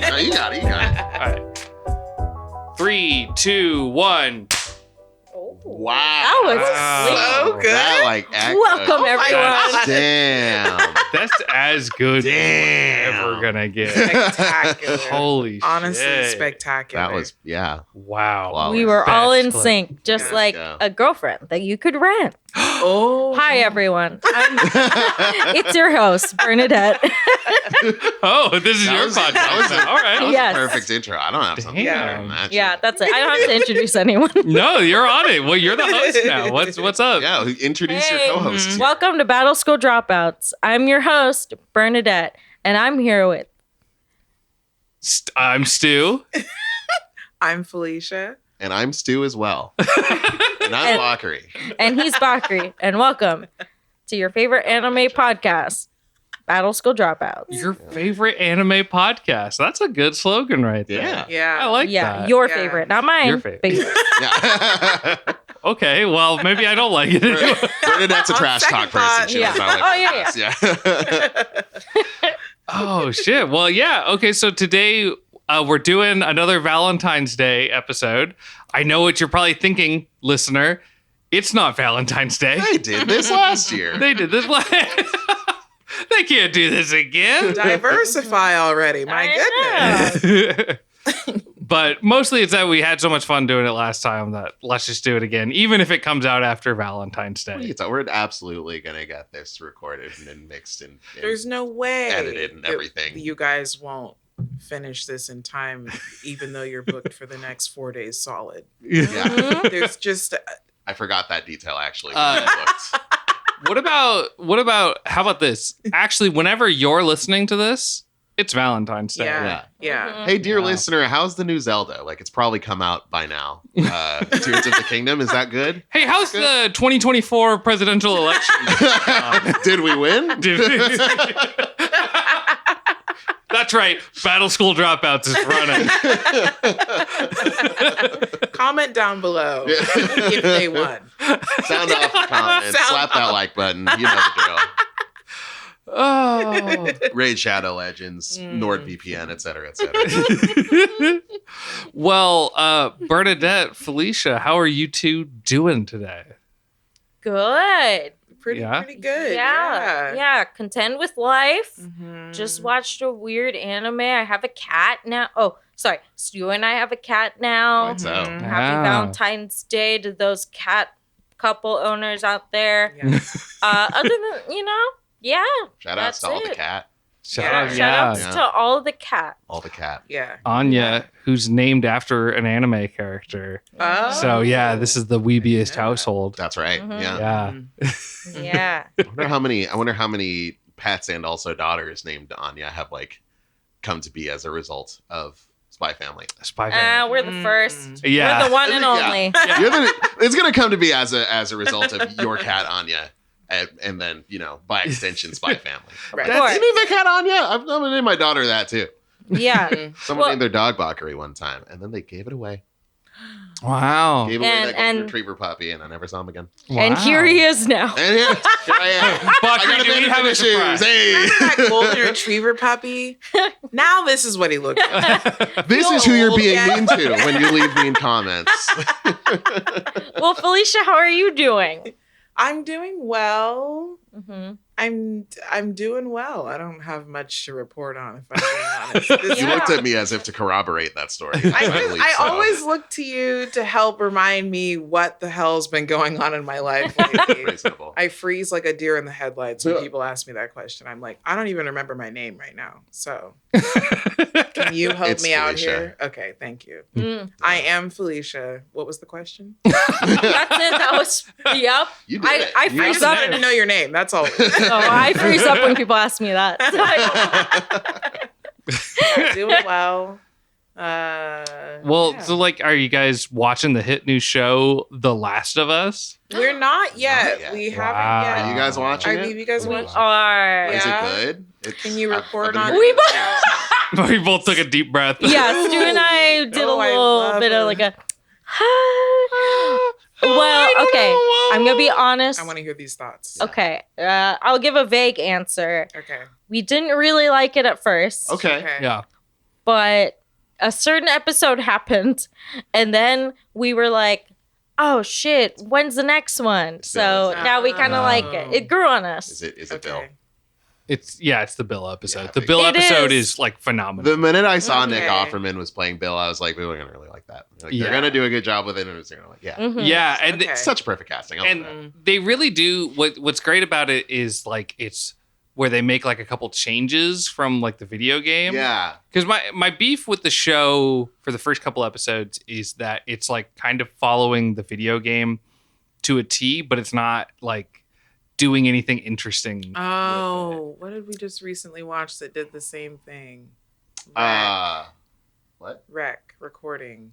No, you got it. All right. 3, 2, 1. Wow. That was so good. That Welcome, everyone. Damn. That's as good as we're ever gonna get. Spectacular. Holy Honestly, shit. spectacular. That was, yeah. Wow. We were all in Best sync, just Yeah. like Yeah. a girlfriend that you could rent. Oh. Hi, everyone. It's your host, Bernadette. Oh, this is That your was- podcast. that was a- All right. That was Yes. a perfect intro. I don't have something Damn. better than that. Yeah, that's it. I don't have to introduce anyone. No, you're on it. Well, you're the host now. What's up? Yeah, introduce Hey. your co-host. Welcome to Battle School Dropouts. I'm your host, Bernadette, and I'm here with I'm Stu. I'm Felicia. And I'm Stu as well. And I'm Bakari. and he's Bakri, and welcome to your favorite anime podcast, Battle School Dropouts. Your favorite anime podcast. That's a good slogan right there. Yeah. Yeah. I like yeah, that. your Yeah. favorite, not mine. Your favorite. but yours. Yeah. Okay, well, maybe I don't like it anyway. Bernadette's a On trash second talk person. thought, She yeah. knows I like Oh, yeah, podcasts. Yeah. Oh, shit. Well, yeah. Okay, so today we're doing another Valentine's Day episode. I know what you're probably thinking, listener. It's not Valentine's Day. They did this last year. They did this last. They can't do this again. Diversify already. My I goodness. But mostly it's that we had so much fun doing it last time that let's just do it again, even if it comes out after Valentine's What do you Day. thought? We're absolutely going to get this recorded and mixed and There's no way edited and everything. You guys won't finish this in time, even though you're booked for the next 4 days solid. Yeah. Mhm. There's just I forgot that detail actually. Uh, when I looked. What about how about this? Actually, whenever you're listening to this, it's Valentine's Day. yeah, Yeah. yeah. Mhm. Hey, dear Wow. listener, how's the new Zelda? Like, it's probably come out by now. Tears of the Kingdom, is that good? Hey, how's the 2024 presidential election? Did we win? That's right. Battle School Dropouts is running. Comment down below Yeah. if they won. Sound off the comments. Sound Slap that off. like button. You know the drill. Oh. Raid Shadow Legends, Mm. NordVPN, et cetera, et cetera. Well, Bernadette, Felicia, how are you two doing today? Good. Pretty Yeah. good. Yeah. Content with life. Mhm. Just watched a weird anime. I have a cat now. Oh, sorry. Stu and I have a cat now. What's Mhm. up? Happy Ah. Valentine's Day to those cat couple owners out there. Yeah. Other than, yeah. Shout outs to That's all the it. cat. Shout Yeah. out, Shout yeah. outs Yeah. to all the cat. All the cat. Yeah. Anya, who's named after an anime character. Oh. So yeah, this is the weebiest Yeah. household. That's right. Mhm. Yeah. Yeah. Mhm. Yeah. I wonder how many pets and also daughters named Anya have like come to be as a result of Spy Family. Spy Family. We're the first. Yeah. We're the one and Yeah. only. It's gonna come to be as a result of your cat Anya, and then by extension Spy Family. Right. Of course. You name the cat Anya? I'm gonna name my daughter that too. Yeah. Mhm. Someone Well- named their dog Bakari one time, and then they gave it away. Wow. Gave away And- that golden and- retriever puppy, and I never saw him again. And here he is now. And here I am. Bakari, I got do we have a surprise? Hey, Remember that golden retriever puppy? Now this is what he looks like. this is who you're being Yeah. mean to when you leave mean comments. Well, Felicia, how are you doing? I'm doing well. Mm-hmm. I'm doing well. I don't have much to report on, if I'm being honest. This- You Yeah. looked at me as if to corroborate that story. I always look to you to help remind me what the hell's been going on in my life lately. reasonable. I freeze like a deer in the headlights when people ask me that question. I'm like, I don't even remember my name right now. So can you help It's me out Felicia. here? Okay, thank you. Mm. I am Felicia. What was the question? That's it. That was, yep. You did it. I You freeze just up. wanted to know your name. That's all. Oh, I freeze up when people ask me that. Yeah, doing well. Well, yeah. so like, are you guys watching the hit new show, The Last of Us? We're not yet. Not yet. We Wow. haven't yet. Are you guys watching I it? mean, you guys We watch. are. Is Yeah. it good? It's- Can you I've report been on hearing- We We both took a deep breath. Yeah, Stu and I did Oh, a I little love bit it. of like a. Well, okay. I'm gonna be honest. I want to hear these thoughts. Okay, I'll give a vague answer. Okay. We didn't really like it at first. Okay. Yeah. but a certain episode happened, and then we were like, oh shit, when's the next one? So now we kind of like it. It grew on us. Is it Bill? It's the Bill episode. Yeah, the Bill it episode is. is like phenomenal. The minute I saw Nick Okay. Offerman was playing Bill, I was like, we're gonna really like that. Like, Yeah. They're gonna do a good job with it, and it's gonna like, yeah, Mhm. Yeah, and Okay. it's such perfect casting. I love and that. they really do what's great about it is like it's where they make like a couple changes from like the video game. Yeah, Because my beef with the show for the first couple episodes is that it's like kind of following the video game to a T, but it's not like doing anything interesting. with it. Oh, what did we just recently watch that did the same thing? what? Rec recording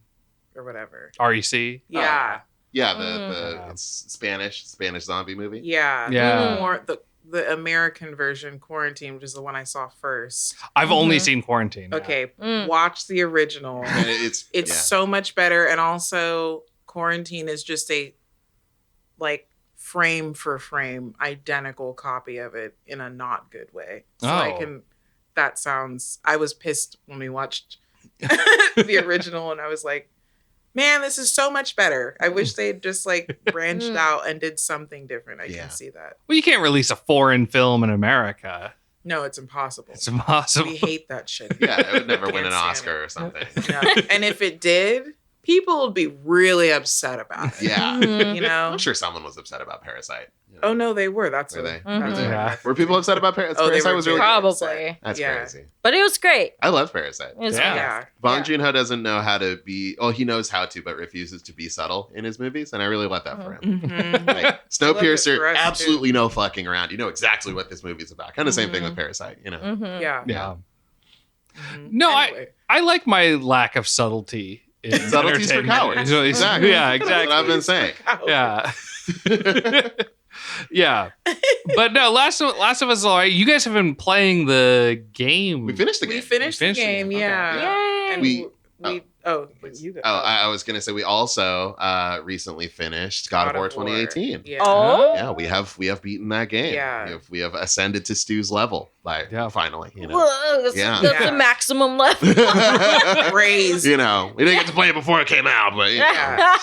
or whatever. REC. Yeah, Yeah, Mm. it's Spanish zombie movie. yeah, Yeah. More the American version, Quarantine, which is the one I saw first. I've only Mhm. seen Quarantine. Okay, Mm. watch the original. And it's It's yeah. so much better, and also Quarantine is just a like frame for frame identical copy of it in a not good way. So I Oh. can. That sounds. I was pissed when we watched the original, and I was like, "Man, this is so much better." I wish they'd just like branched out and did something different. I Yeah. can see that. Well, you can't release a foreign film in America. No, it's impossible. It's impossible. We hate that shit. Yeah, it would never win an Can't stand Oscar or something. No. And if it did, people would be really upset about it. Yeah, Mhm. You know? I'm sure someone was upset about Parasite. You know? Oh no, they were. That's Were what, they? Mhm. that's what I Yeah. remember. Were people upset about Parasite? Oh, they Parasite were was really very Probably. upset. That's Yeah. crazy. But it was great. I love Parasite. It was Yeah. Yeah. Bong Yeah. Joon-ho doesn't know how to be. Oh, he knows how to, but refuses to be subtle in his movies, and I really love that for him. Mhm. Like Love it for Snowpiercer, us, absolutely no fucking around. You know exactly what this movie's about. Kind of same thing Mhm. with Parasite. You know. Mhm. Yeah. Yeah. Mhm. No, Anyway. I like my lack of subtlety. In Subtlety's for entertainment. cowards. It's- Exactly. Yeah, That's what I've exactly. been saying. Yeah. Yeah. But no, Last of Us is all right. You guys have been playing the game. We finished the game. We finished the Finished the game, game. Okay. yeah. Yay. And We- you go. Oh, I was gonna say we also recently finished God of War 2018. Yeah. Oh. Yeah, we have beaten that game. Yeah. we have ascended to Stu's level by finally. You know, Whoa, that's, Yeah. that's Yeah. the maximum level. Raised. you know, we didn't get to play it before it came out, but you know, Yeah.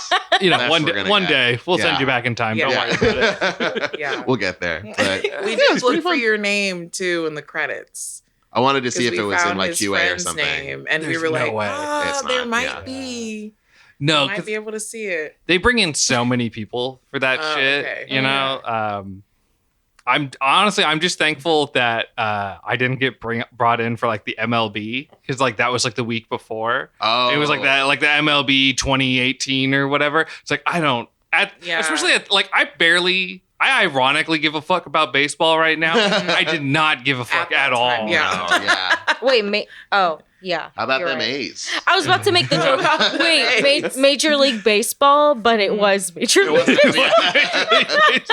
You know, That's one what we're day, gonna one get. day we'll send Yeah. you back in time. Don't Yeah. worry about it. Yeah. we'll get there. But We yeah, did it's pretty look for fun. your name too in the credits. I wanted to see 'Cause if it we was in found like his QA or friend's something. name, and we There's were no like, way. It's there not, might yeah. be. No, You might 'cause be able to see it. they bring in so many people for that Oh, shit. okay. You know, I'm just thankful that I didn't get brought in for like the MLB because like that was like the week before. Oh, It was like that, like the MLB 2018 or whatever. It's like I don't, Yeah. especially like I ironically give a fuck about baseball right now. I did not give a fuck that at all. time, yeah. Oh, yeah. Wait, oh, yeah. How about you're them right. A's? I was about to make the joke. Wait, A's. Major League Baseball, but it was Major It League. was-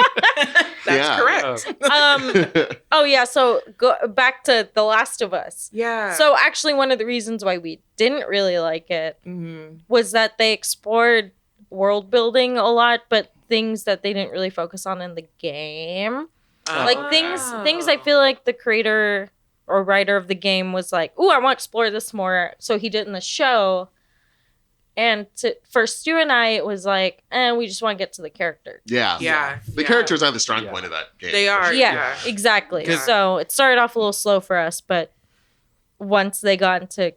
That's Yeah. correct. Oh yeah. So go back to The Last of Us. Yeah. So actually, one of the reasons why we didn't really like it Mhm. was that they explored world building a lot, but things that they didn't really focus on in the game. Like things I feel like the creator or writer of the game was like, "Ooh, I want to explore this more." So he did in the show. And for Stu and I, it was like, we just want to get to the character. Yeah. Yeah. The yeah. characters are the strong Yeah. point of that game. They for are, sure. Yeah, exactly. Yeah. So it started off a little slow for us, but once they got into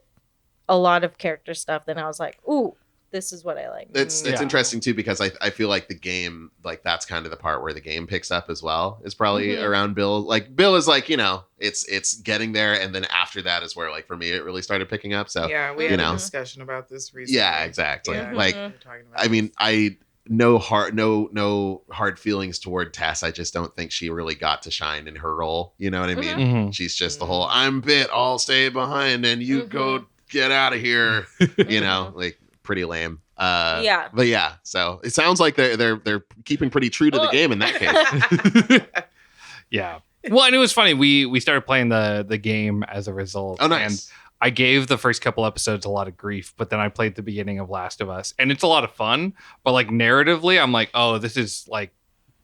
a lot of character stuff, then I was like, "Ooh, this is what I like." It's Yeah. interesting too because I feel like the game, like that's kind of the part where the game picks up as well, is probably Mhm. around Bill. Like Bill is like, you know, it's getting there, and then after that is where like for me it really started picking up. So Yeah, we you had know. a discussion about this recently. yeah, exactly. Yeah. Like We were talking about I mean, this. I no hard feelings toward Tess. I just don't think she really got to shine in her role. You know what I mean? Mhm. She's just the whole I'm bit, I'll stay behind, and you go get out of here. You know, like pretty lame. Yeah. But yeah, so it sounds like they're keeping pretty true to the Well- game in that case. Yeah. Well, and it was funny. We started playing the game as a result. Oh, nice. And I gave the first couple episodes a lot of grief, but then I played the beginning of Last of Us, and it's a lot of fun. But like narratively, I'm like, oh, this is like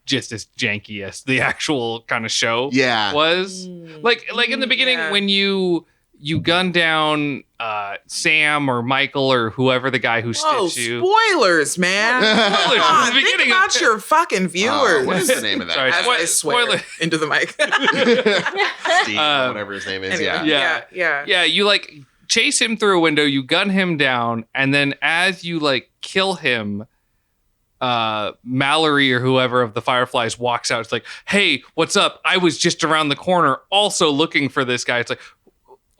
just as janky as the actual kind of show Yeah. was. Like in the beginning Yeah. when you you gun down Sam or Michael or whoever the guy who Whoa, stitched you. spoilers, man. Spoilers Come on, at the think beginning. about your fucking viewers. What is the name of that? Sorry, guy? As I swear spoiler. into the mic. Steve, or whatever his name is. Anyway, Yeah. yeah. Yeah, you like chase him through a window, you gun him down, and then as you like kill him, Mallory or whoever of the Fireflies walks out. It's like, hey, what's up? I was just around the corner also looking for this guy. It's like,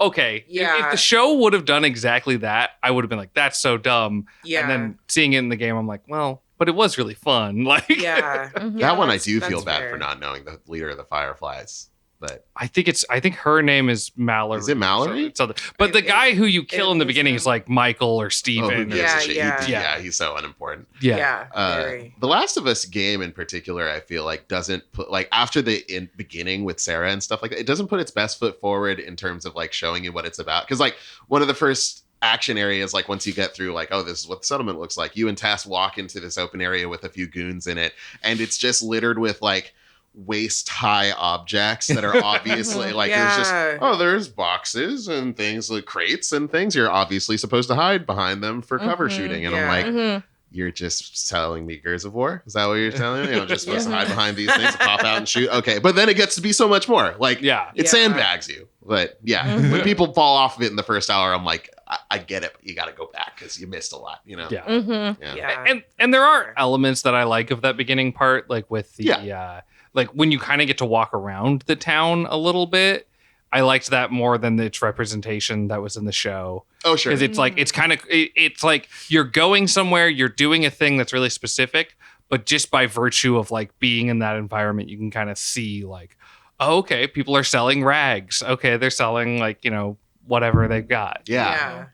okay. Yeah. If the show would have done exactly that, I would have been like, that's so dumb. Yeah. And then seeing it in the game, I'm like, well, but it was really fun. Like, Yeah. That one I do feel that's bad fair. for not knowing the leader of the Fireflies. But I think her name is Mallory. Is it Mallory? But the It- guy who you kill in the is beginning him. is like Michael or who Steven. gives a Yeah, shit? He- yeah. yeah, he's so unimportant. Yeah. Very. The Last of Us game in particular, I feel like doesn't put like after the beginning with Sarah and stuff like that, it doesn't put its best foot forward in terms of like showing you what it's about. Because like one of the first action areas, like once you get through, like, oh, this is what the settlement looks like. You and Tass walk into this open area with a few goons in it, and it's just littered with like waist high objects that are obviously like there's just there's boxes and things like crates and things you're obviously supposed to hide behind them for cover shooting, and I'm like, you're just telling me Gears of War? Is that what you're telling me? I'm just supposed to hide behind these things, pop out and shoot. Okay, but then it gets to be so much more. Like, it sandbags you. But yeah, when people fall off of it in the first hour, I'm like, I get it, but you got to go back because you missed a lot. You know? Yeah. And there are elements that I like of that beginning part, like with the like when you kind of get to walk around the town a little bit. I liked that more than its representation that was in the show. Oh, sure. Because it's like, it's like you're going somewhere, you're doing a thing that's really specific, but just by virtue of like being in that environment, you can kind of see like, oh, okay, people are selling rags. Okay, they're selling like, you know, whatever they've got. Yeah.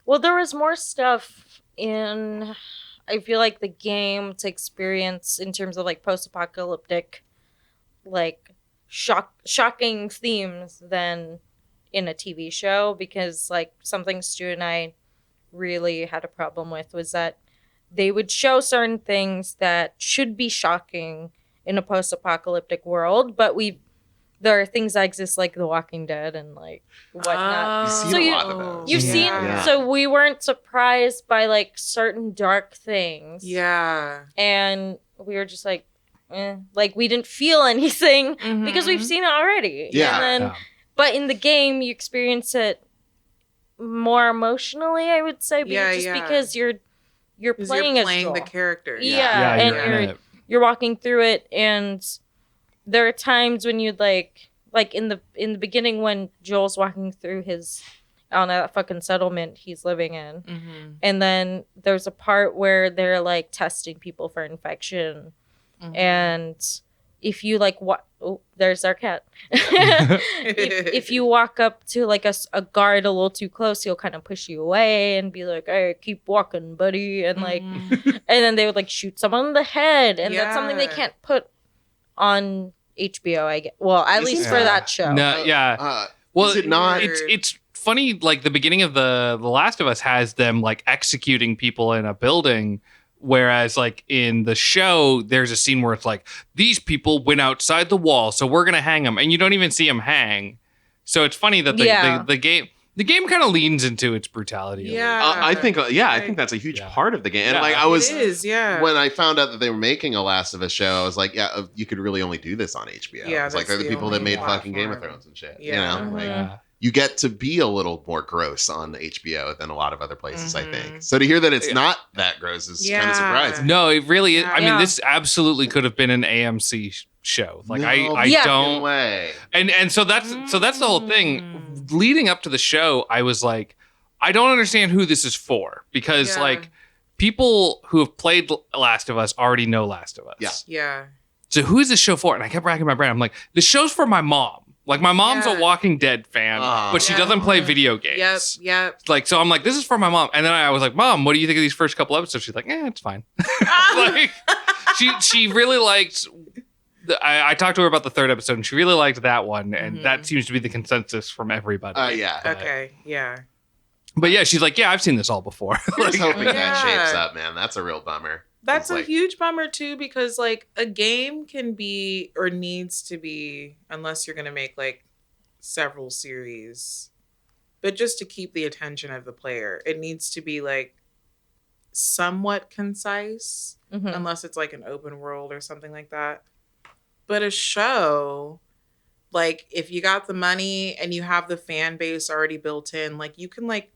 Well, there was more stuff in, I feel like, the game to experience in terms of like post-apocalyptic, like shocking themes than in a TV show, because like something Stu and I really had a problem with was that they would show certain things that should be shocking in a post-apocalyptic world, but there are things that exist like The Walking Dead and like whatnot. You see So a you- lot of those. You've seen, Yeah. so we weren't surprised by like certain dark things. Yeah. And we were just like, like we didn't feel anything because we've seen it already. Yeah. And then, but in the game, you experience it more emotionally, I would say, because you're playing as Joel. the character. Yeah, and you're in it. you're walking through it, and there are times when you'd like in the beginning when Joel's walking through his on a fucking settlement he's living in, and then there's a part where they're like testing people for infection, and if you like there's our cat. if you walk up to like a guard a little too close, he'll kind of push you away and be like, "Hey, keep walking, buddy," and like, and then they would like shoot someone in the head, and that's something they can't put on HBO. I get at least for that show. No, yeah. Well, is it not? It's funny. Like the beginning of the Last of Us has them like executing people in a building. Whereas, like, in the show, there's a scene where it's like, these people went outside the wall, so we're going to hang them. And you don't even see them hang. So it's funny that the game kind of leans into its brutality. Yeah. I think that's a huge part of the game. And like, I was, when I found out that they were making a Last of Us show, I was like, yeah, you could really only do this on HBO. Yeah, it's like, they're the people that made fucking Game of Thrones and shit. Yeah. You know? Like, you get to be a little more gross on HBO than a lot of other places, I think. So to hear that it's not that gross is kind of surprising. No, it really is. I mean, Yeah. this absolutely could have been an AMC show. Like, No I Yeah. don't. way. And so that's the whole thing. Leading up to the show, I was like, I don't understand who this is for, because like people who have played Last of Us already know Last of Us. Yeah. Yeah. So who is this show for? And I kept racking my brain. I'm like, this show's for my mom. Like, my mom's a Walking Dead fan, but she doesn't play video games. Yep. Like, so I'm like, this is for my mom. And then I was like, Mom, what do you think of these first couple episodes? She's like, it's fine. Like, she really liked. I talked to her about the third episode, and she really liked that one, and that seems to be the consensus from everybody. Yeah. Okay. Yeah. But yeah, she's like, I've seen this all before. I'm just hoping that Yeah. shapes up, man. That's a real bummer. That's It's a like- huge bummer too, because like a game can be or needs to be, unless you're gonna make like several series, but just to keep the attention of the player, it needs to be like somewhat concise, unless it's like an open world or something like that. But a show, like if you got the money and you have the fan base already built in, like you can like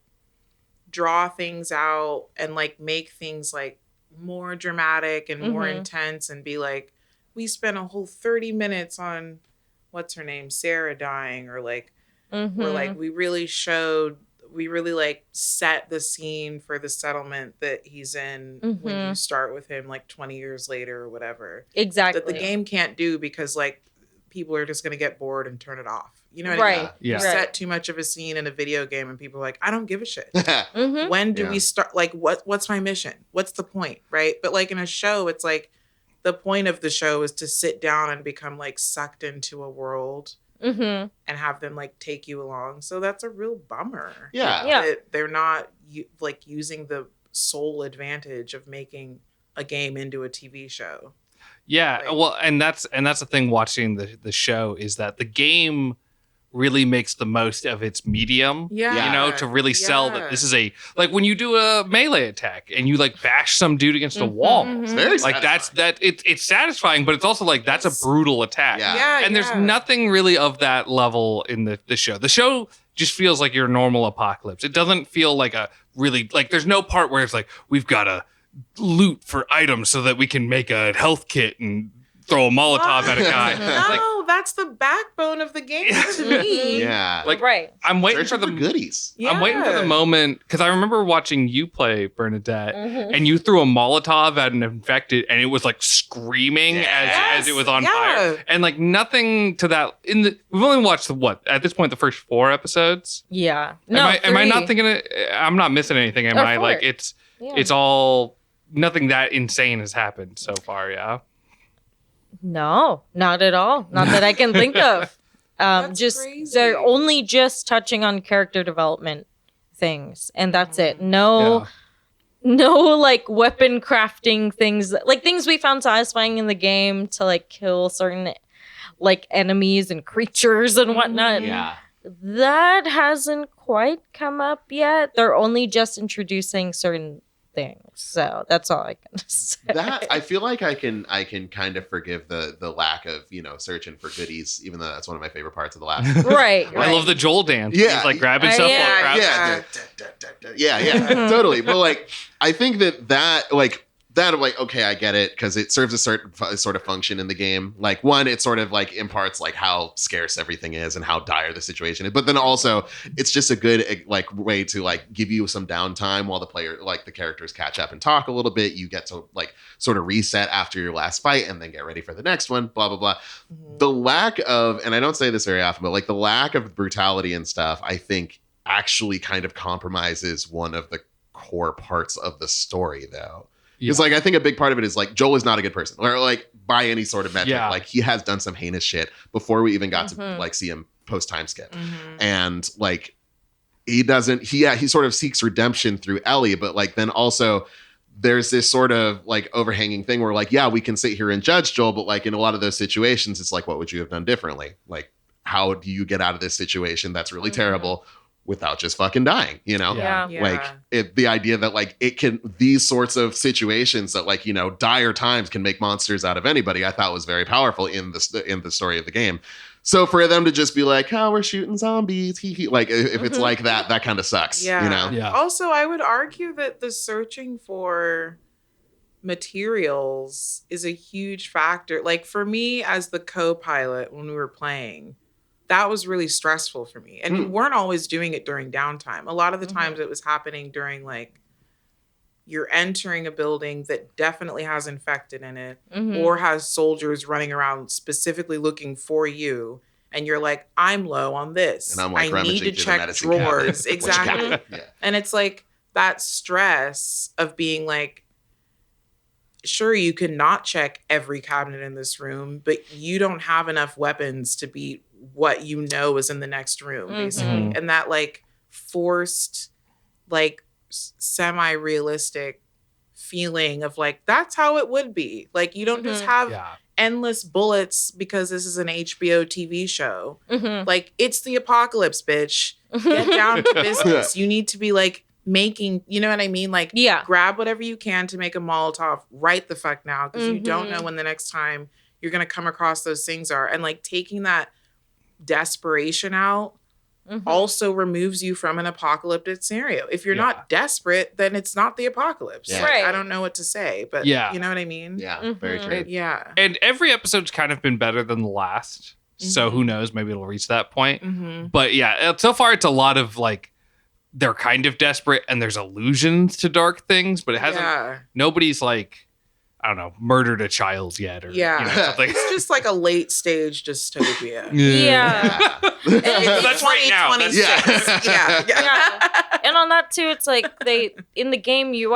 draw things out and like make things like more dramatic and more intense and be like, we spent a whole 30 minutes on what's her name, Sarah dying, or like or like we really like set the scene for the settlement that he's in when you start with him like 20 years later or whatever. Exactly. That the game can't do because like people are just going to get bored and turn it off. You know what I mean? Yeah. You set too much of a scene in a video game and people are like, I don't give a shit. When do we start? Like, what's my mission? What's the point? Right? But like in a show, it's like the point of the show is to sit down and become like sucked into a world and have them like take you along. So that's a real bummer. That they're not like using the sole advantage of making a game into a TV show. Yeah, Like, well, and that's the thing watching the show is that the game really makes the most of its medium, you know, to really sell that this is a, like when you do a melee attack and you like bash some dude against a wall, It's very like it's satisfying, but it's also like that's a brutal attack. And there's nothing really of that level in the show. The show just feels like your normal apocalypse. It doesn't feel like a really, like there's no part where it's like we've got to loot for items so that we can make a health kit and throw a Molotov at a guy. No, that's the backbone of the game to me. Like, right. I'm waiting Searching for the goodies. I'm waiting for the moment because I remember watching you play Bernadette, and you threw a Molotov at an infected, and it was like screaming as it was on fire, and like nothing to that. We've only watched at this point the first 4 episodes. Yeah. Am I not thinking it? I'm not missing anything, am I? 4. Like it's all nothing that insane has happened so far. Yeah. No, not at all. Not that I can think of. Just crazy. they're only just touching on character development things, and that's it. No like weapon crafting things, like things we found satisfying in the game to like kill certain like enemies and creatures and whatnot. That hasn't quite come up yet. They're only just introducing certain things, so that's all I can say. That I feel like I can kind of forgive the lack of searching for goodies, even though that's one of my favorite parts of the last. right. I love the Joel dance. Yeah. He's like grabbing stuff. Totally. But like, I think that I'm like, okay, I get it, because it serves a certain sort of function in the game. Like, one, it sort of like imparts like how scarce everything is and how dire the situation is. But then also, it's just a good like way to like give you some downtime while the characters catch up and talk a little bit. You get to like sort of reset after your last fight and then get ready for the next one. Blah blah blah. The lack of, and I don't say this very often, but like the lack of brutality and stuff, I think actually kind of compromises one of the core parts of the story, though. Because like I think a big part of it is like Joel is not a good person, or like by any sort of metric. Like he has done some heinous shit before we even got to like see him post time skip, and like he sort of seeks redemption through Ellie, but like then also there's this sort of like overhanging thing where like we can sit here and judge Joel, but like in a lot of those situations it's like, what would you have done differently? Like, how do you get out of this situation that's really terrible without just fucking dying, Like the idea that like these sorts of situations that like, dire times can make monsters out of anybody, I thought was very powerful in the story of the game. So for them to just be like, oh, we're shooting zombies, like if it's like that kind of sucks, Also, I would argue that the searching for materials is a huge factor. Like for me as the co-pilot when we were playing, that was really stressful for me. And we weren't always doing it during downtime. A lot of the times it was happening during like you're entering a building that definitely has infected in it or has soldiers running around specifically looking for you. And you're like, I'm low on this. And I'm like, I need to check drawers. Exactly. And it's like that stress of being like, sure, you can not check every cabinet in this room, but you don't have enough weapons to beat what you know is in the next room, basically. And that like forced, like semi-realistic feeling of like, that's how it would be. Like you don't just have endless bullets because this is an HBO TV show. Mhm. Like, it's the apocalypse, bitch. Get down to business. You need to be like making, you know what I mean? Like, Yeah. grab whatever you can to make a Molotov right the fuck now, because you don't Mhm. know when the next time you're going to come across those things are. And like taking that desperation out Mhm. also removes you from an apocalyptic scenario. If you're Yeah. not desperate, then it's not the apocalypse. Yeah. Like, Right. I don't know what to say, but Yeah. you know what I mean? Yeah, very Mhm. true. Yeah. And every episode's kind of been better than the last. So Mhm. who knows? Maybe it'll reach that point. Mm-hmm. But yeah, so far it's a lot of like they're kind of desperate and there's allusions to dark things, but it hasn't. Yeah. Nobody's like, I don't know, murdered a child yet or Yeah. you know, something. It's just like a late stage dystopia. Yeah. That's right now. That's 2026. Yeah. Yeah. And on that too, it's like in the game you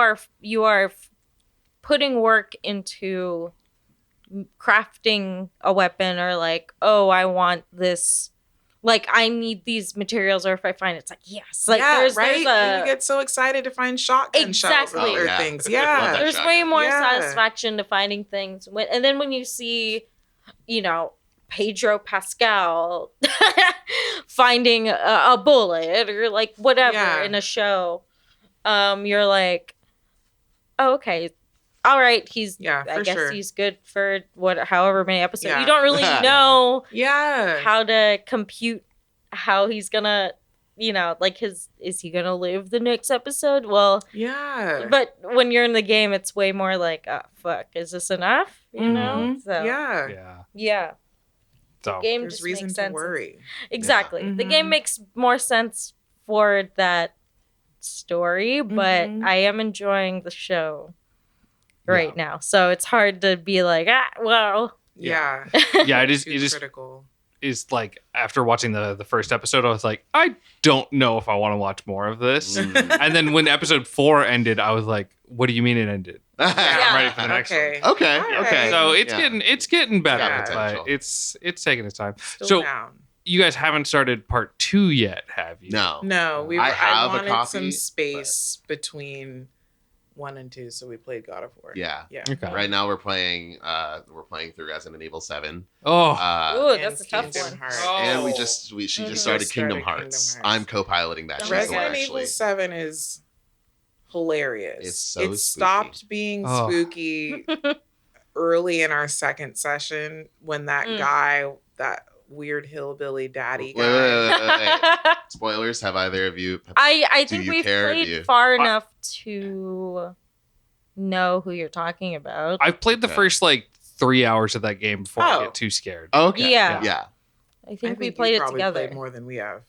are putting work into crafting a weapon, or like, oh, I want this, like I need these materials, or if I find it's like, yes, like yeah, there's right? there's You get so excited to find shotgun shells Exactly. and other Oh, yeah. things. Love Yeah. that. there's shotgun. way more Yeah. satisfaction to finding things and then when you see, you know, Pedro Pascal finding a bullet or like whatever Yeah. in a show, you're like, oh, okay, all right, he's Yeah, I for guess sure. he's good for however many episodes. Yeah. You don't really know Yeah. how to compute how he's gonna, you know, like is he gonna live the next episode? Well, Yeah. but when you're in the game, it's way more like, oh fuck, is this enough? You know? Mhm. So Yeah. Yeah. yeah. So Game There's just reason makes to sense. worry. Exactly. Yeah. The Mhm. game makes more sense for that story, but Mhm. I am enjoying the show right now. So it's hard to be like, well. Yeah. yeah, it is Too it is critical. is like after watching the first episode, I was like, I don't know if I want to watch more of this. Mm. And then when episode 4 ended, I was like, what do you mean it ended? I'm ready for the next Okay. Okay. All right. Okay. So it's Yeah. getting better, got potential. but it's taking its time. Still So down. you guys haven't started part 2 yet, have you? No. No, I I have a wanted copy, some space between 1 and 2, so we played God of War. Yeah. Yeah. Okay. Right now we're playing through Resident Evil 7. Oh, Ooh, And that's a tough Kingdom one. Hearts. Oh. And she Mhm. just started Just Kingdom started Hearts. Kingdom Hearts. I'm co-piloting that show Resident actually. Evil 7 is hilarious. It's so it spooky. stopped being Oh. spooky early in our second session when that Mm. guy, that weird hillbilly daddy Wait, guy. wait. Spoilers, have either of you I Do think you we've care? Do played you- far enough to know who you're talking about. I've played the Okay. first like 3 hours of that game before I Oh. get too scared. Okay. Yeah. Yeah. I I think we you played it probably together. played more than we have.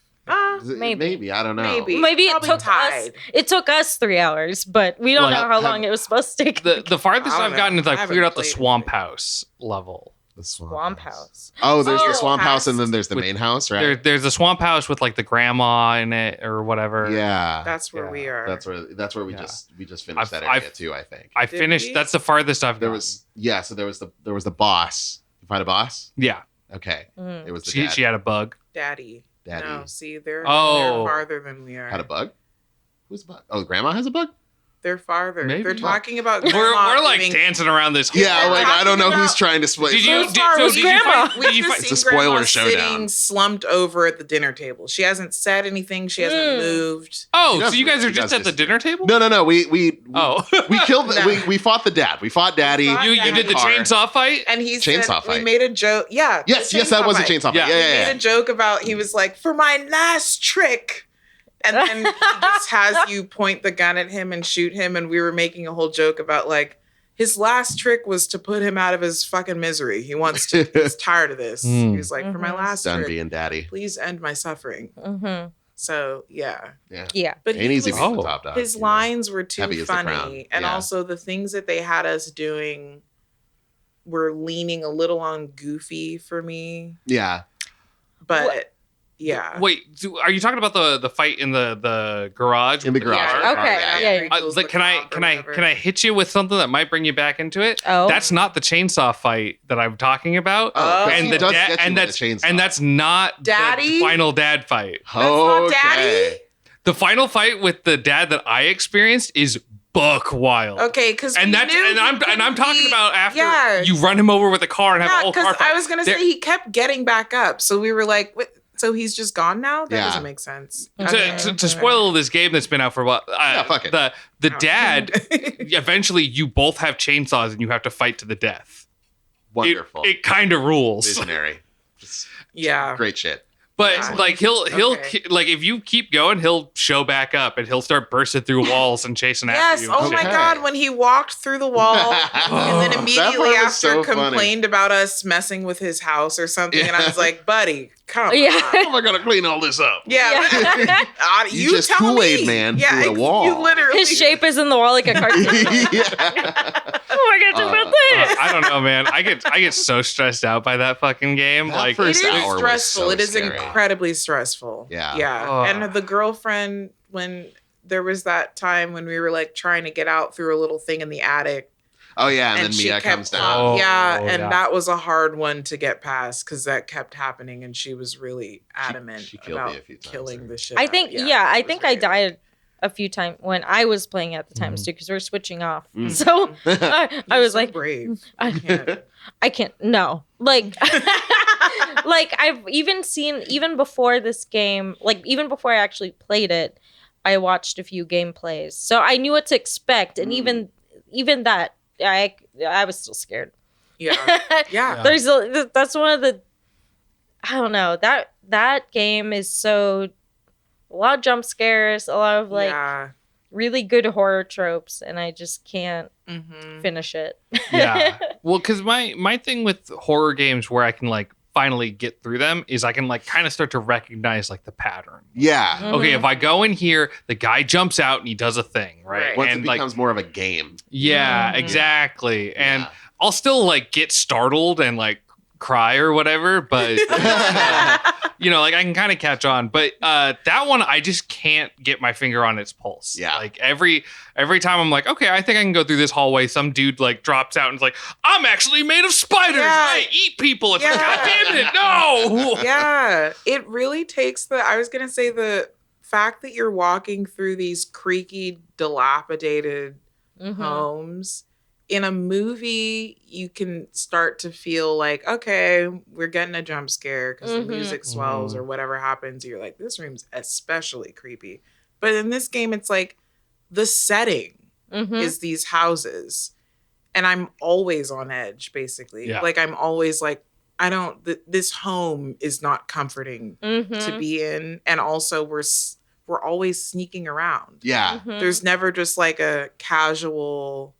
Maybe. I don't know. Maybe. Maybe it Probably took tied. us. It took us 3 hours, but we don't Like, know how long it was supposed to take. The farthest I don't I've gotten know. is I I've haven't cleared out the played swamp anything. house level. The Swamp House. Oh, there's the Oh, swamp house and past- then there's the with- main house, right? There's the swamp house with like the grandma in it or whatever. Yeah. That's where Yeah. we are. That's where we Yeah. just finished I've- that area I've- too, I think. I Did finished. we? That's the farthest I've There gotten. was so there was the boss. You find a boss? Yeah, Okay. Mm. It was the she dad. had a bug. Daddy. Daddy. No, see, they're Oh. farther than we are. Had a bug? Who's the bug? Oh, grandma has a bug? They're farther. Maybe. They're talking about We're grandma like giving- dancing around this. Yeah, whole- like I don't know talking who's about- trying to split. Did you? So far, So was did you grandma. find? We've Did you just find? It's a seen grandma spoiler showdown. sitting slumped over at the dinner table. She hasn't said anything. She hasn't Mm. moved. Oh, She so you guys does- are she just does at the just- dinner table? No. We Oh, killed No. we fought the dad. We fought daddy. We fought you did the Car. chainsaw fight. And he Chainsaw said, we fight. made a joke. Yeah. Yes, the that was a fight. chainsaw fight. Yeah. Yeah, He yeah, made a joke about, he was like, for my last trick. And then he just has you point the gun at him and shoot him. And we were making a whole joke about like, his last trick was to put him out of his fucking misery. He wants to, he's tired of this. Mm. He was like, for my Mhm. last Done trick, being daddy. please end my suffering. Mm-hmm. So, yeah. Yeah. But Ain't easy was- being the Oh. top dog. his you know. lines were too Heavy as the crown. funny. And Yeah. also the things that they had us doing were leaning a little on goofy for me. Yeah. But What- yeah. Wait, are you talking about the fight in the garage? In the with garage. Yeah, Okay, Yeah. yeah. Like, can I hit you with something that might bring you back into it? Oh. That's not the chainsaw fight that I'm talking about. Oh. because and he the does dad, get you and with that's a chainsaw. and that's not Daddy? the final dad fight. not okay. daddy? The final fight with the dad that I experienced is buck wild. Okay, because I'm talking about after you run him over with a car and have a whole car fight. I was gonna say he kept getting back up, so we were like, so he's just gone now? That doesn't make sense. To spoil this game that's been out for a while, fuck it. The dad, eventually you both have chainsaws and you have to fight to the death. Wonderful. It kind of rules. Visionary. Just yeah. Great shit. But like he'll like if you keep going, he'll show back up and he'll start bursting through walls and chasing after you. Yes. Oh my God! When he walked through the wall and then immediately after complained about us messing with his house or something, and I was like, "Buddy, come on! How am I gonna clean all this up?" Yeah, you just Kool-Aid man through the wall. You literally his shape is in the wall like a cartoon. Oh, I got to about this. I don't know, man. I get so stressed out by that fucking game. That like first it is hour stressful. Was so it is scary. incredibly stressful. Yeah. And the girlfriend, when there was that time when we were like trying to get out through a little thing in the attic. Oh yeah, and then she Mia kept comes down. That was a hard one to get past because that kept happening, and she was really adamant she killed about me a few times, killing the shit. I think, I think I died a few times when I was playing at the times too, because we were switching off. So I was like, brave. I can't. No, like, like I've even seen even before this game, like even before I actually played it, I watched a few gameplays, so I knew what to expect, and even that, I was still scared. Yeah. That's one of the, I don't know, that game is so, a lot of jump scares, a lot of like really good horror tropes, and I just can't finish it. Yeah. Well, because my thing with horror games where I can like finally get through them is I can like kind of start to recognize like the pattern. Yeah. Okay, if I go in here, the guy jumps out and he does a thing, right? Once and it becomes more of a game. Yeah, exactly. And I'll still like get startled and like cry or whatever, but you know, like I can kind of catch on. But that one, I just can't get my finger on its pulse. Yeah. Like every time I'm like, okay, I think I can go through this hallway. Some dude like drops out and is like, I'm actually made of spiders. And I eat people. It's like, God damn it, no. Yeah. It really takes I was gonna say the fact that you're walking through these creaky, dilapidated homes. In a movie, you can start to feel like, okay, we're getting a jump scare because the music swells or whatever happens. You're like, this room's especially creepy. But in this game, it's like the setting is these houses. And I'm always on edge, basically. Yeah. Like, I'm always like, this home is not comforting to be in. And also, we're always sneaking around. Yeah. There's never just like a casual...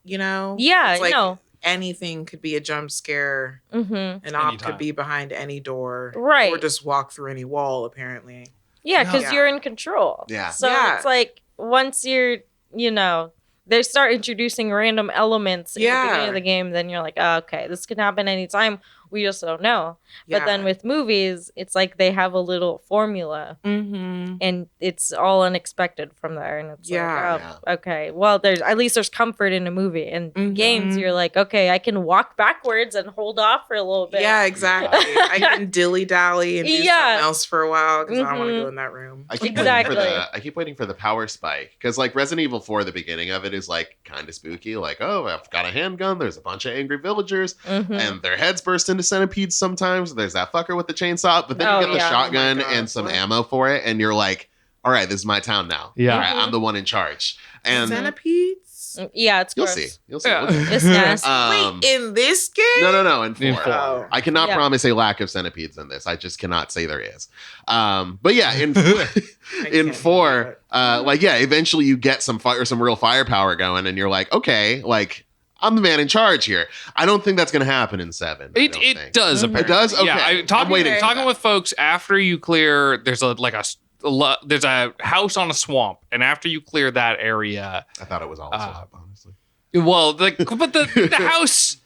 You know? Yeah, it's like no. anything could be a jump scare. An op could be behind any door. Right. Or just walk through any wall, apparently. Yeah, because you're in control. Yeah. So it's like, once you're, you know, they start introducing random elements in the beginning of the game, then you're like, oh, okay, this can happen anytime. We just don't know. But then with movies, it's like they have a little formula and it's all unexpected from there. And it's like, oh, okay, well, there's comfort in a movie. And games, you're like, okay, I can walk backwards and hold off for a little bit. Yeah, exactly. I can dilly-dally and do something else for a while because I don't want to go in that room. I keep waiting for the power spike because like Resident Evil 4, the beginning of it is like kind of spooky. Like, oh, I've got a handgun. There's a bunch of angry villagers and their heads burst into centipedes sometimes. There's that fucker with the chainsaw, but then you get the shotgun and some ammo for it, and you're like, all right, this is my town now. Yeah. All right, I'm the one in charge. And centipedes? Yeah, it's you'll gross. see. You'll see. Yeah. It's nasty. Wait, in this game? No, in 4. In 4. Oh. I cannot promise a lack of centipedes in this. I just cannot say there is. But yeah, in 4, eventually you get some real firepower going, and you're like, okay, like I'm the man in charge here. I don't think that's going to happen in 7. It does. It does? Okay. Yeah, talking with folks after you clear, there's there's a house on a swamp, and after you clear that area, I thought it was all a swamp, honestly. Well, but the house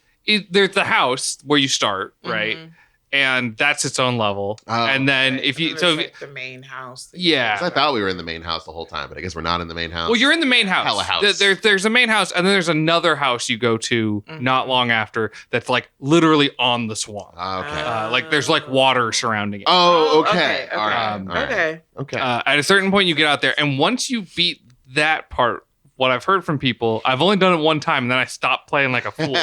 there's the house where you start, right? And that's its own level. And then if you the main house. I thought we were in the main house the whole time, but I guess we're not in the main house. Well, you're in the main house. Hella house. There's a main house, and then there's another house you go to not long after that's like literally on the swamp. Okay. Like there's like water surrounding it. Oh, okay. All right. Okay. Okay. At a certain point, you get out there, and once you beat that part what I've heard from people, I've only done it one time and then I stopped playing like a fool.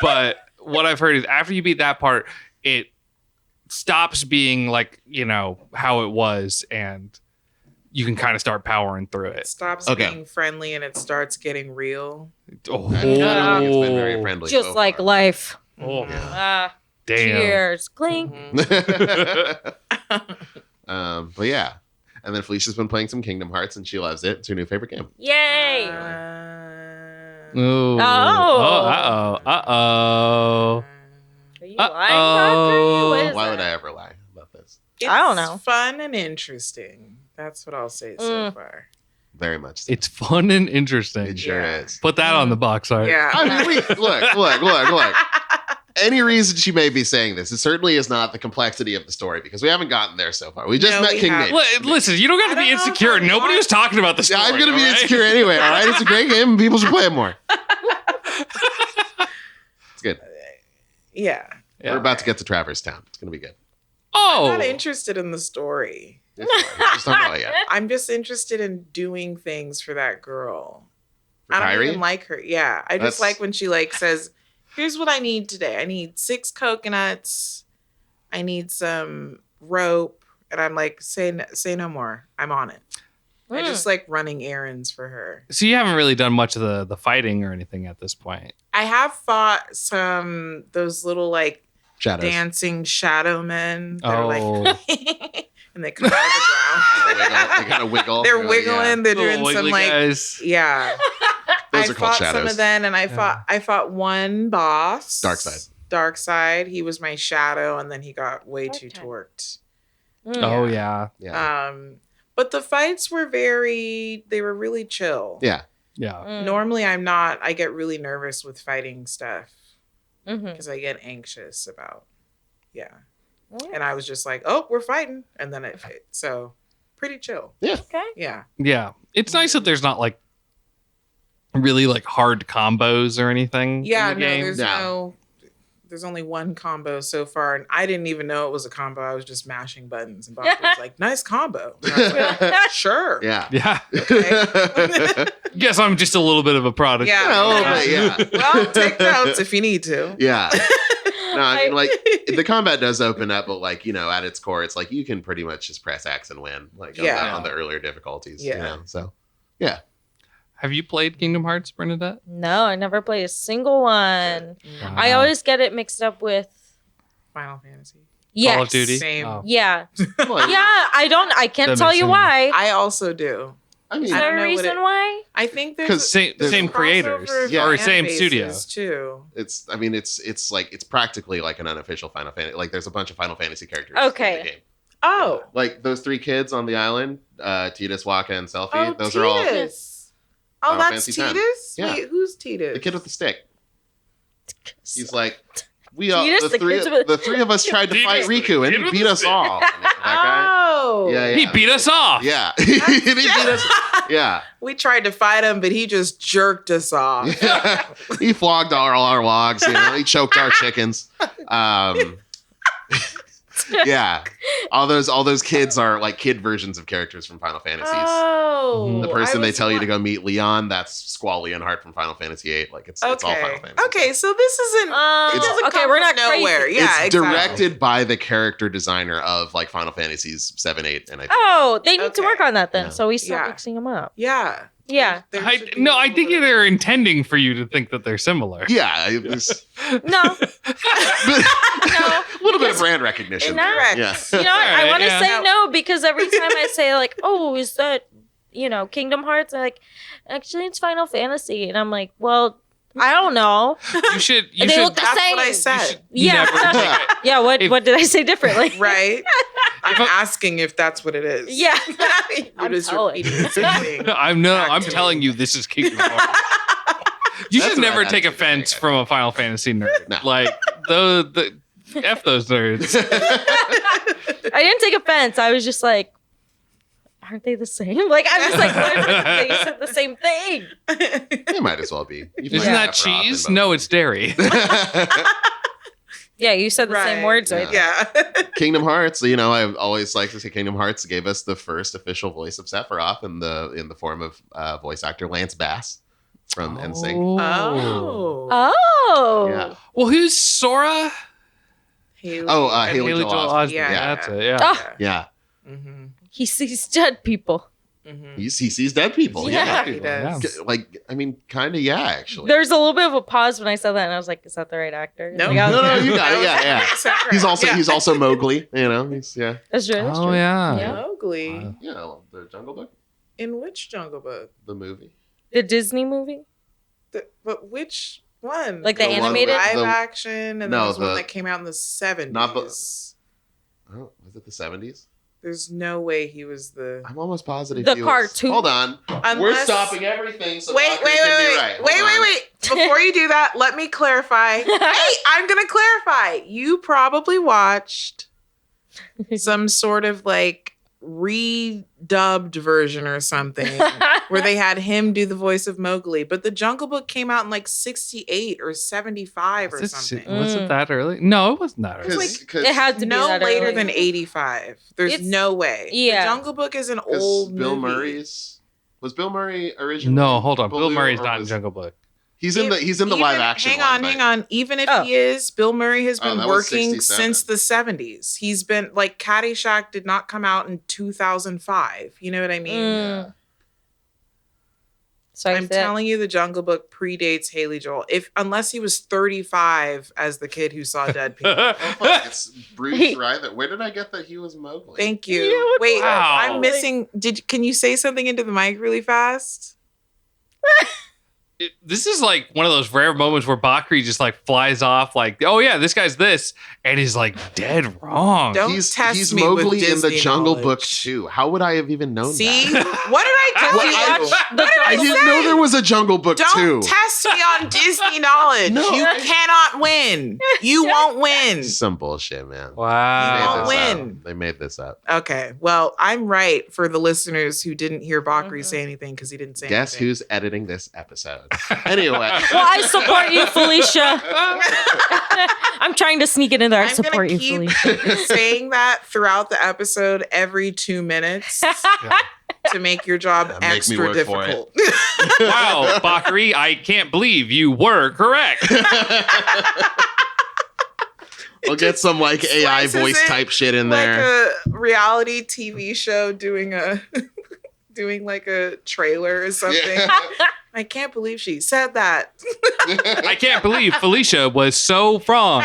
But what I've heard is after you beat that part, it stops being like, how it was, and you can kind of start powering through It it. stops Okay. being friendly and it starts getting real. Oh, I don't think it's been very friendly. Just so like far. life. oh, Ah, damn. cheers. Clink. Mhm. But yeah. And then Felicia's been playing some Kingdom Hearts and she loves it. It's her new favorite game. Yay. Ooh. Oh. Uh-oh. Uh-oh. Are you lying, Audrey? What is Why that? would I ever lie about this? I don't know. It's fun and interesting. That's what I'll say so far. Very much so. It's fun and interesting. It sure Yeah. is. Put that on the box art. Yeah. I mean, look. Any reason she may be saying this, it certainly is not the complexity of the story because we haven't gotten there so far. We just No, met we King haven't. Nate. Listen, you don't got to I be don't know if insecure. I'm Nobody not- was talking about the Yeah, story. I'm going to be all right? insecure anyway, all right? It's a great game and people should play it more. It's good. Yeah. Yeah. We're about to get to Traverse Town. It's going to be good. Oh. I'm not interested in the story. It's fine. We just don't know it yet. I'm just interested in doing things for that girl. For I don't Kyrie? even like her. Yeah. I That's- just like when she says, here's what I need today. I need 6 coconuts. I need some rope. And I'm like, say no more. I'm on it. I just like running errands for her. So you haven't really done much of the fighting or anything at this point. I have fought those little Shadows. dancing shadow men. That are Oh. and they come out of the ground. They kind of wiggle. They're Like, wiggling. They're doing Little some wiggly guys. yeah. Those I are called fought some shadows. of them, and I fought one boss. Dark side. He was my shadow, and then he got way too Okay. torqued. Oh yeah. Yeah. But the fights were they were really chill. Yeah. Yeah. Normally I get really nervous with fighting stuff Mm-hmm. because I get anxious about, and I was just like, oh, we're fighting. And then so pretty chill. Okay. Yeah. Yeah. It's nice that there's not like really like hard combos or anything. Yeah. in the game. There's only one combo so far. And I didn't even know it was a combo. I was just mashing buttons. And Bob was like, nice combo. And I was like, sure. Yeah. Yeah. Okay. Guess I'm just a little bit of a product. Yeah. No, but yeah. Well, take notes if you need to. Yeah. No, I mean, like, the combat does open up, but, like, at its core, it's like you can pretty much just press X and win, like, on the earlier difficulties. Yeah. So, Have you played Kingdom Hearts, Bernadette? No, I never played a single one. Wow. I always get it mixed up with Final Fantasy. yes. Call of Duty. Same. Oh. Yeah. well, Yeah, I can't That tell makes you sense. why. I also do. I mean, Is I there don't a know what reason it- why? I think Because there's Same There's same crossover creators of Yeah. or fan same bases, studio. too. it's practically like an unofficial Final Fantasy. Like, there's a bunch of Final Fantasy characters Okay. in the game. Oh. Like, those 3 kids on the island, Tidus, Waka, and Selphie, Oh, those are all Tidus. Oh, Final that's Fantasy X. Tidus? Yeah. Wait, who's Tidus? the kid with the stick. He's like, Tidus, the kids with- the 3 of us tried to Tidus, fight the Riku, and kid he with beat the us stick. all. And that guy. Oh. Yeah. He beat us off. Yeah. He beat us. Yeah. We tried to fight him, but he just jerked us off. He flogged all our logs. He choked our chickens. Yeah, all those kids are like kid versions of characters from Final Fantasies. Oh. The person I they was tell you to wa- go meet, Leon, that's Squall Leonhardt from Final Fantasy VIII. Like it's all Final Okay. Fantasy. Okay, so this isn't. It's- This doesn't okay, come we're from not nowhere. crazy. Yeah, it's exactly. directed by the character designer of like Final Fantasies 7, 8, and I think. Oh, they need to Okay. work on that then. Yeah. So we start Yeah. mixing them up. Yeah. Yeah. There I should be no, a I little think bit- they're intending for you to think that they're similar. Yeah, it was No. a little bit of brand recognition. Not- there. Yeah. You know, I Alright, want to yeah. say no because every time I say like, "Oh, is that Kingdom Hearts?" I'm like, "Actually, it's Final Fantasy," and I'm like, "Well, I don't know." You should. You They should. look the That's same. what I you said. should Yeah. never take it. Yeah. What If- did I say differently? Right? I'm I- asking if that's what it is. Yeah. You're I'm just telling. repeating the same thing. I'm Back to telling me. you, this is Kingdom Hearts. You That's should what never I'd take have to offense say. from a Final Fantasy nerd. No. Like the F those nerds. I didn't take offense. I was just like, aren't they the same? Like, I'm just like, they said the same thing. They might as well be. You Isn't play that Sephiroth cheese? and No, it's dairy. Yeah, you said the same words. Yeah. Right? Yeah. Kingdom Hearts, you know, I always like to say Kingdom Hearts gave us the first official voice of Sephiroth in the form of voice actor Lance Bass from NSYNC. Oh. Oh. Yeah. Well, who's Sora? Haley. Haley Joel Osment. Yeah. That's it. Yeah. Oh. Yeah. Mm-hmm. He sees dead people. Mm-hmm. He sees dead people. Yeah. He does. Like, I mean, kind of, yeah, actually. There's a little bit of a pause when I said that, and I was like, "Is that the right actor?" No. Like, I was No, like, you got it. Yeah. He's also Mowgli. You know, That's true. That's Oh true. yeah. Mowgli. you know, the Jungle Book, In which Jungle Book? the movie. The Disney movie. But which one? Like the one animated? live the- action, and then No, there's one the- that came out in the 70s. Not the- Oh, was it the 70s? There's no way he was the. I'm almost positive. The he was- cartoon. Hold on. We're Unless- stopping everything so Wait, Valkyrie can be right. Hold on. wait. Before you do that, let me clarify. Hey, I'm gonna clarify. You probably watched some sort of like redubbed version or something where they had him do the voice of Mowgli, but the Jungle Book came out in like 68 or 75 or Was something. it that early? No, it wasn't that early. It had to be No that later early. than 85. There's It's- no way. yeah. The Jungle Book is an 'Cause old Bill movie. Murray's. Was Bill Murray originally? No, hold on. Baloo, Bill Murray's or not in was- Jungle Book. He's in the Even- live action. Hang on. Even if Oh. he is, Bill Murray has Oh, been that was working 67. since the 70s. He's been like Caddyshack did not come out in 2005. You know what I mean? Mm. So I'm telling you, the Jungle Book predates Haley Joel. Unless he was 35 as the kid who saw dead people. Oh, fuck, it's Bruce Ryder. Where did I get that he was Mowgli? Thank you. Yeah, what Wait, the hell? I'm missing. Can you say something into the mic really fast? This is like one of those rare moments where Bakri just like flies off, like, oh yeah, this guy's this, and he's like dead wrong. Don't He's test me with Mowgli in the Disney Jungle knowledge. Book too. How would I have even known See? that? What did I tell Well, you? I- What did I didn't know there was a Jungle Book Don't too. test me on Disney knowledge. No, You I- cannot win. You won't win. Some bullshit, man. Wow. They made this win. up. They made this up. Okay. Well, I'm right for the listeners who didn't hear Bakri say anything because he didn't say Guess anything. who's editing this episode? Anyway. Well, I support you, Felicia. I'm trying to sneak it in there. I I'm support gonna you, keep Felicia. saying that throughout the episode every 2 minutes to make your job Make me extra work for it. difficult. Wow, Bakri, I can't believe you were correct. We'll get some like AI slices voice it type shit in like there. a reality TV show doing like a trailer or something. Yeah. I can't believe she said that. I can't believe Felicia was so wrong.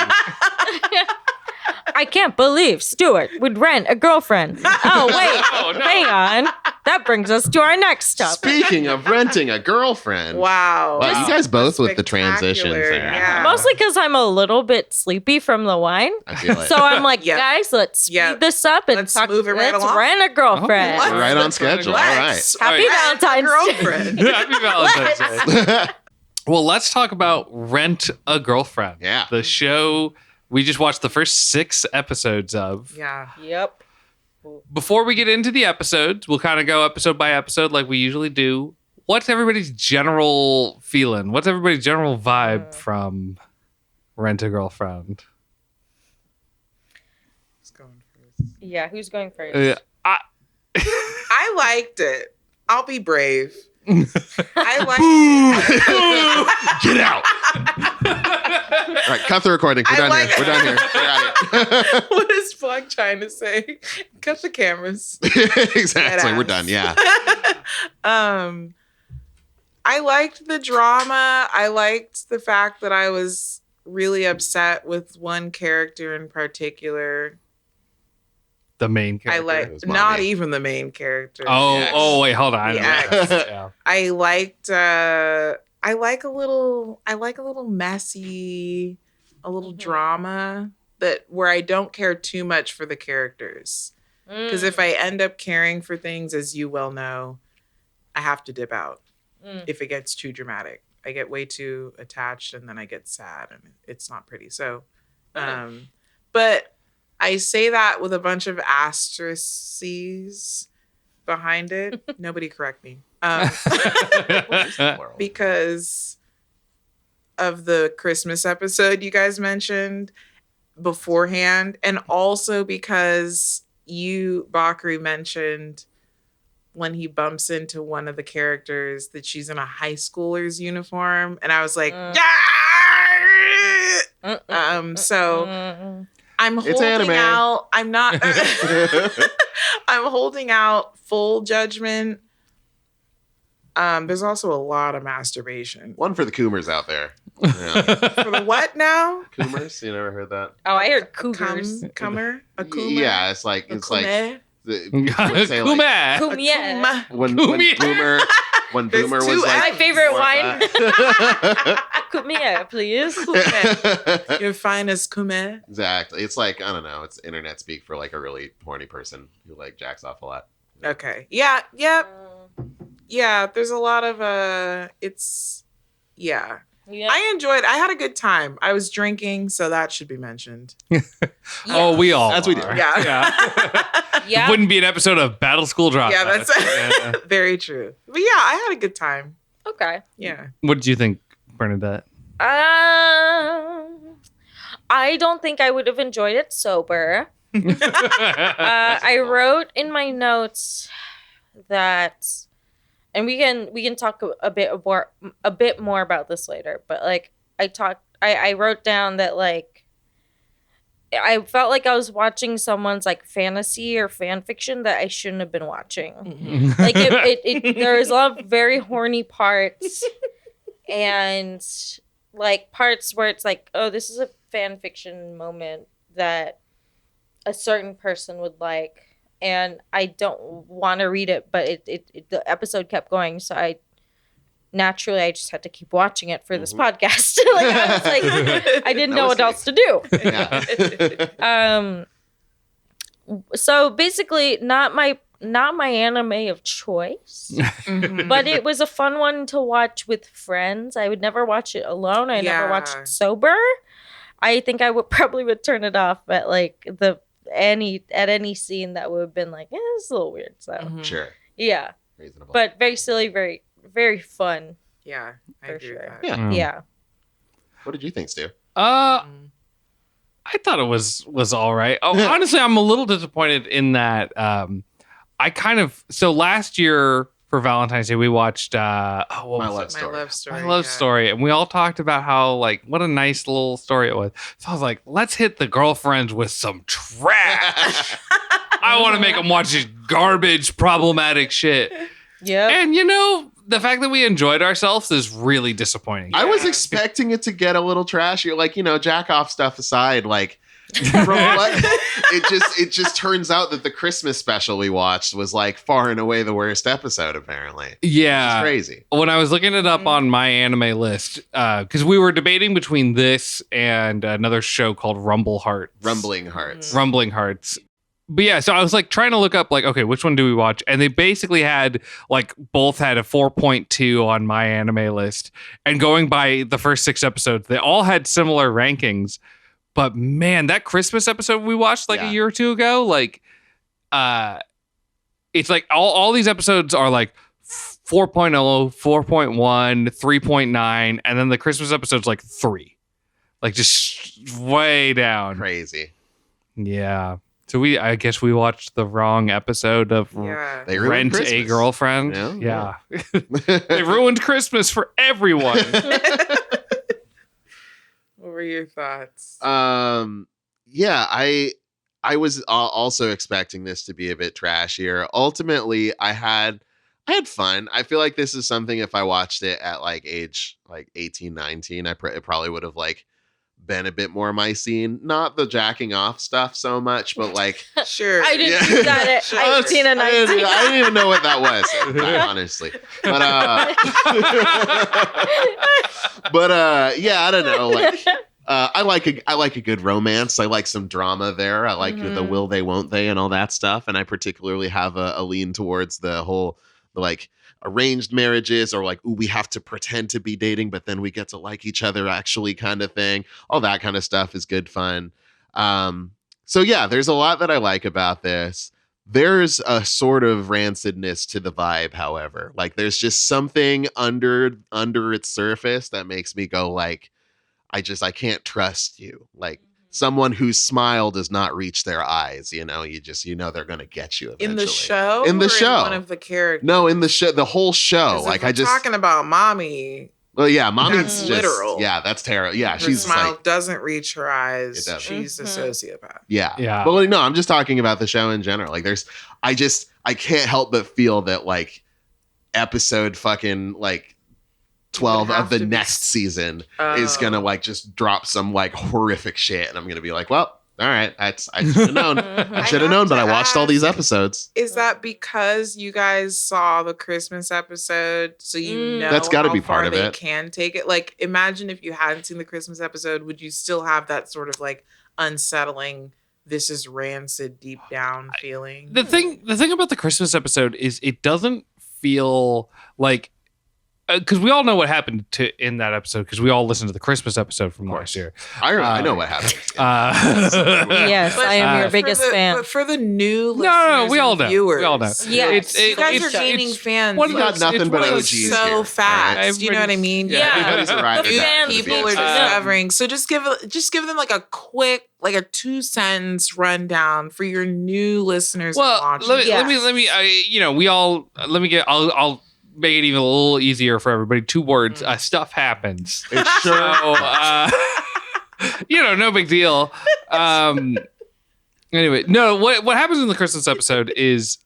I can't believe Stuart would rent a girlfriend. Oh, wait. Oh, no. Hang on. That brings us to our next stop. Speaking of renting a girlfriend. Wow. Wow, you guys both with the transitions Spectacular, there. Yeah. Mostly because I'm a little bit sleepy from the wine. I feel it. So I'm like, Yeah. guys, let's speed Yeah. this up and Let's talk. move it right let's along. rent a girlfriend. Okay. We're right on schedule. All right. Let's Happy rent a Valentine's Day. girlfriend. Happy Valentine's Day. Well, let's talk about Rent a Girlfriend. Yeah. The show we just watched the first 6 episodes of. Yeah. Yep. Before we get into the episodes, we'll kind of go episode by episode like we usually do. What's everybody's general feeling? What's everybody's general vibe from Rent a Girlfriend? Who's going first? Yeah, who's going first? I liked it. I'll be brave. I like Get out. All right, cut the recording. We're I done like- here. We're done here. We're out here. What is Flag trying to say? Cut the cameras. Exactly. We're Deadass. done. Yeah. I liked the drama. I liked the fact that I was really upset with one character in particular. The main I character. like was not Mommy. even the main character. Yes. Wait, hold on. The ex. Yeah. I liked I like a little messy, a little drama that where I don't care too much for the characters. Because if I end up caring for things, as you well know, I have to dip out if it gets too dramatic. I get way too attached and then I get sad and it's not pretty. So, but I say that with a bunch of asterisks behind it. Nobody correct me. Because of the Christmas episode you guys mentioned. beforehand, and also because you, Bakri, mentioned when he bumps into one of the characters that she's in a high schooler's uniform, and I was like, yeah. So I'm It's holding anime. out. I'm not. I'm holding out full judgment. There's also a lot of masturbation. One for the Coomers out there. Yeah. For the what now? Coomers? You never heard that? Oh, I heard cougars. Cummer? A coomer? Yeah, it's like Kume? would say, like, Kume. Kumye. when There's Boomer two was like My favorite wine. that. Kumye, please. Your finest kume. Exactly. It's like, I don't know, it's internet speak for like a really horny person who like jacks off a lot. Okay. Yeah. Yep. Yeah. There's a lot of it's yeah. Yeah. I had a good time. I was drinking, so that should be mentioned. Oh, we all As we do. are. Yeah. It wouldn't be an episode of Battle School Dropouts. Yeah, that's Yeah. very true. But yeah, I had a good time. Okay. Yeah. What did you think, Bernadette? I don't think I would have enjoyed it sober. I wrote in my notes that, and we can talk a bit more about this later. But like I wrote down that like I felt like I was watching someone's like fantasy or fan fiction that I shouldn't have been watching. Mm-hmm. Like there was a lot of very horny parts and like parts where it's like, oh, this is a fan fiction moment that a certain person would like, and I don't want to read it, but it the episode kept going, so I just had to keep watching it for this podcast. Like I was like, I didn't know what else to do. Yeah. So basically, not my anime of choice, Mhm. but it was a fun one to watch with friends. I would never watch it alone. I never watched Yeah. it sober. I think I would probably turn it off at like any scene that would have been like, it's a little weird. So Mhm. Sure. yeah, Reasonable. but very silly, very very fun. Yeah, I For agree with sure. that. Yeah. Mm. Yeah. What did you think, Stu? Mhm. I thought it was all right. Oh, honestly, I'm a little disappointed in that. So last year for Valentine's Day, we watched what My was Love it? Story. My love story. My Love yeah. Story, and we all talked about how like what a nice little story it was. So I was like, let's hit the girlfriends with some trash. I want to make them watch this garbage, problematic shit. Yeah. And the fact that we enjoyed ourselves is really disappointing. I was Yeah. expecting it to get a little trashier, like, jack off stuff aside, like from what it just turns out that the Christmas special we watched was like far and away the worst episode, apparently. Yeah. It's crazy. When I was looking it up on my anime list, because we were debating between this and another show called Rumbling Hearts. But yeah, so I was like trying to look up like, okay, which one do we watch? And they basically had like both had a 4.2 on my anime list. And going by the first 6 episodes, they all had similar rankings. But man, that Christmas episode we watched like a year or two ago, like it's like all these episodes are like 4.0, 4.1, 3.9, and then the Christmas episode's like 3. Like just way down. Crazy. Yeah. So I guess we watched the wrong episode of Yeah. They ruined Rent a Christmas. Girlfriend. Yeah. They ruined Christmas for everyone. What were your thoughts? Yeah, I was also expecting this to be a bit trashier. Ultimately, I had fun. I feel like this is something if I watched it at like age like 18, 19, it probably would have like been a bit more my scene. Not the jacking off stuff so much, but like Sure. I didn't Yeah. do that at Sure. 18 and 19. I didn't even know what that was, honestly. But yeah, I don't know. Like I like a good romance. I like some drama there. I like the will they, won't they, and all that stuff. And I particularly have a lean towards the whole like arranged marriages or like, ooh, we have to pretend to be dating, but then we get to like each other actually kind of thing. All that kind of stuff is good fun. So yeah, there's a lot that I like about this. There's a sort of rancidness to the vibe, however. Like there's just something under its surface that makes me go like, I can't trust you. Like someone whose smile does not reach their eyes. You know, they're gonna get you eventually. In the show? In the or show. In one of the characters? No, in the show, the whole show. 'Cause Like if we're talking about mommy. Well, yeah, mommy's That's just literal. Yeah, that's terrible. Yeah, Her she's smile like, doesn't reach her eyes. It doesn't. She's a sociopath. yeah. Yeah. But like, no, I'm just talking about the show in general. Like, I can't help but feel that like episode fucking like 12 have of the to be- next season is gonna like just drop some like horrific shit, and I'm gonna be like, well, all right, I should have known. I should have known, but I watched all these episodes. Is that because you guys saw the Christmas episode, so you know That's gotta how be far part of they it. can take it? Like, imagine if you hadn't seen the Christmas episode, would you still have that sort of like unsettling, this is rancid deep down feeling? The thing about the Christmas episode is it doesn't feel like, because we all know what happened in that episode, because we all listened to the Christmas episode from last year. I know what happened. Yes, But, I am your for biggest the- fan. But for the new listeners, No, we all and know. viewers, We all know. Yeah. you guys are it's- gaining it's fans. one of We got those- nothing it's but one of OGs those- so here, fast. alright? Do you know what I mean? Yeah. Everybody's a ride or The die fans- for the People are BX. discovering. So just give them like a quick, like a 2-sentence rundown for your new listeners. Well, watching. let me, I'll make it even a little easier for everybody. 2 words. Stuff happens. It So, sure. no big deal. Anyway, no, what happens in the Christmas episode is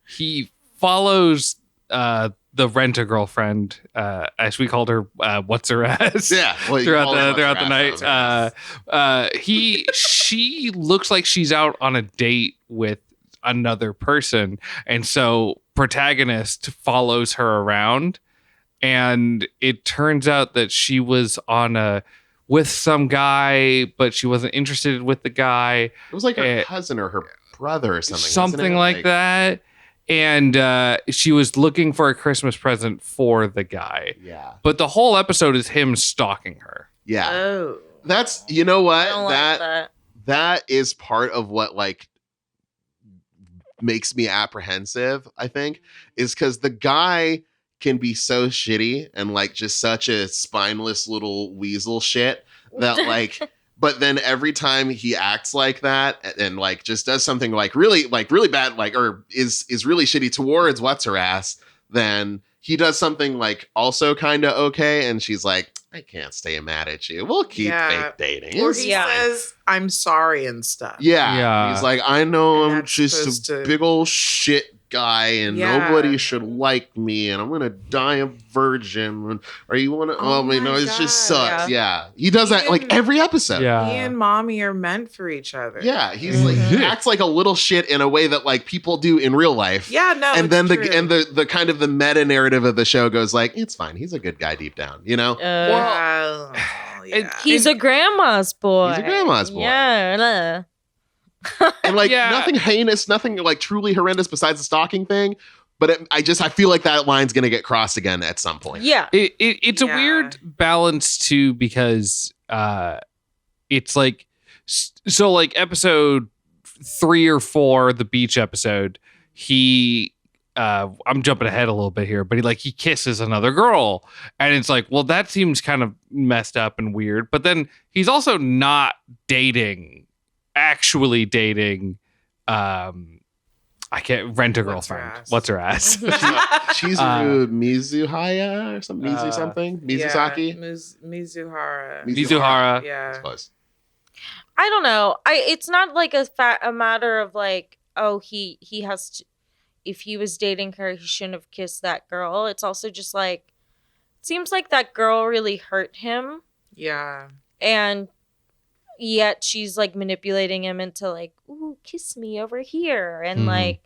he follows the rent-a-girlfriend, as we called her, what's her ass? Yeah. Well, you throughout call it the what's night. She looks like she's out on a date with another person, and so protagonist follows her around, and it turns out that she was with some guy, but she wasn't interested with the guy. It was like her cousin or her brother or something. Something wasn't it? like that. And she was looking for a Christmas present for the guy. Yeah. But the whole episode is him stalking her. Yeah. Oh, That's, you know what? I don't like that. That is part of what like makes me apprehensive, I think, is because the guy can be so shitty and like just such a spineless little weasel shit that like, but then every time he acts like that and like just does something like really bad, like, or is really shitty towards what's her ass, then he does something like also kind of okay, and she's like, I can't stay mad at you. We'll keep fake dating. or It's he fine." says, "I'm sorry" and stuff. Yeah. Yeah. He's like, I know And I'm that's just a supposed to- big old shit guy and Yeah. nobody should like me and I'm going to die a virgin. Or you want to, Oh it my just God. sucks. Yeah. He does that like Even- every episode. Yeah. Me and mommy are meant for each other. Yeah. He's like, he Mhm. acts like a little shit in a way that like people do in real life. Yeah, no. And it's then true. the kind of the meta narrative of the show goes like, it's fine. He's a good guy deep down, you know? Well, yeah. He's a grandma's boy. He's a grandma's boy. Yeah. And like Yeah. nothing heinous, nothing like truly horrendous besides the stalking thing. But I feel like that line's going to get crossed again at some point. Yeah. It's a Yeah. weird balance too, because it's like, so like episode 3 or 4, the beach episode, he I'm jumping ahead a little bit here, but he kisses another girl, and it's like, well, that seems kind of messed up and weird. But then he's also not actually dating. I can't rent a What's her girlfriend. ass? What's her ass? Chizuru Mizuhaya or something. Mizu something? Mizusaki? Mizuhara. Mizuhara. Yeah. Close. I don't know. It's not like a matter of like, oh, he has to, if he was dating her, he shouldn't have kissed that girl. It's also just like, it seems like that girl really hurt him, Yeah. and yet she's like manipulating him into like, ooh, kiss me over here, and like,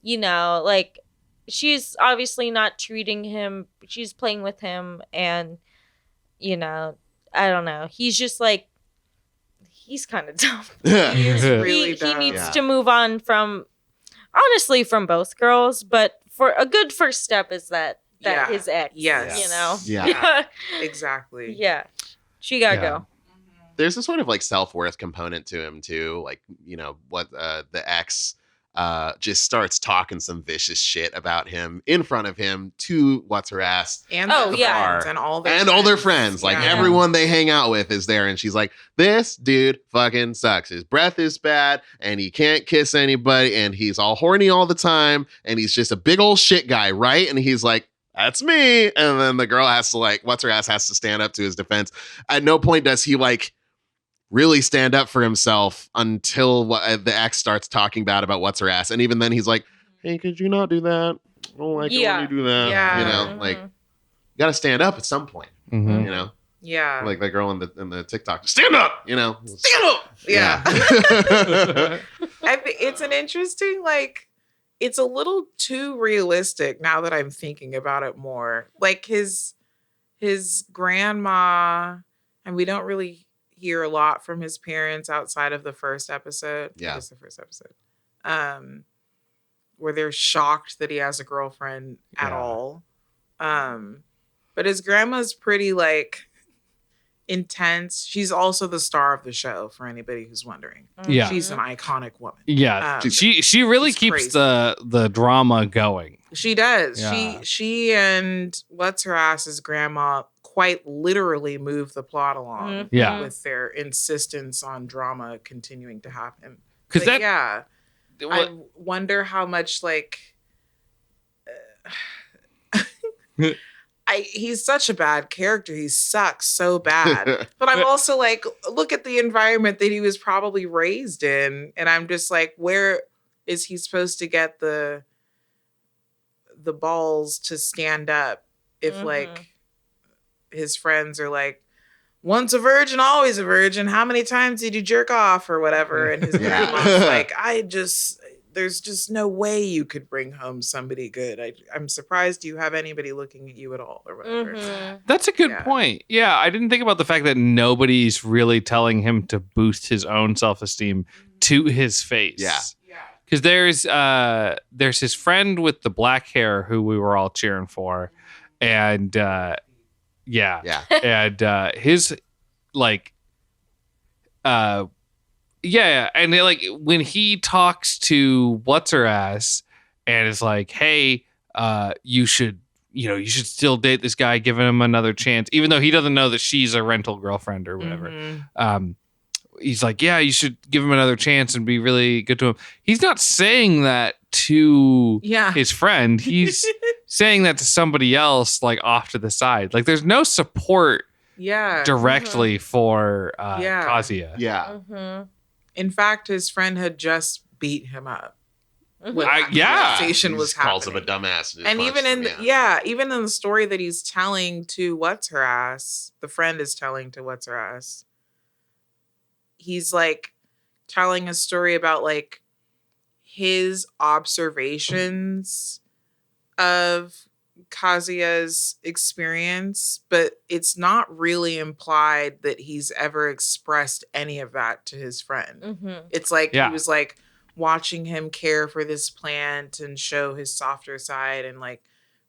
like she's obviously not treating him. She's playing with him, and I don't know. He's just like, he's kind of dumb. He's really he dumb. needs Yeah. to move on from both girls, but for a good first step is that Yeah. his ex, Yes. Yeah. Exactly. yeah, she gotta Yeah. go. There's a sort of like self-worth component to him too. Like, what the ex just starts talking some vicious shit about him in front of him to what's her ass And Oh, the yeah. friends and all their friends. Like Yeah. everyone they hang out with is there, and she's like, "This dude fucking sucks. His breath is bad, and he can't kiss anybody, and he's all horny all the time, and he's just a big old shit guy, right?" And he's like, "That's me." And then the girl has to what's her ass has to stand up to his defense. At no point does he really stand up for himself until the ex starts talking bad about what's her ass. And even then he's like, "Hey, could you not do that? I don't like it when you do that." Yeah. You know, like, you got to stand up at some point, Mhm. you know? Yeah. Like the girl in the TikTok, stand up, you know? Stand up. Yeah. Yeah. I think it's an interesting, it's a little too realistic now that I'm thinking about it more. Like his grandma, and we don't really hear a lot from his parents outside of the first episode. Yeah. It's the first episode. Where they're shocked that he has a girlfriend at Yeah. all. But his grandma's pretty intense. She's also the star of the show for anybody who's wondering. Yeah. She's an iconic woman. Yeah, Um, she really she's keeps crazy. the drama going. She does. Yeah. She and what's her ass's grandma quite literally move the plot along Yeah. with their insistence on drama continuing to happen. Because But that yeah, what- I wonder how much he's such a bad character. He sucks so bad. But I'm also look at the environment that he was probably raised in, and I'm just like, where is he supposed to get the balls to stand up if his friends are like, once a virgin, always a virgin. How many times did you jerk off or whatever? And his Yeah. grandma's like, there's just no way you could bring home somebody good. I'm surprised you have anybody looking at you at all or whatever. That's a good Yeah. point. Yeah, I didn't think about the fact that nobody's really telling him to boost his own self-esteem to his face. Yeah. Because there's his friend with the black hair who we were all cheering for, and yeah, Yeah. and his yeah, and when he talks to what's her ass and is like, "Hey, you should still date this guy, giving him another chance," even though he doesn't know that she's a rental girlfriend or whatever. Mhm. He's like, "Yeah, you should give him another chance and be really good to him." He's not saying that to Yeah. his friend. He's saying that to somebody else, off to the side. There's no support Yeah. directly for Yeah. Kazuya. Yeah. In fact, his friend had just beat him up. When I- that yeah. conversation He was just calls him a happening. dumbass. And even in even in the story that he's telling to what's her ass, the friend is telling to what's her ass. He's telling a story about his observations of Kazuya's experience, but it's not really implied that he's ever expressed any of that to his friend. It's Yeah. he was watching him care for this plant and show his softer side and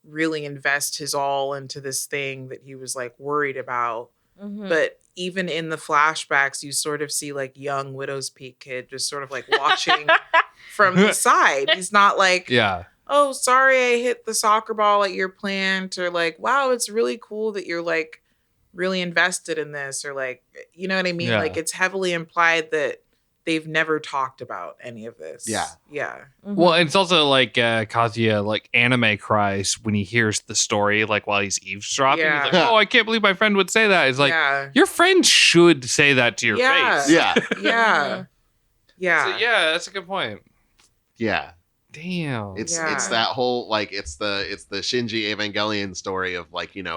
really invest his all into this thing that he was worried about. But even in the flashbacks, you sort of see young Widow's Peak kid just sort of watching from the side. He's not Yeah. "Oh, sorry, I hit the soccer ball at your plant," or "Wow, it's really cool that you're really invested in this," or you know what I mean? Yeah. It's heavily implied that they've never talked about any of this. Yeah. Yeah. Well, it's also Kazuya anime cries when he hears the story while he's eavesdropping. Yeah. He's like, "Oh, I can't believe my friend would say that." It's yeah. your friend should say that to your Yeah. face. Yeah. Yeah. Yeah. So, yeah, that's a good point. Yeah. Damn. It's Yeah. that whole it's the Shinji Evangelion story of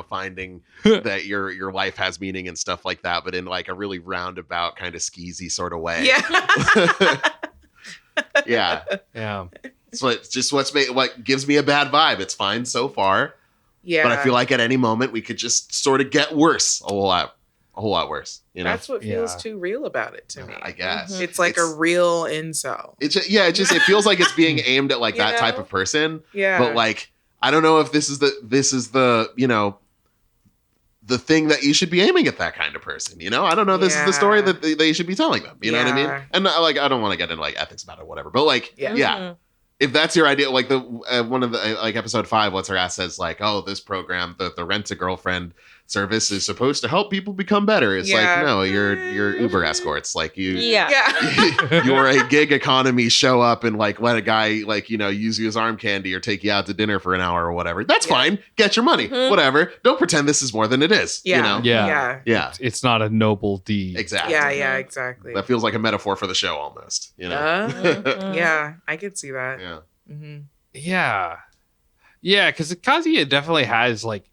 finding that your life has meaning and stuff like that, but in a really roundabout kind of skeezy sort of way. Yeah. Yeah. Yeah. So it's just what gives me a bad vibe. It's fine so far, Yeah. but I feel like at any moment we could just sort of get worse, a whole lot worse. You know, That's what feels Yeah. too real about it to me. I guess It's a real incel. it feels like it's being aimed at You that type know? of person. Yeah. But I don't know if this is the the thing that you should be aiming at that kind of person. I don't know. This is the story Yeah. that they should be telling them. You know what I mean? Yeah. And like, I don't want to get into like ethics about it or whatever, but like, Yeah. yeah. If that's your idea, like the one of the like episode 5, what's her ass says like, oh, this program, the Rent a Girlfriend service is supposed to help people become better. It's Yeah. like, no, you're Uber escorts. Like you, Yeah. you're a gig economy. Show up and like let a guy like use you as arm candy or take you out to dinner for an hour or whatever. That's Yeah. fine. Get your money. Whatever. Don't pretend this is more than it is. Yeah. Yeah. Yeah. It's not a noble deed. Exactly. Yeah, exactly. That feels like a metaphor for the show almost. Yeah, I could see that. Yeah. Mm-hmm. Yeah. Yeah, because Kazuya definitely has like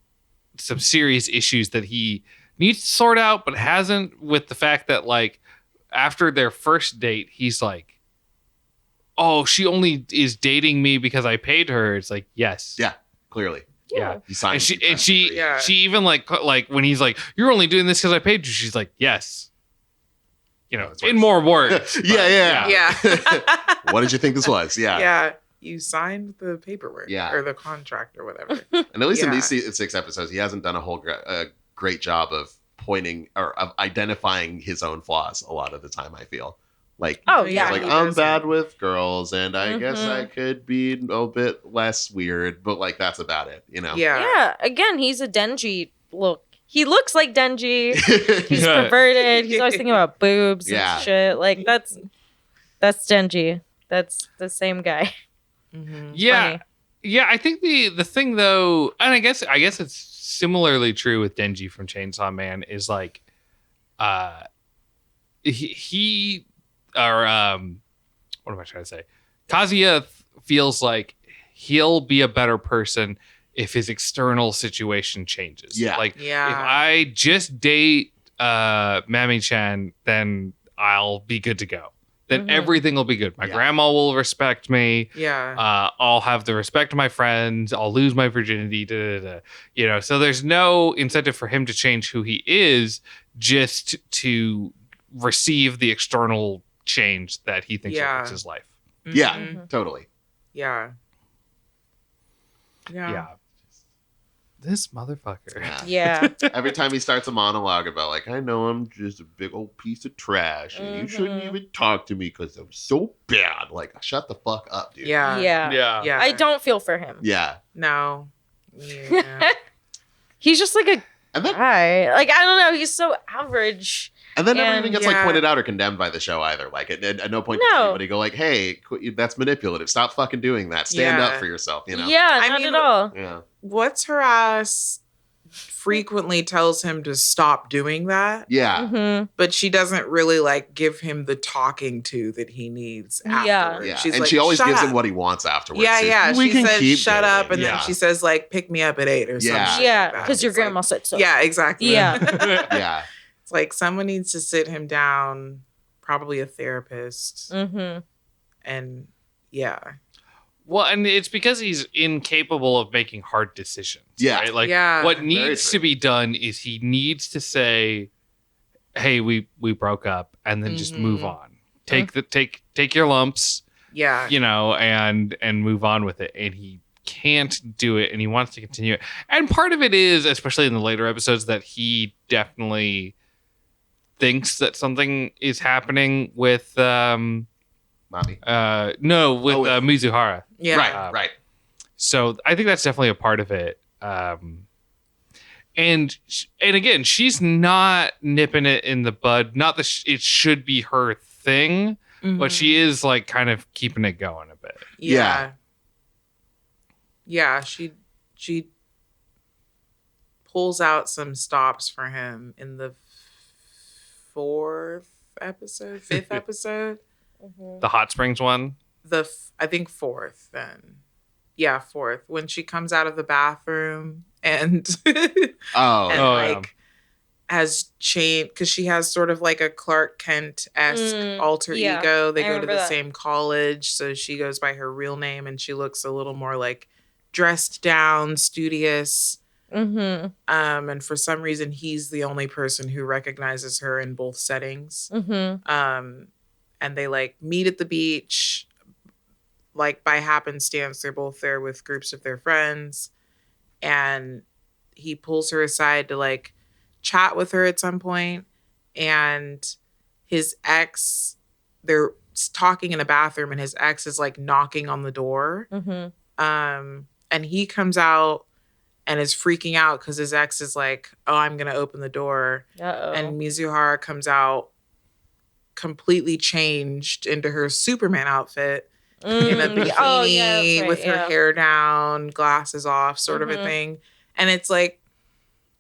some serious issues that he needs to sort out, but hasn't, with the fact that like after their first date, he's like, oh, she only is dating me because I paid her. It's like, yes. Yeah. Clearly. Yeah. You signed. And she Yeah. even like when he's like, you're only doing this because I paid you. She's like, yes. That's In worse. more words. Yeah. Yeah. What did you think this was? Yeah. Yeah. You signed the paperwork Yeah. or the contract or whatever. And at least in Yeah. these 6 episodes, he hasn't done a great job of pointing or of identifying his own flaws a lot of the time, I feel. Like, Oh, he's yeah. like, he I'm doesn't. bad with girls, and I guess Mhm. I could be a bit less weird, but like, that's about it, Yeah. Yeah. Again, he's a Denji look. He looks like Denji. He's Yeah. perverted. He's always thinking about boobs Yeah. and shit. Like that's Denji. That's the same guy. Mm-hmm. Yeah. Funny. Yeah, I think the thing though, and I guess it's similarly true with Denji from Chainsaw Man, is like he or what am I trying to say? Kazuya feels like he'll be a better person if his external situation changes. Yeah. Like Yeah. if I just date Mami-chan, then I'll be good to go. Then Mhm. everything will be good. My Yeah. grandma will respect me. Yeah. I'll have the respect of my friends. I'll lose my virginity. So there's no incentive for him to change who he is, just to receive the external change that he thinks will Yeah. fix his life. Yeah, Mhm. totally. Yeah. Yeah. This motherfucker. Yeah. Every time he starts a monologue about like, I know I'm just a big old piece of trash, and you shouldn't Mhm. even talk to me because I'm so bad. Like, shut the fuck up, dude. Yeah. Yeah. Yeah. Yeah. I don't feel for him. Yeah. No. Yeah. He's just like a And then guy. Like I don't know. He's so average. never And- even gets like Yeah. pointed out or condemned by the show either. Like at no point does No. anybody go like, "Hey, that's manipulative. Stop fucking doing that. Stand Yeah. up for yourself." You know? Yeah, I not mean, at all. Yeah. What's her ass frequently tells him to stop doing that, Yeah. Mhm. but she doesn't really like give him the talking to that he needs Yeah. afterwards. Yeah. She's and like, she always "Shut gives up." him what he wants afterwards. Yeah, too. yeah. We She can said, keep "Shut doing up," it. and yeah. then she says, "Like, pick me up at 8 or Yeah. something." Yeah, like that. because your It's like- grandma said so. Yeah, exactly. Yeah. Yeah. It's like someone needs to sit him down, probably a therapist, Mm-hmm. and yeah, Well, and it's because he's incapable of making hard decisions. Yeah. Right? Like Yeah. what Very needs true. to be done is he needs to say, "Hey, we broke up," and then just move Mhm. on. Take your lumps, yeah, and move on with it. And he can't do it, and he wants to continue it. And part of it is, especially in the later episodes, that he definitely thinks that something is happening with Mommy. with- Mizuhara. yeah. Right. So I think that's definitely a part of it. And again, she's not nipping it in the bud. Not that it should be her thing, but Mhm. she is like kind of keeping it going a bit. Yeah. Yeah, she pulls out some stops for him in the fifth episode. The hot springs one. I think fourth then. Yeah, fourth. When she comes out of the bathroom and Oh. and Oh, like has changed because she has sort of like a Clark Kent-esque alter yeah, ego. They I go to remember the that. same college, so she goes by her real name and she looks a little more like dressed down, studious. Mm-hmm. And for some reason he's the only person who recognizes her in both settings. Mm-hmm. And they like meet at the beach, like by happenstance. They're both there with groups of their friends, and he pulls her aside to like chat with her at some point, and his ex, they're talking in a bathroom, and his ex is like knocking on the door. And he comes out and is freaking out because his ex is like, oh, I'm going to open the door. And Mizuhara comes out completely changed into her Superman outfit in a bikini with her hair down, glasses off, sort of a thing. And it's like,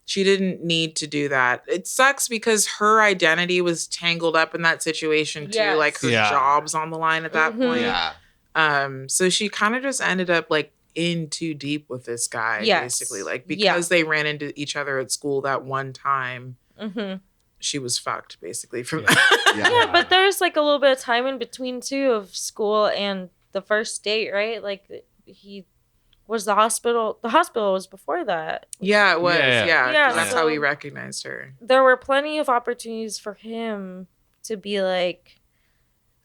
she didn't need to do that. It sucks because her identity was tangled up in that situation too. Yes. Like her job's on the line at that point. Yeah. So she kind of just ended up like in too deep with this guy, basically. Like because they ran into each other at school that one time, she was fucked basically from that. Yeah, but there's like a little bit of time in between too of school and the first date, right? Like he was the hospital. The hospital was before that. Yeah, it was. Yeah. That's so how we recognized her. There were plenty of opportunities for him to be like,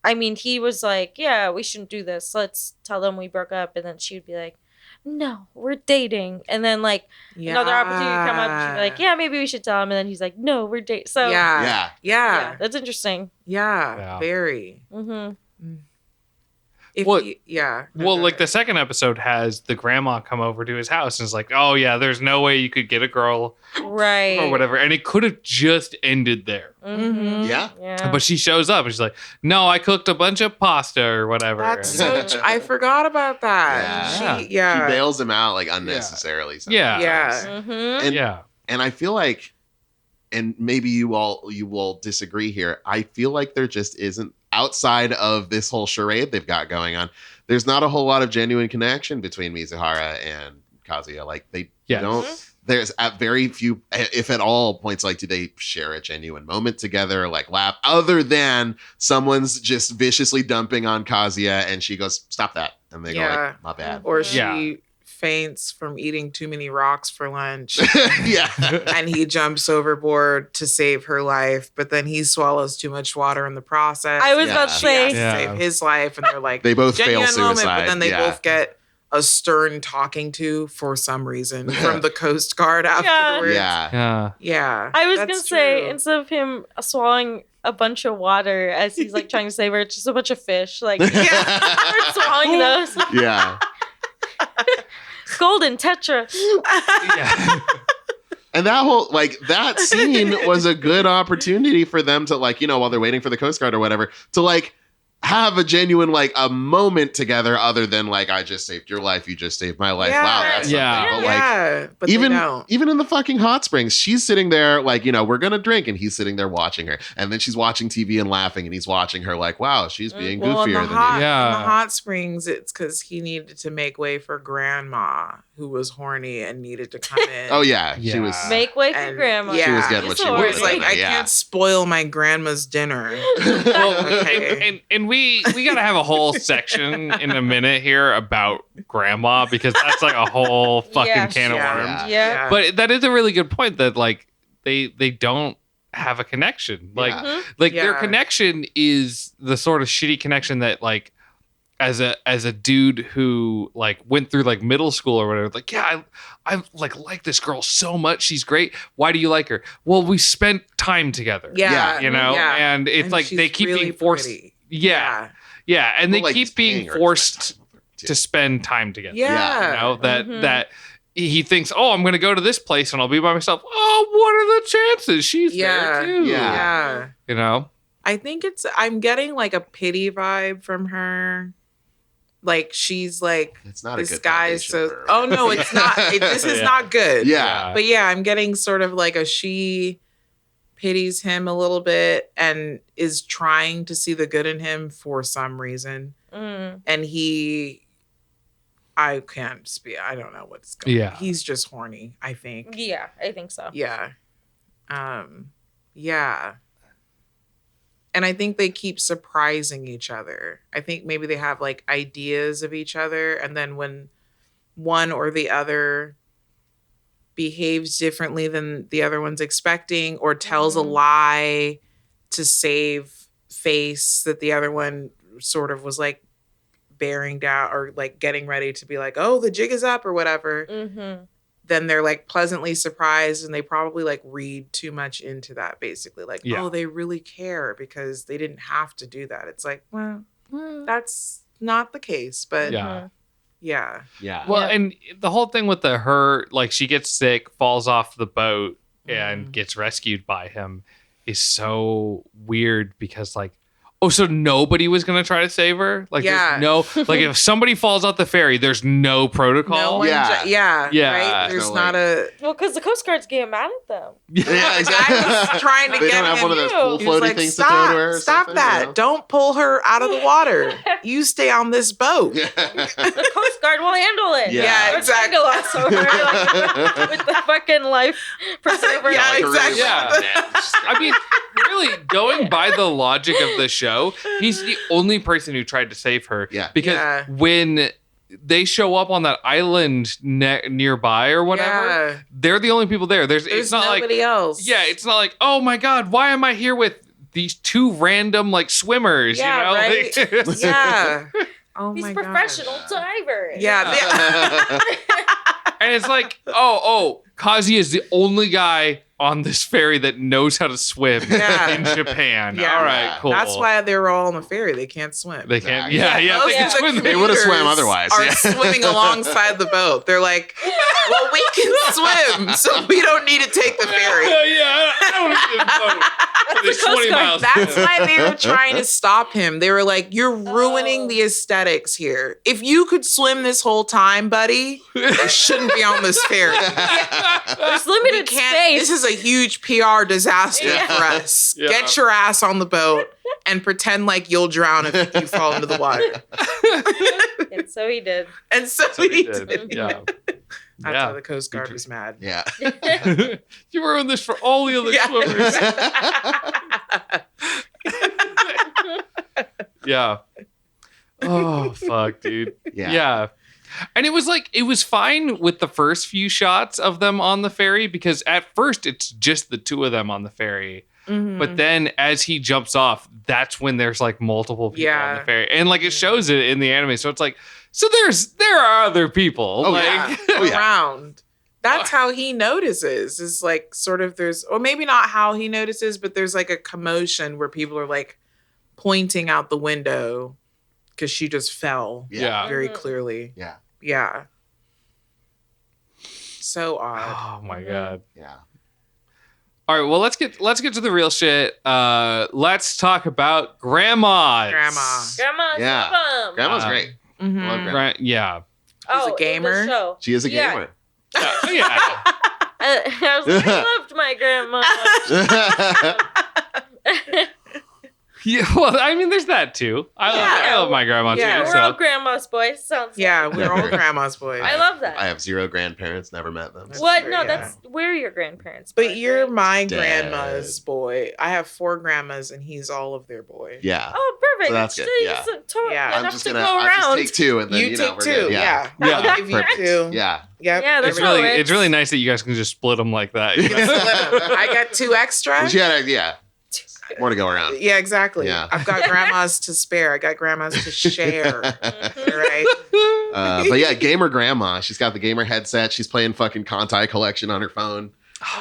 I mean, he was like, yeah, we shouldn't do this. Let's tell them we broke up. And then she would be like, no, we're dating. And then like another opportunity would come up and she'd be like, yeah, maybe we should tell him. And then he's like, no, we're dating. So yeah, that's interesting. Yeah. Very. Like the second episode has the grandma come over to his house and is like, oh yeah, there's no way you could get a girl or whatever, and it could have just ended there. Yeah. But she shows up and she's like, no, I cooked a bunch of pasta or whatever. That's so I forgot about that. She bails him out like unnecessarily sometimes. And I feel like, and maybe you will disagree here, I feel like there just isn't, outside of this whole charade they've got going on, there's not a whole lot of genuine connection between Mizuhara and Kazuya. Like they don't, there's at very few, if at all, points like do they share a genuine moment together, like laugh, other than someone's just viciously dumping on Kazuya and she goes, stop that. And they go like, my bad. Or she faints from eating too many rocks for lunch. And he jumps overboard to save her life, but then he swallows too much water in the process. I was about to say, save his life, and they're like, they both fail suicide. Moment, but then they both get a stern talking to for some reason from the Coast Guard afterwards. I was gonna say, instead of him swallowing a bunch of water as he's like trying to save her, it's just a bunch of fish. Like swallowing those. Golden Tetra. And that whole, like, that scene was a good opportunity for them to, like, you know, while they're waiting for the Coast Guard or whatever, to, like, have a genuine, like, a moment together other than, like, I just saved your life, you just saved my life. Wow, that's something. But, like, but even in the fucking hot springs, she's sitting there, like, you know, we're gonna drink, and he's sitting there watching her. And then she's watching TV and laughing, and he's watching her like, wow, she's being goofier than you. In the hot springs, it's because he needed to make way for grandma, who was horny and needed to come in. She was make way for grandma. She was getting what she wanted. It's like, I can't spoil my grandma's dinner. And we gotta have a whole section in a minute here about grandma, because that's like a whole fucking can of worms. But that is a really good point, that like they don't have a connection. Like their connection is the sort of shitty connection that, like, as a dude who like went through like middle school or whatever, like, I like this girl so much, she's great. Why do you like her? Well, we spent time together. You know, and it's like they keep really being forced. Pretty. And they keep being forced to spend time together. You know, that he thinks, oh, I'm going to go to this place and I'll be by myself. Oh, what are the chances? She's there too. You know, I think I'm getting like a pity vibe from her. Like, she's like, it's not this a good guy's so. for Oh no, it's not. This is not good. But I'm getting sort of like she pities him a little bit and is trying to see the good in him for some reason. And I can't speak. I don't know what's going on. He's just horny, I think. Yeah, I think so. And I think they keep surprising each other. I think maybe they have like ideas of each other, and then when one or the other behaves differently than the other one's expecting, or tells a lie to save face that the other one sort of was like bearing down, or like getting ready to be like, oh, the jig is up or whatever, then they're like pleasantly surprised, and they probably like read too much into that, basically. Like, Yeah. oh, they really care because they didn't have to do that. It's like, well, that's not the case, but Yeah. yeah. Yeah. Well, Yeah. and the whole thing with her, like she gets sick, falls off the boat, and Mhm. gets rescued by him is so weird because like, oh, so nobody was gonna try to save her? Like, Yeah. there's no, like if somebody falls off the ferry, there's no protocol. No one, Yeah. Yeah. right? There's No, not a. Well, because the Coast Guard's getting mad at them. Yeah, exactly. I was trying to They get don't have him. one of those pool He He was floaty like, things to throw to her. Or stop something, that. you know? Don't pull her out of the water. You stay on this boat. The Coast Guard will handle it. Yeah. Or exactly. strangle us over, like, with the fucking life preserver. Yeah, Like a really exactly. rotten Yeah. net. Just- I mean, really, going by the logic of the show, he's the only person who tried to save her. Yeah. Because Yeah. when they show up on that island nearby or whatever, Yeah. they're the only people there. There's It's not like, nobody else. yeah, it's not like, oh my God, why am I here with these two random like swimmers? Yeah, you know? right? Yeah. Oh He's my professional God. diver. Yeah. And it's like, oh, Kazi is the only guy on this ferry that knows how to swim Yeah. in Japan. Yeah. All right, cool. That's why they were all on the ferry. They can't swim. they can't. Yeah. Yeah, Most they can of the swim. They would've swam commuters otherwise, Are yeah. swimming alongside the boat. They're like, well, we can swim, so we don't need to take the ferry. Yeah, I don't need to vote for this Coast 20 Guard. miles. That's why they were trying to stop him. They were like, you're ruining the aesthetics here. If you could swim this whole time, buddy, you shouldn't be on this ferry. There's We limited can't. space. This is a huge PR disaster Yeah. for us. Yeah. Get your ass on the boat and pretend like you'll drown if you fall into the water. And so he did. And so So he he did. did. Yeah. That's Yeah. why the Coast Guard was mad. Yeah. You ruined this for all the other swimmers. Yeah. Oh, fuck, dude. Yeah. Yeah. And it was fine with the first few shots of them on the ferry because at first it's just the two of them on the ferry. Mhm. But then as he jumps off, that's when there's like multiple people on Yeah. the ferry. And like it shows it in the anime. So it's like, so there are other people. Oh, like, yeah. Oh, yeah. around. That's how he notices. Is like sort of there's, or maybe not how he notices, but there's like a commotion where people are like pointing out the window because she just fell Yeah. very Mhm. clearly. Yeah. Yeah. So odd. Oh my God. Yeah. All right, well let's get to the real shit. Let's talk about grandmas. Grandma, Yeah. love 'em. Grandma's Uh, great. Mhm. I love Grandma. Yeah. Oh, a gamer? The show. She is a Yeah. gamer. Yeah. I was like, I loved my grandma. Yeah, well, I mean, there's that too. I love my grandma Yeah. too. We're all So. grandma's boys. Sounds Yeah, like. we're all grandma's boys. I love that. I have 0 grandparents, never met them. What? true, No, yeah. that's we're your grandparents. But boys, you're right? my Dead. grandma's boy. I have 4 grandmas, and he's all of their boy. Yeah. Oh, perfect. So that's good, It's yeah. totally Yeah. I'm enough just to gonna go I'll around. just take 2 and then You you know take we're 2. good. Yeah. Yeah. I'll give you Perfect. 2. Yeah. Yep. Yeah, It's there's really, no it's really nice that you guys can just split them like that. you know? I got 2 extra. Yeah. More to go around. Yeah, exactly. Yeah. I've got grandmas to spare. I got grandmas to share. Mhm. Right? But yeah, gamer grandma. She's got the gamer headset. She's playing fucking Kantai Collection on her phone.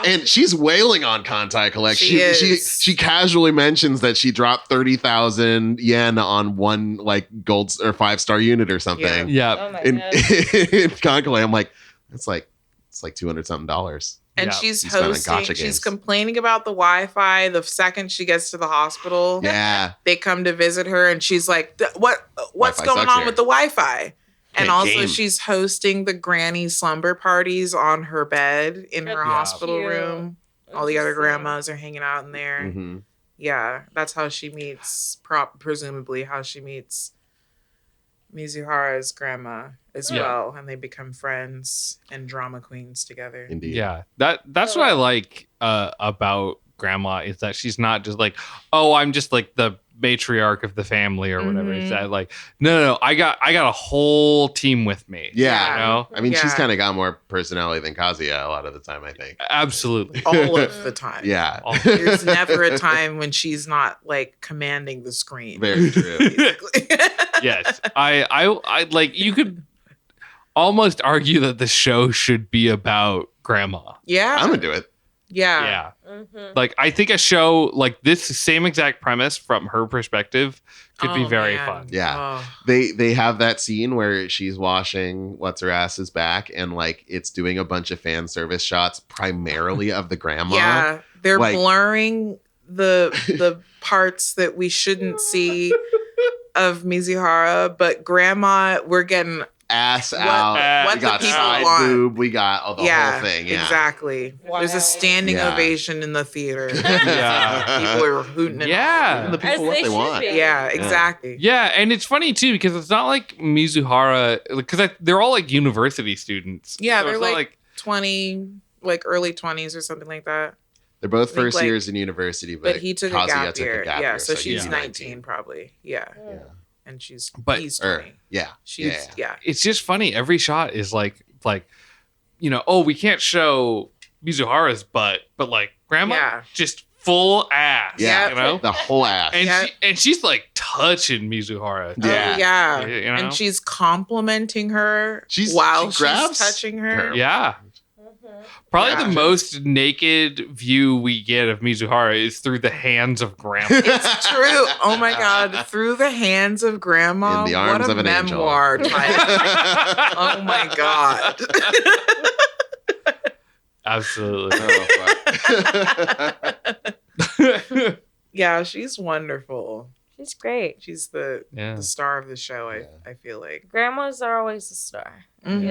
And she's wailing on Kantai Collection. She is. She casually mentions that she dropped 30,000 yen on one like gold or 5-star unit or something. Yeah. Oh my In, god. in Conclave, I'm like, it's like $200 something. And Yeah. she's She's spending hosting. gotcha She's games. complaining about the Wi-Fi. The second she gets to the hospital, Yeah. they come to visit her, and she's like, What's Wi-Fi going sucks on here." with the Wi-Fi?" And Can't also, game. she's hosting the granny slumber parties on her bed in her Yeah. hospital Cute. room. All the other Interesting. grandmas are hanging out in there. Mhm. Yeah, that's how she meets. Presumably, how she meets Mizuhara's grandma as Yeah. well, and they become friends and drama queens together. Indeed. Yeah. That's what I like about grandma is that she's not just like, oh, I'm just like the matriarch of the family or whatever. It's Mhm. that like, no, I got a whole team with me. Yeah. You know? I mean, she's Yeah. kind of got more personality than Kazuya a lot of the time, I think. Absolutely. All of the time. Yeah. All- There's never a time when she's not like commanding the screen. Very true. Basically. Yes. I like you could almost argue that the show should be about grandma. Yeah. I'm into it. Yeah. Mhm. Like, I think a show like this same exact premise from her perspective could be Oh, very man. fun. Yeah. Oh. They have that scene where she's washing what's her ass's back, and like it's doing a bunch of fan service shots primarily of the grandma. Yeah. They're Like- blurring the parts that we shouldn't see of Mizuhara, but grandma, we're getting Ass what, out. what We the got people side want. boob. We got the whole thing. Yeah. Exactly. There's a standing Yeah. ovation in the theater. Yeah. People are hooting and Yeah. Giving the As people what they they should want. be. Yeah, exactly. Yeah, and it's funny too because it's not like Mizuhara, because they're all like university students. Yeah, So they're it's not like 20, like early 20s or something like that. They're both I think, first like- years in university, But he took a Kazuya gap took year. a gap Yeah, year, so he's she's Yeah. 19 probably. Yeah. Yeah. And he's But- he's Or- 20. yeah. She's yeah. it's just funny. Every shot is like oh, we can't show Mizuhara's butt, but like grandma Yeah. just full ass. Yeah. You know? The whole ass. And Yeah. she's like touching Mizuhara. Yeah. Oh, yeah. You know? And she's complimenting her She while grabs she's touching her. her. Yeah. Mhm. Probably Yeah. the most naked view we get of Mizuhara is through the hands of grandma. It's true. Oh my God. Through the hands of grandma. In the arms what a of an angel. memoir title. Oh my God. Absolutely. Oh, fuck. Yeah, she's wonderful. She's great. She's the Yeah. star of the show, Yeah. I feel like. Grandmas are always the star. Mhm.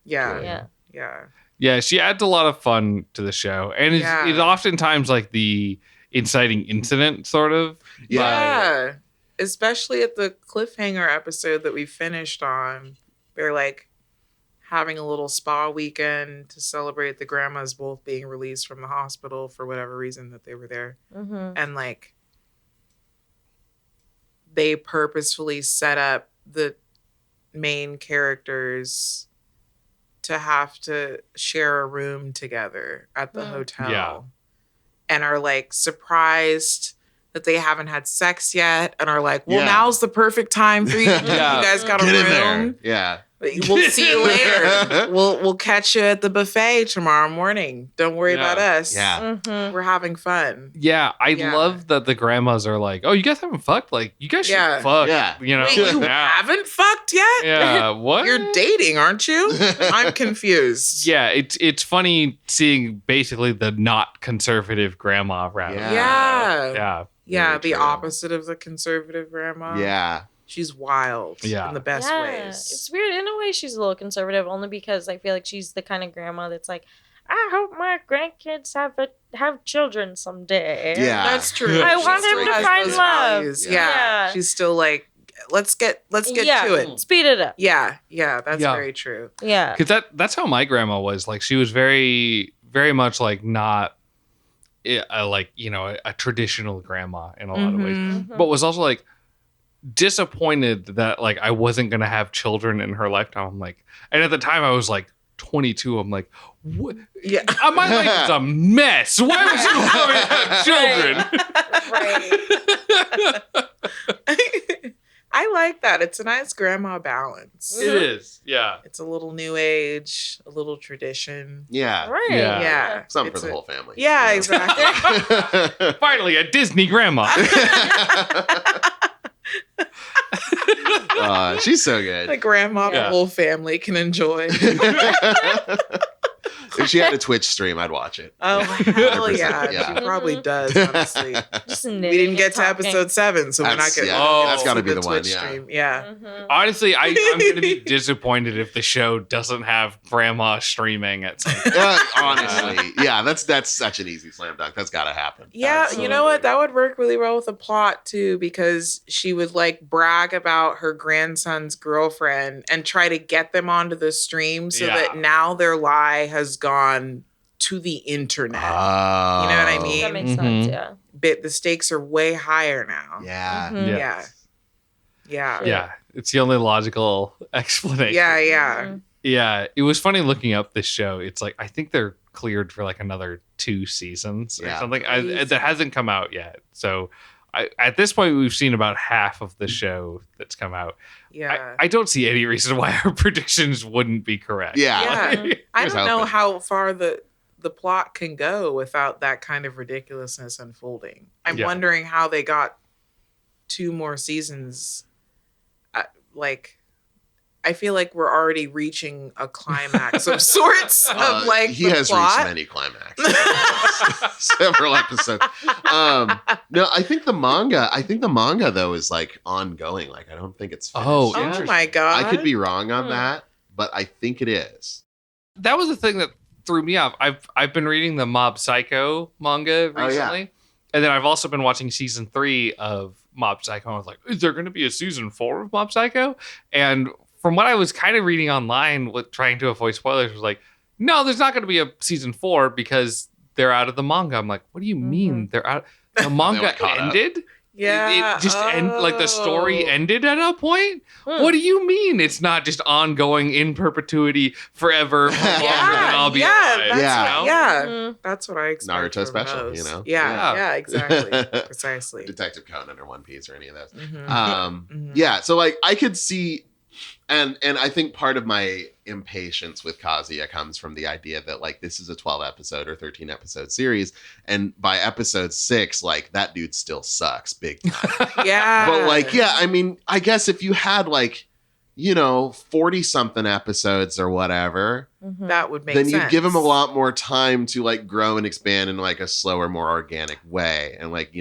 Yeah. Yeah. Yeah. Yeah. Yeah, she adds a lot of fun to the show. And Yeah. it's oftentimes like the inciting incident, sort of. Yeah. Especially at the cliffhanger episode that we finished on. They're like having a little spa weekend to celebrate the grandmas both being released from the hospital for whatever reason that they were there. Mm-hmm. And like they purposefully set up the main characters to have to share a room together at the Mm. hotel. Yeah. And are like surprised that they haven't had sex yet and are like, well, Yeah. now's the perfect time for you. Yeah. You guys got a Get in room. there. Yeah. We'll see you later. We'll catch you at the buffet tomorrow morning. Don't worry Yeah. about us. Yeah. Mm-hmm. We're having fun. Yeah, I Yeah. love that the grandmas are like, "Oh, you guys haven't fucked? Like, you guys should Yeah. fuck." Yeah. You know? Wait, you yeah. haven't fucked yet? Yeah. What? You're dating, aren't you? I'm confused. Yeah, it's funny seeing basically the not conservative grandma route. Yeah. Yeah. Yeah. Yeah, Very the true. opposite of the conservative grandma. Yeah. She's wild Yeah. in the best ways. It's weird. In a way, she's a little conservative, only because I feel like she's the kind of grandma that's like, I hope my grandkids have children someday. Yeah. That's true. I She want still him to has find those love. values. Yeah. Yeah. Yeah. She's still like, let's get Yeah. to it. Speed it up. Yeah, that's Yeah. very true. Yeah. Because that's how my grandma was. Like, she was very, very much like not like, a traditional grandma in a lot of ways, Mhm. Mhm. but was also like disappointed that like I wasn't gonna have children in her lifetime. I'm like, and at the time I was like 22. I'm like, what? Yeah. My life is a mess. Why would you want me to have children? Right. I like that. It's a nice grandma balance. It is, yeah. It's a little new age, a little tradition. Yeah. Right. Yeah. Yeah. Something It's for the a- whole family. Yeah, You know? exactly. Finally, a Disney grandma. She's so The good. grandma the Yeah. whole family can enjoy. If she had a Twitch stream, I'd watch it. Oh, hell 100%, yeah. yeah. She probably does, honestly. Just We didn't get to episode 7, so we're not That's- going yeah, Oh. that's got to be the one. Twitch Yeah. stream. Yeah. Mm-hmm. Honestly, I'm going to be disappointed if the show doesn't have grandma streaming at some point. Honestly, yeah, that's such an easy slam dunk. That's got to happen. Yeah, Absolutely. you know what? That would work really well with the plot too, because she would like brag about her grandson's girlfriend and try to get them onto the stream so Yeah. that now their lie has gone to the internet. Oh, You know what I mean? That makes Mhm. sense. Yeah. But the stakes are way higher now. Yeah. Mhm. Yeah. Yeah. Yeah, it's the only logical explanation. Yeah. Yeah. Mhm. Yeah, it was funny looking up this show. It's like, I think they're cleared for like another 2 seasons or Yeah. something. Crazy. That hasn't come out yet. So at this point, we've seen about half of the show that's come out. Yeah. I don't see any reason why our predictions wouldn't be correct. Yeah. Yeah. I Here's don't know hoping. how far the plot can go without that kind of ridiculousness unfolding. I'm Yeah. wondering how they got 2 more seasons. I feel like we're already reaching a climax of sorts of like he the has plot. reached many climaxes. Several episodes. No, I think the manga though is like ongoing. Like I don't think it's finished. Oh, Oh interesting. my god! I could be wrong on that, but I think it is. That was the thing that threw me off. I've been reading the Mob Psycho manga Oh, yeah. recently, and then I've also been watching season 3 of Mob Psycho. I was like, is there going to be a season 4 of Mob Psycho? And from what I was kind of reading online, with trying to avoid spoilers, was like, no, there's not going to be a season 4 because they're out of the manga. I'm like, what do you mean they're out? The manga got caught up. ended. Yeah, It just like the story Oh. ended at a point. What do you mean it's not just ongoing in perpetuity forever? For longer than I'll be alive, that's Yeah. what, yeah. Mhm. That's what I expect. Naruto from special, those. you know? Yeah, Yeah. yeah, exactly, precisely. Detective Conan or One Piece or any of those. Mhm. Mhm. Yeah, so like I could see, and I think part of my impatience with Kazuya comes from the idea that like this is a 12 episode or 13 episode series, and by episode 6, like that dude still sucks big time. Yeah, But like, yeah, I mean, I guess if you had like, 40 something episodes or whatever, that would make then sense. you'd give him a lot more time to like grow and expand in like a slower, more organic way, and like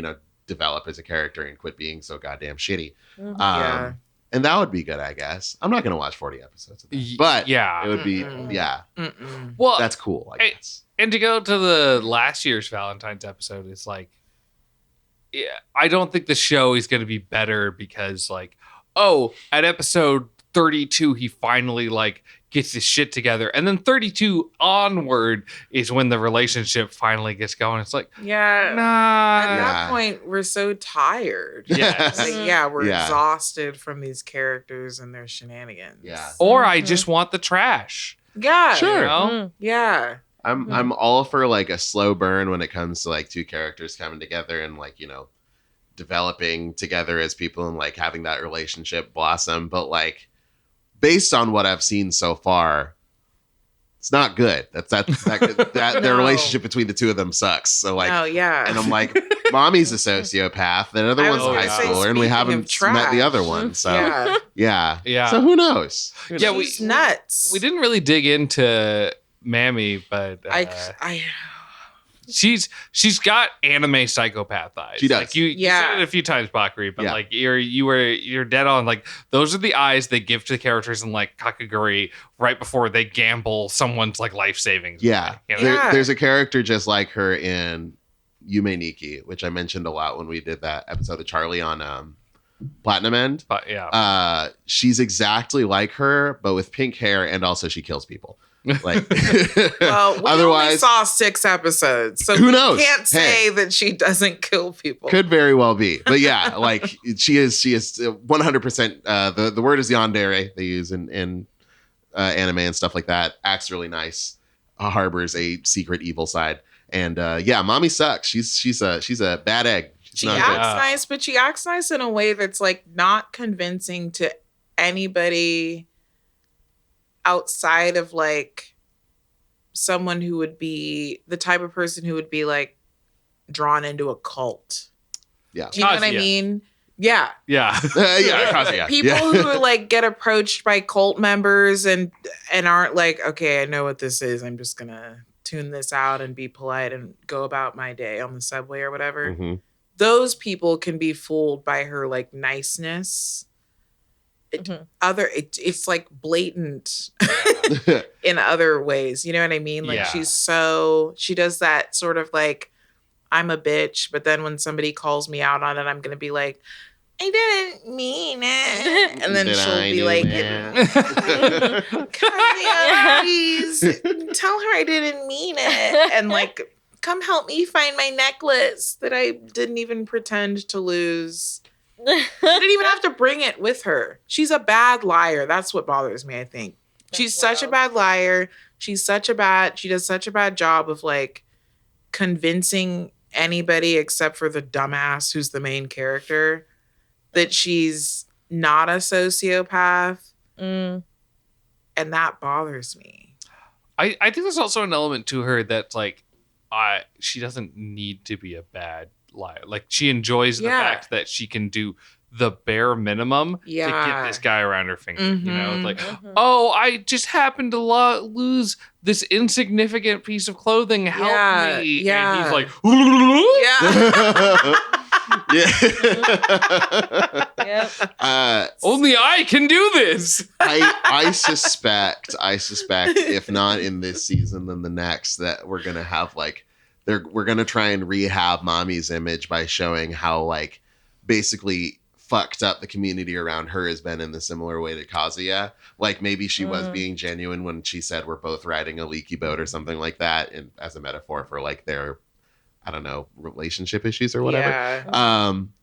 develop as a character and quit being so goddamn shitty. Yeah. And that would be good, I guess. I'm not gonna watch 40 episodes of that, but yeah. it would be, Mm-mm. yeah, Mm-mm. Well, that's cool, I Hey, guess. and to go to the last year's Valentine's episode, it's like, yeah, I don't think the show is going to be better because, like, oh, at episode 32, he finally like gets his shit together, and then 32 onward is when the relationship finally gets going. It's like, Yeah. nah, At Yeah. that point, we're so tired. Yes. Like, yeah, we're Yeah. exhausted from these characters and their shenanigans. Yeah. or I just want the trash. Yeah. Sure. You know? Yeah. I'm all for like a slow burn when it comes to like two characters coming together and like developing together as people and like having that relationship blossom, but like based on what I've seen so far, it's not good. That their No. relationship between the two of them sucks. So like, Oh, yeah. and I'm like, mommy's a sociopath, the other I one's a was high gonna say, schooler, and we speaking haven't of met the trash. other one. So yeah. yeah. Yeah. So who knows? Yeah, we- She's nuts. We didn't really dig into Mammy, but I she's got anime psychopath eyes. She does. Like you Yeah. said it a few times, Bakri, but Yeah. like you're dead on. Like those are the eyes they give to the characters in like Kakaguri right before they gamble someone's like life savings. Yeah. You know? Yeah. There's a character just like her in Yume Nikki, which I mentioned a lot when we did that episode of Charlie on Platinum End. But yeah. She's exactly like her, but with pink hair, and also she kills people. Like, well, we only otherwise, saw 6 episodes, so Who knows? we can't say Hey. that she doesn't kill people. could very well be. But yeah, like she is 100%. The word is yandere they use in anime and stuff like that. Acts really nice. Harbors a secret evil side, and yeah, mommy sucks. She's a bad egg. She's She not acts good. nice, but she acts nice in a way that's like not convincing to anybody outside of like someone who would be the type of person who would be like drawn into a cult. Yeah. Do you know what I Kazuya. mean? Yeah. yeah. Yeah, Kazuya. People Yeah. who like get approached by cult members and aren't like, okay, I know what this is. I'm just gonna tune this out and be polite and go about my day on the subway or whatever. Mhm. Those people can be fooled by her like niceness. It's like blatant in other ways. You know what I mean? Like Yeah. she does that sort of like, I'm a bitch, but then when somebody calls me out on it, I'm gonna be like, I didn't mean it. And then Did she'll I be do like, that? Kazuya, please tell her I didn't mean it. And like, come help me find my necklace that I didn't even pretend to lose. She didn't even have to bring it with her. She's a bad liar. That's what bothers me, I think. She's such a bad liar. She does such a bad job of like convincing anybody except for the dumbass who's the main character that she's not a sociopath. And that bothers me. I think there's also an element to her that's like, she doesn't need to be a bad liar. Like, she enjoys the fact that she can do the bare minimum to get this guy around her finger. You know, it's like, oh, I just happened to lose this insignificant piece of clothing. Help me. Yeah. And he's like, only I can do this. I suspect, if not in this season, then the next, that we're gonna have like, we're gonna try and rehab Mommy's image by showing how like basically fucked up the community around her has been in the similar way to Kazuya. Like maybe she was being genuine when she said we're both riding a leaky boat or something like that, and as a metaphor for like their, I don't know, relationship issues or whatever.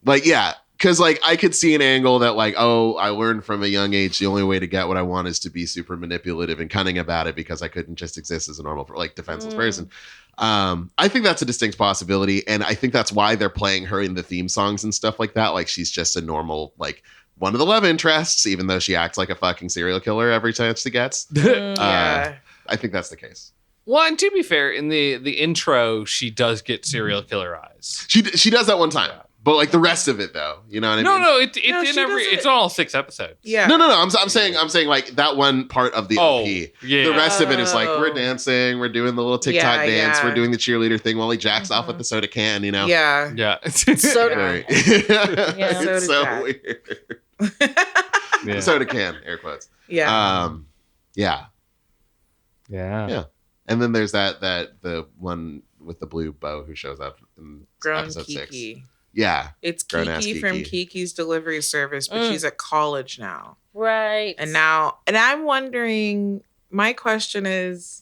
Because like I could see an angle that like, oh, I learned from a young age the only way to get what I want is to be super manipulative and cunning about it because I couldn't just exist as a normal, like, defenseless person. I think that's a distinct possibility, and I think that's why they're playing her in the theme songs and stuff like that. Like she's just a normal, like, one of the love interests, even though she acts like a fucking serial killer every chance she gets. I think that's the case. Well, and to be fair, in the intro, she does get serial killer eyes. She does that one time. But like the rest of it, though, you know what I mean? No, it's all 6 episodes. Yeah. No. I'm saying like that one part of the OP. Yeah. The rest of it is like we're dancing, we're doing the little TikTok dance, we're doing the cheerleader thing while he jacks off with the soda can, you know? Yeah. Soda. It's so Jack. weird. Soda can, air quotes. Yeah. Yeah. Yeah. And then there's the one with the blue bow who shows up in Grown episode Kiki. 6. Yeah. It's Grown-ass Kiki from Kiki's Delivery Service, but she's at college now. Right. And I'm wondering, my question is,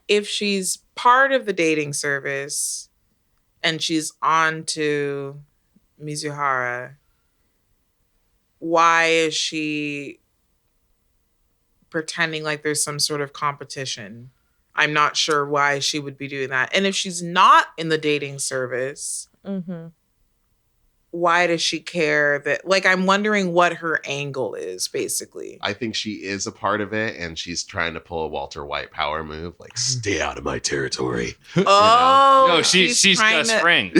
if she's part of the dating service and she's on to Mizuhara, why is she pretending like there's some sort of competition? I'm not sure why she would be doing that. And if she's not in the dating service, why does she care that, like, I'm wondering what her angle is, basically. I think she is a part of it, and she's trying to pull a Walter White power move, like, stay out of my territory. Oh, no, she's Gus Fring.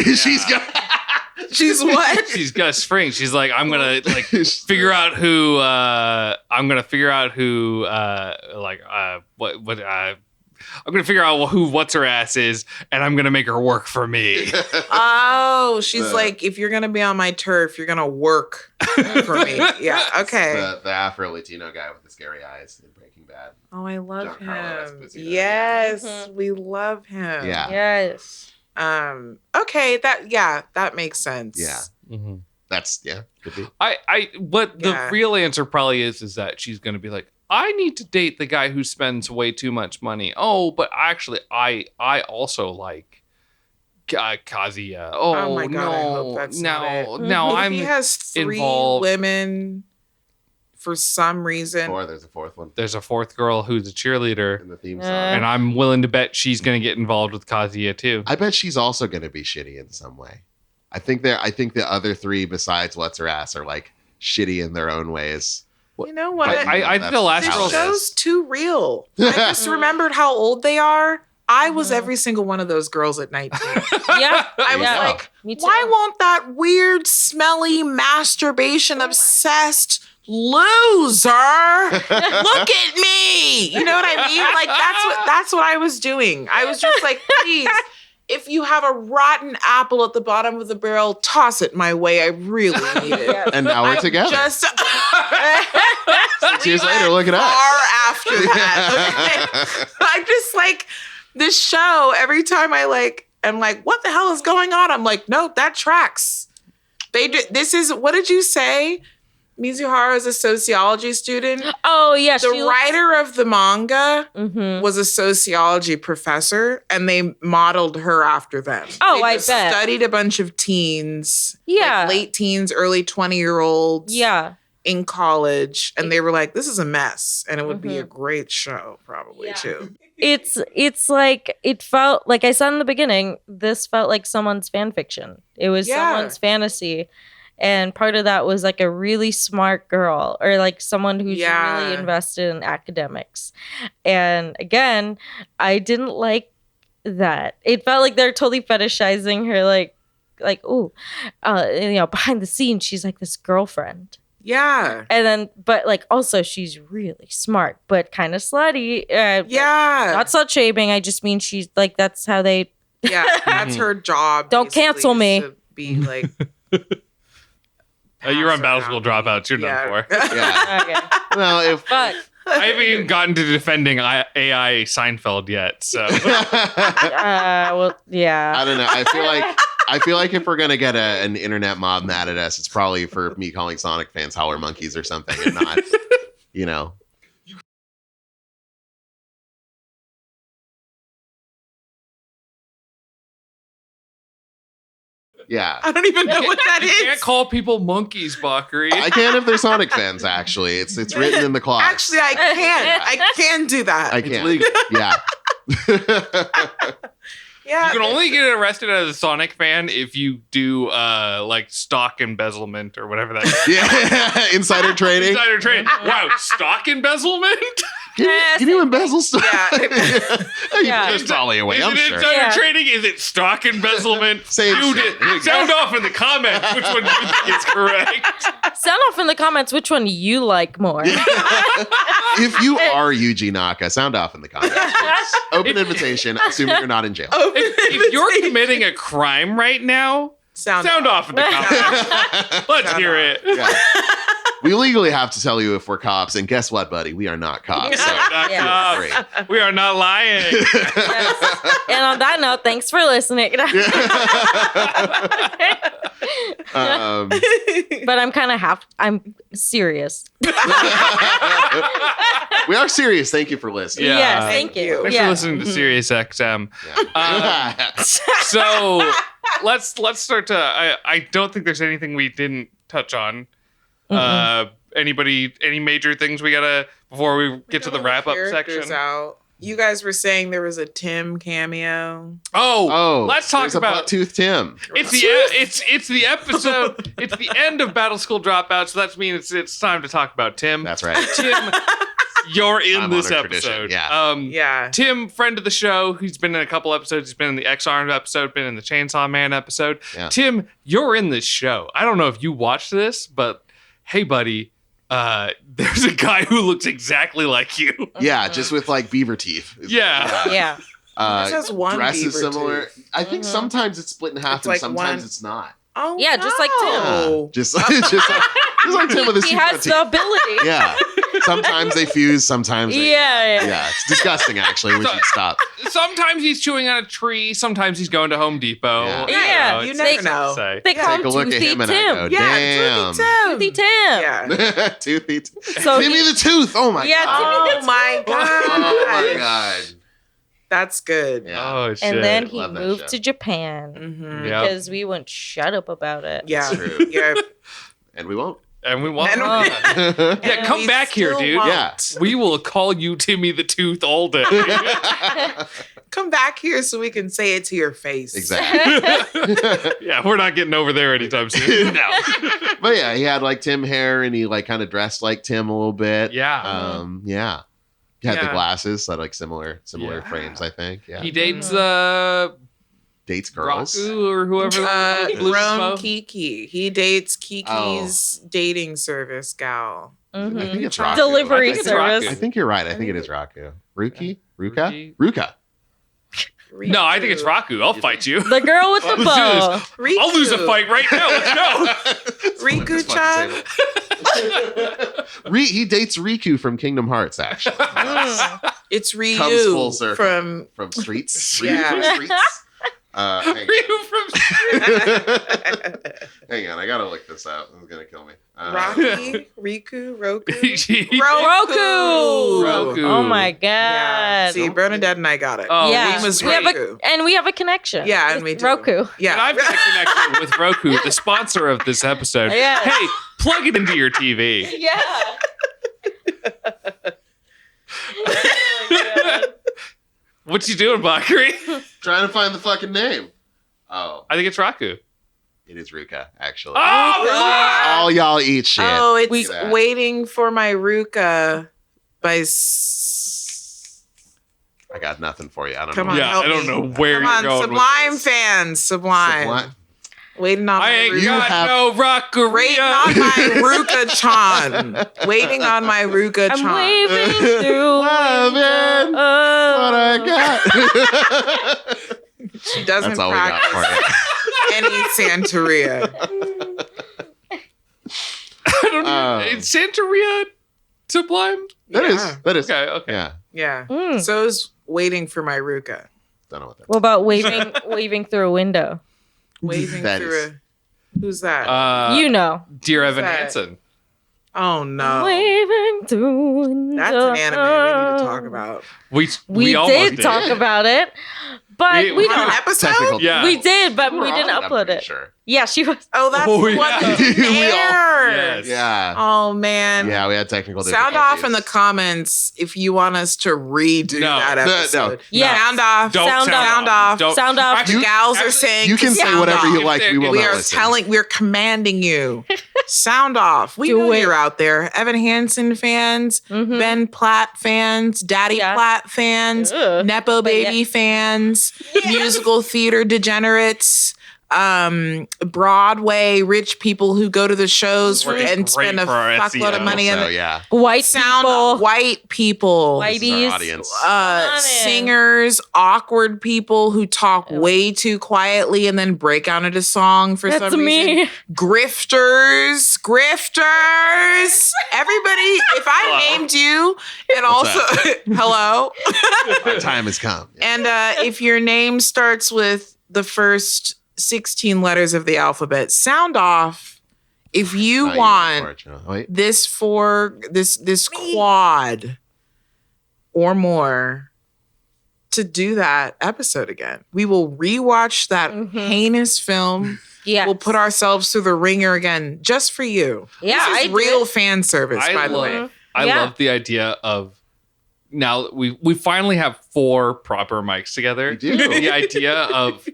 She's what? She's Gus Fring. She's like, I'm gonna like figure out who I'm gonna figure out who I'm gonna figure out who what's her ass is, and I'm gonna make her work for me. Oh, she's like, if you're gonna be on my turf, you're gonna work for me. Yeah, okay. The Afro Latino guy with the scary eyes in Breaking Bad. Oh, I love Giancarlo him. Esposito. Yes, we love him. Yeah. Yes. Okay, that makes sense. Yeah. That's could be. But the real answer probably is that she's gonna be like, I need to date the guy who spends way too much money. Oh, but actually, I also like Kazuya. Oh my God, no, I hope that's not it. now I'm he has 3 involved. women for some reason. There's a fourth one There's a 4th girl who's a cheerleader, in the theme song. and I'm willing to bet she's gonna get involved with Kazuya too. I bet she's also going to be shitty in some way. I think the other 3 besides What's Her Ass are like shitty in their own ways. You know what? I think the last this girl show's too real. I just remembered how old they are. I was every single one of those girls at 19. Yeah. I was like, why won't that weird, smelly, masturbation obsessed loser look at me? You know what I mean? Like that's what I was doing. I was just like, please, if you have a rotten apple at the bottom of the barrel, toss it my way. I really need it. And now we're together. 6 years later, look at us. Far after that. Okay? I'm just like, this show, every time I'm like, what the hell is going on? I'm like, no, that tracks. What did you say? Mizuhara is a sociology student. Oh, yeah. The writer of the manga was a sociology professor, and they modeled her after them. Oh, I bet. bet. Studied a bunch of teens. Yeah. Like late teens, early 20-year-olds. Yeah. in college, and they were like, "This is a mess," and it would be a Mhm. great show, probably too. It's like it felt like I said in the beginning. This felt like someone's fan fiction. It was someone's fantasy, and part of that was like a really smart girl or like someone who's really invested in academics. And again, I didn't like that. It felt like they're totally fetishizing her, like oh, behind the scenes she's like this girlfriend. Yeah. And then, but like also she's really smart, but kind of slutty. Not slut shaming. I just mean she's like, that's how they. Yeah, that's her job. Don't cancel is me. To be like. You're on Battle School Dropouts. You're done for. Yeah. Okay. Well, But I haven't even gotten to defending AI Seinfeld yet. So well, yeah. I don't know. I feel like if we're gonna get an internet mob mad at us, it's probably for me calling Sonic fans howler monkeys or something, and not, you know. Yeah, I don't even know what that you is. can't call people monkeys, Bakari. I can if they're Sonic fans. Actually, it's written in the clause. Actually, I can. I can do that. I can. Yeah. Yeah. You can only get arrested as a Sonic fan if you do like stock embezzlement or whatever that is. Yeah. Insider trading. Insider trading. Wow, stock embezzlement? Can you embezzle stuff? Yeah. There's probably a way. Is I'm it sure. insider trading? Is it stock embezzlement? Same Dude, shit. sound off in the comments which one you think is correct. Sound off in the comments which one you like more. If you are Yuji Naka, sound off in the comments. please. Open invitation, assuming you're not in jail. If you're committing a crime right now, sound off in the comments. Let's hear it. Yeah. We legally have to tell you if we're cops, and guess what, buddy? We are not cops. So Not Yeah. cops. We are not lying. Yes. And on that note, thanks for listening. But I'm serious. We are serious. Thank you for listening. Yeah. Yes, thank you. Thanks for listening to Sirius XM. Yeah. So let's start to. I don't think there's anything we didn't touch on. Any major things we gotta before we get to the wrap up section? Out. You guys were saying there was a Tim cameo. Oh, let's talk there's about a butt-tooth Tim. it's the episode. It's the end of Battle School Dropouts. So that means it's time to talk about Tim. That's right. Tim, you're in I'm this on a tradition, episode. yeah. Yeah. Tim, friend of the show, he's been in a couple episodes. He's been in the X-Armed episode, been in the Chainsaw Man episode. Yeah. Tim, you're in this show. I don't know if you watched this, but hey, buddy, there's a guy who looks exactly like you. Yeah, just with like beaver teeth. Yeah. Yeah. This has one dress is beaver similar. tooth. I think sometimes it's split in half It's and like sometimes one- it's not. Oh, Yeah, just like Tim. no. Just like Tim with his He super has teeth. the ability. Yeah. Sometimes they fuse, sometimes they, Yeah. Yeah, it's disgusting actually. We should stop. Sometimes he's chewing on a tree. Sometimes he's going to Home Depot. Yeah. Yeah, You it's never tough to know. say. They call Take him a look at Toothy him and I go, Tim. Yeah, damn. Toothy Tim. Yeah. Toothy. So Give me he- the tooth. Oh my Yeah, god. Timmy Oh my god. Oh my god. That's good. Yeah. Oh shit! And then he Love that moved show. to Japan Mm-hmm. Yep. because we wouldn't shut up about it. Yeah. It's true. Yeah. And we won't. and we want. And Oh. Yeah, come we back here, still dude. won't. Yeah. We will call you Timmy the Tooth all day. Come back here so we can say it to your face. Exactly. Yeah, we're not getting over there anytime soon. No. But yeah, he had like Tim hair and he like kind of dressed like Tim a little bit. Yeah. Yeah. He had the Yeah. glasses, so like similar Yeah. frames, I think. Yeah. He dates Dates girls. Raku or whoever. Blue Rome Smoke. Kiki. He dates Kiki's Oh. dating service gal. I think Mhm. it's Raku. Delivery I think it's service. Raku. I think you're right. I think it is Raku. Ruki? Ruki? Ruka? No, I think it's Raku. I'll fight you. The girl with the Let's do bow. Riku. I'll lose a fight right now. Let's go. Riku-chan? He dates Riku from Kingdom Hearts, actually. Mm. It's Ryu Comes full circle. from From Streets. Yeah. Riku from Streets. Hang Ryu from hang on, I gotta look this up. It's gonna kill me. Rocky, Riku, Roku. Roku. Oh my god. Yeah. See, Bernadette and I got it. Oh, yeah, we was we have Roku. we have a connection. Yeah, and with we do. Roku. And Yeah. I've got a connection with Roku, the sponsor of this episode. Yeah. Hey, plug it into your TV. Yeah. Oh my god. What you doing, Bakari? Trying to find the fucking name. Oh, I think it's Raku. it is Ruka, actually. Oh, All y'all eat shit. Oh, it's We- that. Waiting for My Ruka by I got nothing for you. I don't Come know. on. yeah, help I don't me. know where Come you're on, going Sublime with this. fans. Sublime. Waiting on I my ain't Ruka. got no Rockaria. Waiting on my Ruka-chan. Waiting on my Ruka-chan. I'm waving through. Loving what I got. She doesn't That's all we got for practice you. any Santeria. I don't know. It's Santeria Sublime? That is. Yeah. That is. Okay. Yeah. Yeah. Mm. So is Waiting for My Ruka. Don't know what that. What about waving through a window? Waving That through is- a... Who's that? You know. Dear Evan that? Hansen. Oh, no. Waving through a window. That's an anime we need to talk about. We almost did talk about it, but We- we On an don't. episode? Technical. Yeah. We did, but we We're didn't on I'm upload pretty it. Sure. Yeah, she was. Oh, that's Oh, the one yeah. that We all- Yes. Yeah. Oh, man. Yeah, we had technical Sound off in the difficulties. comments if you want us to redo No. that No, episode. no. Yeah. Sound off. Don't Sound off. Don't. Sound off. Actually, The gals are actually, saying You can to say sound whatever off. you like. We will We not are listen. we're commanding you. Sound off. We Do know it. you're out there. Evan Hansen fans, Mhm. Ben Platt fans, Daddy Yeah. Platt fans, Ugh. Nepo But yeah. Baby fans, musical theater degenerates, Broadway rich people who go to the shows Working and spend a great for our fuckload of SEO. money on So, it. yeah. White Sound people. white people. White- This is our Ladies. audience. on in. Singers, awkward people who talk way too quietly and then break out into song for That's some reason. me. Grifters. Everybody, if I Hello. named you and What's also hello. Our time has come. And if your name starts with the first 16 letters of the alphabet, sound off. If you Not want unfortunately. Wait. this quad or more to do that episode again. We will rewatch that Mhm. heinous film. Yeah. We'll put ourselves through the ringer again just for you. Yeah, This is I real did. fan service, by the way. I Yeah. love the idea of now we finally have 4 proper mics together. We do. The idea of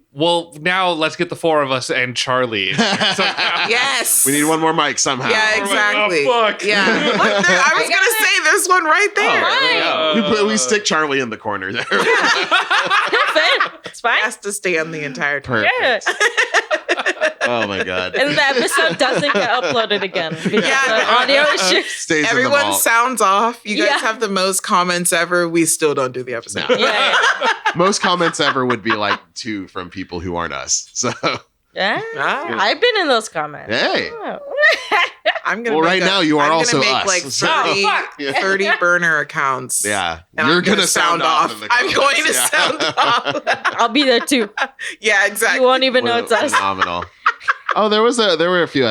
now let's get the 4 of us and Charlie in here somehow. Yes. We need one more mic somehow. Yeah, We're like, exactly. oh, fuck. Yeah. Look, I was going to say there's one right there. Oh, there we go. Right. We stick Charlie in the corner there. He'll fit. It's fine. Has to stand the entire time. Perfect. Yeah. Oh my god. And the episode doesn't get uploaded again because Yeah. the audio is just. Stays in the Everyone vault. sounds off. You guys Yeah. have the most comments ever. We still don't do the episode. No. Yeah. Most comments ever would be like 2 from people who aren't us. So Yeah. Ah, I've been in those comments. hey. Oh. I'm gonna Well, make right now you are I'm also gonna make us, like so- 30, Yeah. 30 burner accounts. Yeah. And You're I'm gonna sound off. In the I'm going to comments. sound off. I'll be there too. Yeah, exactly. You won't even know it's us. Phenomenal. Oh, there were a few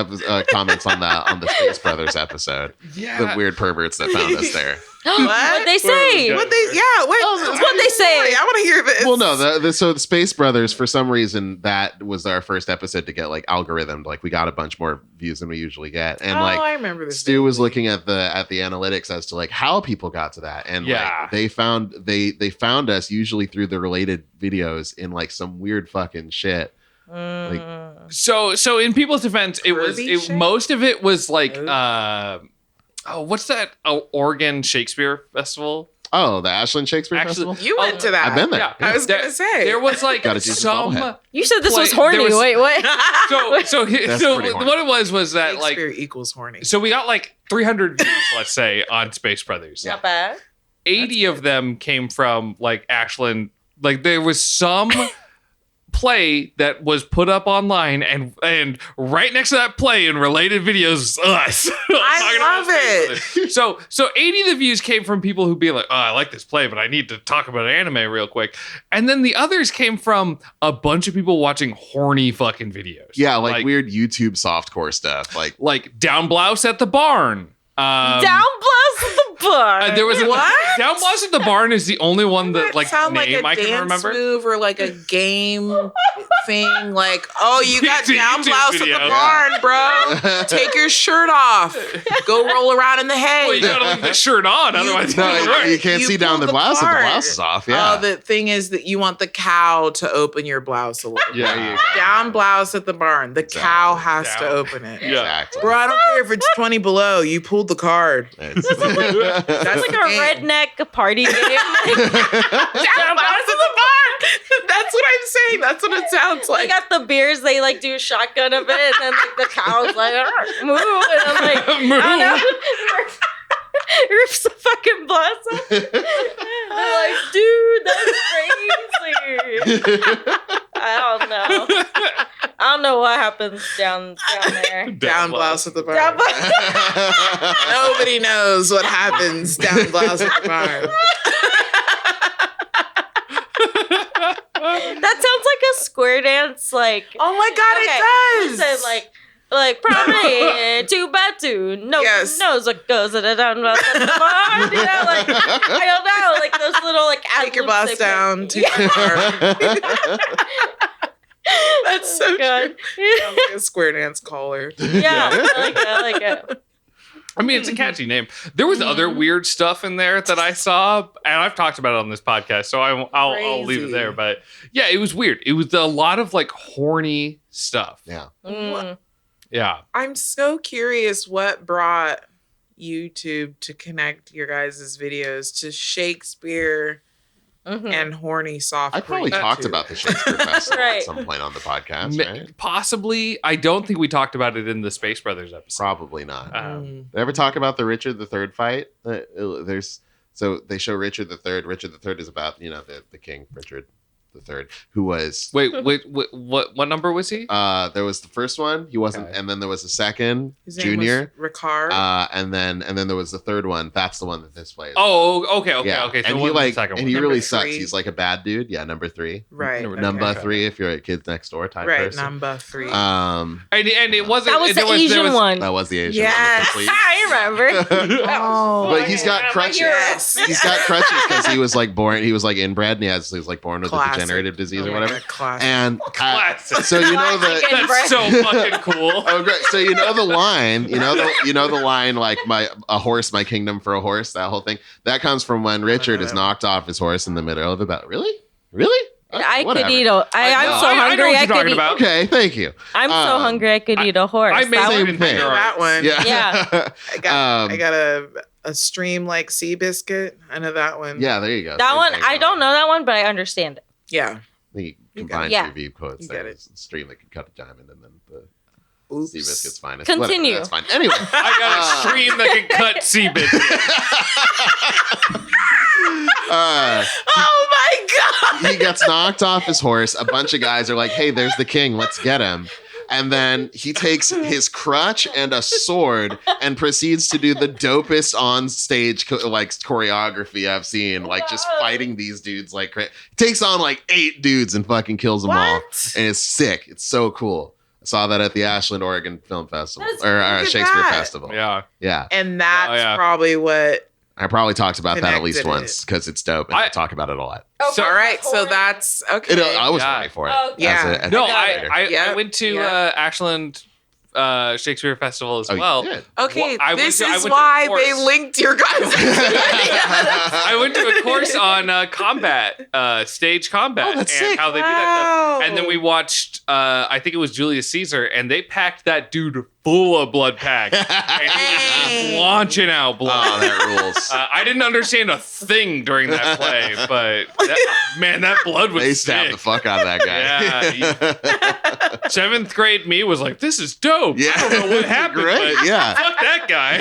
comments on the Space Brothers episode. Yeah. The weird perverts that found us there. What'd they say? What What they? Yeah. Wait. What'd they say? I want to hear this. Well, no, so the Space Brothers, for some reason, that was our first episode to get like algorithmed. Like we got a bunch more views than we usually get, and like I remember this. Stu was looking at the analytics as to like how people got to that, and Yeah. like they found us usually through the related videos in like some weird fucking shit. Mm. So in people's defense, Kirby shit? most of it was like Oh. what's that Oregon Shakespeare Festival? Oh, the Ashland Shakespeare Actually- Festival. You went to that. I've been there. Yeah. I was gonna say. There was like Gotta do some some bobblehead. You said this was Play- horny. there was- Wait, what? so That's so pretty horny. what it was that like Shakespeare equals horny. so we got like 300 views, let's say, on Space Brothers. Not bad. 80 of them came from like Ashland. Like there was some play that was put up online, and right next to that play and related videos is us. I love it. So 80 of the views came from people who be like, oh, I like this play, but I need to talk about anime real quick. And then the others came from a bunch of people watching horny fucking videos. Yeah, like weird YouTube softcore stuff. Like Down Blouse at the Barn. Down Blouse at the Barn. There was What? Down Blouse at the Barn is the only one that like sound name like a I can dance remember. move or like a game thing. Like, oh, you got It's a down YouTube blouse video. at the barn, bro. Take your shirt off. Go roll around in the hay. Well, you gotta leave the shirt on, otherwise No, it doesn't work. you can't You see down pull the the blouse if the card. blouse is off. Yeah. Oh, the thing is that you want the cow to open your blouse a little. Yeah, There you yeah. go. Down blouse at the barn. The cow has to Down. open it. Yeah. Exactly. Bro, I don't care if it's 20 below. You pulled the card. It's- That's It's like the a game. redneck party game. Down blouse at the barn. That's what I'm saying. That's what it sounds They like. got the beers, they like do a shotgun of it, and then like the cow's like, move, and I'm like, Move. I don't know. Rips the fucking blouse off. They're like, dude, that's crazy. I don't know. I don't know what happens down there. Down blouse at the barn. Down blouse. Nobody knows what happens down blouse at the barn. That sounds like a square dance, like. Oh my god, it does. Listen, like probably two by two. No, Yes. knows what goes in it down the barn. You know, like I don't know, like those little like Take your ad-libs blouse they down. put- Take your barn. That's so God. Sounds like a square dance caller. Yeah, I like it. I mean, it's a catchy name. There was other weird stuff in there that I saw, and I've talked about it on this podcast, so I'll leave it Crazy. there. But yeah, it was weird. It was a lot of like horny stuff. Yeah. Mm. Yeah. I'm so curious what brought YouTube to connect your guys' videos to Shakespeare Mhm. and horny soft. I probably porn talked too. about the Shakespeare Festival Right. at some point on the podcast, Ma- right? Possibly. I don't think we talked about it in the Space Brothers episode. Probably not. Mm. Did I ever talk about the Richard III fight? So they show Richard III. Richard III is about the king Richard III, who was Wait, what number was he? there was the first one. He wasn't, Okay. and then there was the second His name junior, was Ricard. and then there was the third one. That's the one that this plays. Oh, okay. So and it he wasn't like the second and one. he Number really 3. sucks. He's like a bad dude. Yeah, number 3. right. Number 3 if you're a Kids Next Door type Right. person. Number 3. and it wasn't. That was there the Asian there one. That was the Asian Yes. one. I remember. Oh. But he's got my crutches. hero. Yes. He's got crutches because he was like born. He was like inbred, and he was like born with Classic. a degenerative disease Oh or my whatever. God, classic. And Classic. so you know Classic the. inbred. That's so fucking cool. Oh great! So you know the line, you know the line, like a horse, my kingdom for a horse. That whole thing that comes from when Richard is knocked off his horse in the middle of the battle. Really? Okay, I whatever. could eat I'm so I know hungry. what I you're could talking eat. about. Okay, thank you. I'm so hungry. I could eat a horse. I made That same would- thing. I know that one. Yeah. Yeah. I got a stream like Seabiscuit. I know that one. Yeah, there you go. That Same one, thing. I don't know that one, but I understand it. Yeah. The You combined get it. review quotes. You There get is a stream that can cut a diamond, and then the Oops. Seabiscuit's finest. Continue. Whatever, that's fine. Anyway, I got a stream that can cut Seabiscuit. Oh my god. he gets knocked off his horse. A bunch of guys are like, "Hey, there's the king. Let's get him." And then he takes his crutch and a sword and proceeds to do the dopest on stage choreography I've seen. Like just fighting these dudes like crazy. Takes on like 8 dudes and fucking kills them all. What? And it's sick. It's so cool. I saw that at the Ashland, Oregon Film Festival That's- or look at Shakespeare that. Festival. Yeah. Yeah. And that's Oh, yeah. probably what. I probably talked about that at least Connected once because it's dope and I talk about it a lot. So- All right. So that's okay. I was Yeah. ready for it. Oh, yeah. as No, a writer. I Yeah. went to Yeah. Ashland Shakespeare Festival as Oh, you well. did? Okay, Well, I went this to- I is went to why course. they linked your guys. I went to a course on combat, stage combat, Oh, that's and sick. how they do that Wow. stuff. And then we watched, I think it was Julius Caesar, and they packed that dude full of blood packs. And he was Hey. just launching out blood. Oh, that rules. I didn't understand a thing during that play, but that blood was They stabbed sick. the fuck out of that guy. Yeah, 7th grade me was like, "This is dope." Yeah. I don't know what happened, Great. but Yeah. fuck that guy.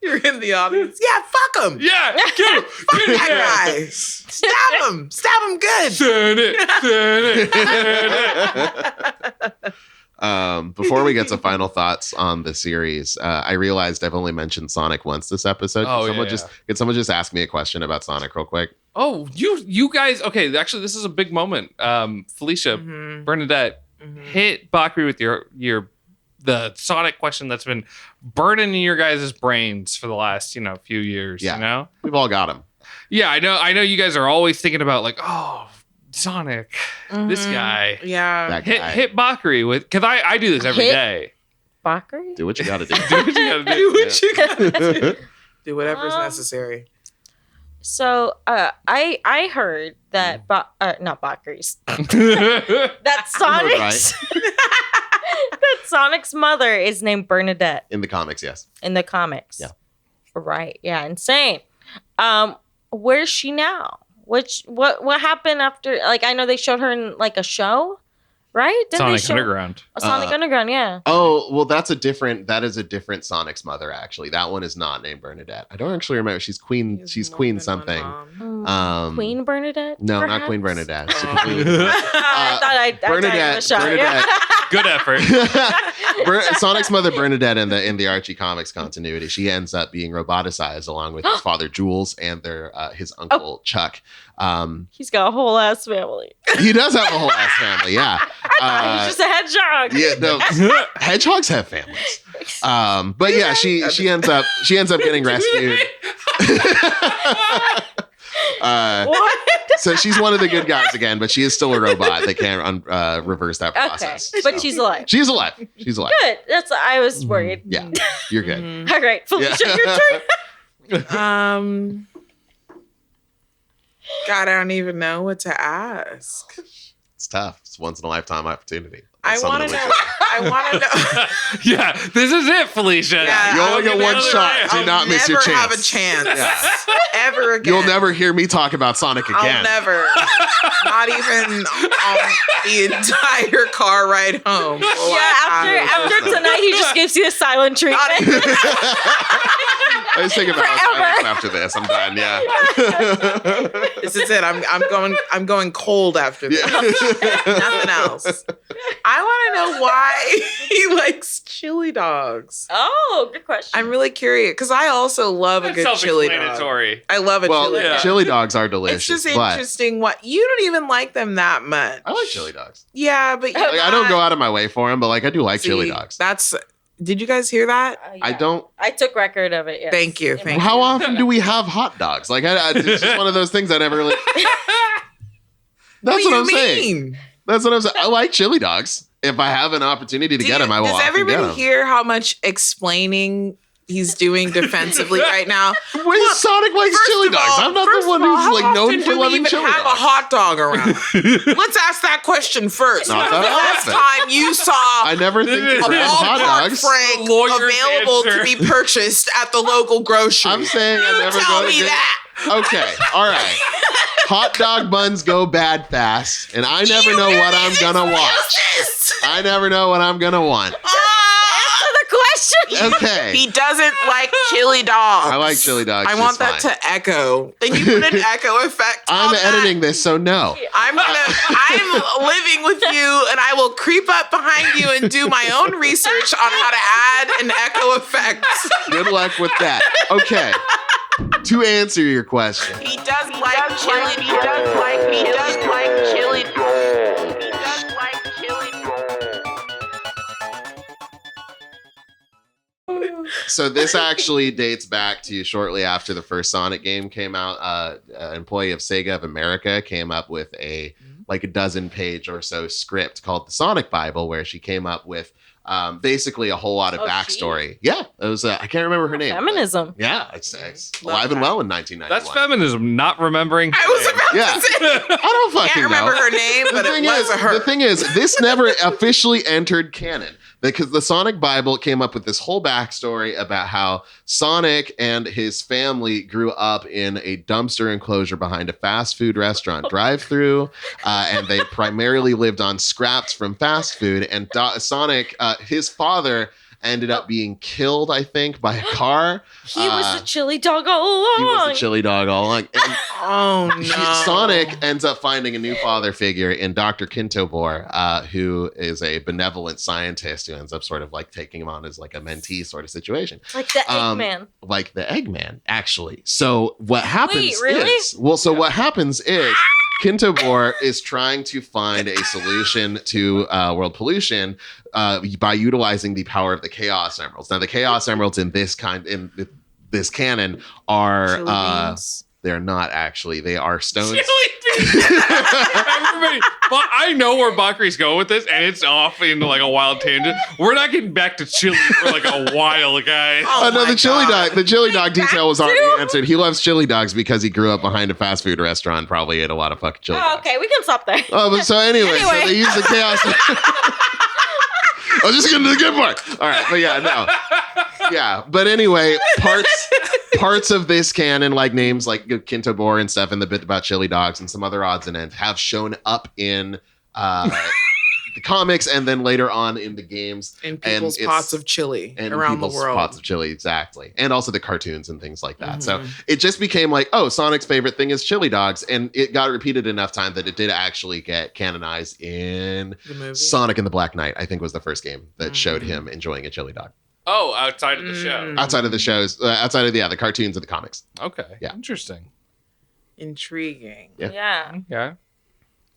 You're in the audience. Yeah, fuck him. Yeah, kill him. Fuck that guy. Stab him. Stab him good. Turn it. Before we get to final thoughts on the series, I realized I've only mentioned Sonic once this episode. Oh, Could someone just ask me a question about Sonic real quick? Oh, you guys. Okay, actually, this is a big moment. Felicia, Bernadette, hit Bakri with the Sonic question that's been burning in your guys' brains for the last few years. Yeah. You know, We've all got them. yeah, I know. You guys are always thinking about like, oh, Sonic, this guy. Yeah. That guy. Hit Bakri with, because I do this every Hit? day. Bakri? Do what you got to do. Do what you gotta do. Do what you gotta do. Do whatever's necessary. So I heard that not Bakri's. That Sonic's that Sonic's mother is named Bernadette In the comics, yes. in the comics. Yeah. Right. Yeah. Insane. Where's she now? What happened after? Like, I know they showed her in like a show, right? Didn't Sonic they show Underground. Sonic Underground? Yeah. Oh, well, that is a different Sonic's mother, actually. That one is not named Bernadette. I don't actually remember. She's Queen something. Queen Bernadette? No, not perhaps? Queen Bernadette. She's Oh. Queen. I thought I Bernadette. shot. Bernadette. Good effort. Sonic's mother Bernadette in the Archie comics continuity, she ends up being roboticized along with his father Jules and his uncle Chuck. He's got a whole ass family. He does have a whole ass family, yeah. He's just a hedgehog. Yeah, no, hedgehogs have families. But yeah, she ends up getting rescued. What? So she's one of the good guys again, but she is still a robot. They can't reverse that Okay, process. but So- she's alive. she's alive. She's alive. Good. I was worried. Yeah, you're good. All right, Felicia, Yeah. your turn. God, I don't even know what to ask. It's tough. It's once in a lifetime opportunity. I Some of want to them know. we- I want to know. Yeah, this is it, Felicia. Yeah, You only I'll get give one another shot. round. Do not miss your Never have a chance. chance Yeah. ever again. You'll never hear me talk about Sonic again. I'll never. Not even on the entire car ride home. will I have After tonight, he just gives you a silent treatment. Not even- I just think about Forever. after this. I'm done. Yeah. This is it. I'm going cold after this. Nothing else. I want to know why he likes chili dogs. Oh, good question. I'm really curious because I also love a That's good chili dog. self-explanatory. I love a Well, chili yeah. dog. chili dogs are delicious. It's just but interesting. What you don't even like them that much. I like chili dogs. Yeah, but Like, I don't go out of my way for them, but like I do like chili dogs. That's. Did you guys hear that? Yeah. I don't. I took record of it. Yes. Thank you, thank How often do we have hot dogs? Like it's just one of those things I never really. That's what I'm saying. That's what I'm saying. I like chili dogs. If I have an opportunity to get them, I will. Does often everybody get them. hear how much explaining he's doing defensively right now? Wait, Sonic likes First chili of dogs. all- I'm not first the one of all, who's how like often known do for we loving even chili have dogs. a hot dog around? Let's ask that question first. Not When's that the last often. time you saw I never think A of red hot ballpark dogs. Frank Lawyer's available answer. to be purchased at the local grocery. I'm saying I never Tell go to me get- that. Okay, all right. Hot dog buns go bad fast, and I never know what I'm gonna want. I never know what I'm gonna want. Answer the question. Okay. He doesn't like chili dogs. I like chili dogs I just want that fine. to echo. Then you put an echo effect. I'm on that. editing this, so no. I'm living with you, and I will creep up behind you and do my own research on how to add an echo effect. Good luck with that. Okay. To answer your question, He does like chili. He does like chili. He does like chili. so this actually dates back to shortly after the first Sonic game came out. An employee of Sega of America came up with a 12-page or so script called the Sonic Bible, where she came up with basically a whole lot of backstory. Yeah, it was. I can't remember her name. but- Feminism. Yeah, it's alive and well in 1991. That's feminism, not remembering. I was about Yeah. to say. I don't fucking Can't remember know. her name, but it was a her. The thing is, this never officially entered canon because the Sonic Bible came up with this whole backstory about how Sonic and his family grew up in a dumpster enclosure behind a fast food restaurant drive-through, and they primarily lived on scraps from fast food. And Sonic, his father, ended up being killed, I think, by a car. He was the chili dog all along. He was the chili dog all along. And Oh no! Sonic ends up finding a new father figure in Dr. Kintobor, who is a benevolent scientist who ends up sort of like taking him on as like a mentee sort of situation. Like the Eggman. Like the Eggman, actually. So what happens really? what happens is Kintobor is trying to find a solution to world pollution by utilizing the power of the Chaos Emeralds. Now, the Chaos Emeralds in this canon are they're not actually. They are stones. Chili beans. Everybody, but I know where Bakri's going with this, and it's off into like a wild tangent. We're not getting back to chili for like a while, guys. No, the chili dog. The chili dog detail was already answered. He loves chili dogs because he grew up behind a fast food restaurant and probably ate a lot of fucking chili dogs. Okay, we can stop there. But so anyway, so they use the chaos. I was just getting to the good part. All right, but yeah, no. Yeah, but anyway, parts of this canon, like names like Kintobor and stuff, and the bit about chili dogs and some other odds and ends, have shown up in the comics and then later on in the games. In people's pots of chili around the world. Pots of chili, exactly. And also the cartoons and things like that. So it just became like, oh, Sonic's favorite thing is chili dogs. And it got repeated enough time that it did actually get canonized in The movie? Sonic and the Black Knight, I think was the first game that showed him enjoying a chili dog. Oh, outside of the show. Outside of the shows, outside of the cartoons and the comics. Okay. Yeah. Interesting. Intriguing. Yeah. Yeah.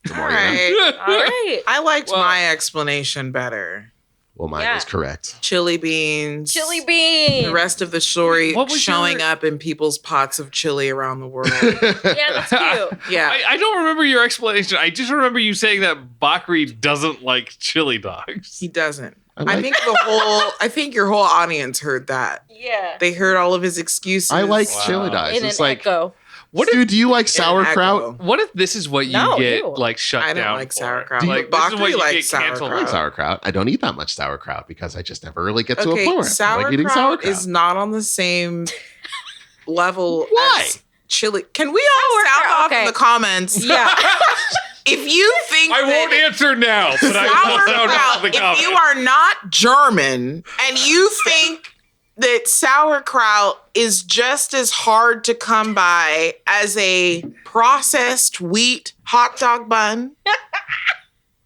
The more All you know. right. All right. I liked my explanation better. Well, mine was correct. Chili beans. Chili beans. The rest of the story What was showing your- up in people's pots of chili around the world. Yeah, that's cute. Yeah. I don't remember your explanation. I just remember you saying that Bakri doesn't like chili dogs. He doesn't. I think your whole audience heard that. Yeah. They heard all of his excuses. I like Wow. chili dogs. In It's an like, echo. dude, do you like In an sauerkraut? echo. What if this is what you No, get ew. like shut I down don't like for? sauerkraut. Like, this is Bakri what you likes get canceled I like for. sauerkraut. I don't eat that much sauerkraut because I just never really get to a Okay, point where I like eating sauerkraut sauerkraut. is not on the same level Why? as chili. Can we all sound Sauerkraut, off okay. in the comments? Yeah. If you think I won't answer now, but I will sound off the if comments. you are not German and you think that sauerkraut is just as hard to come by as a processed wheat hot dog bun,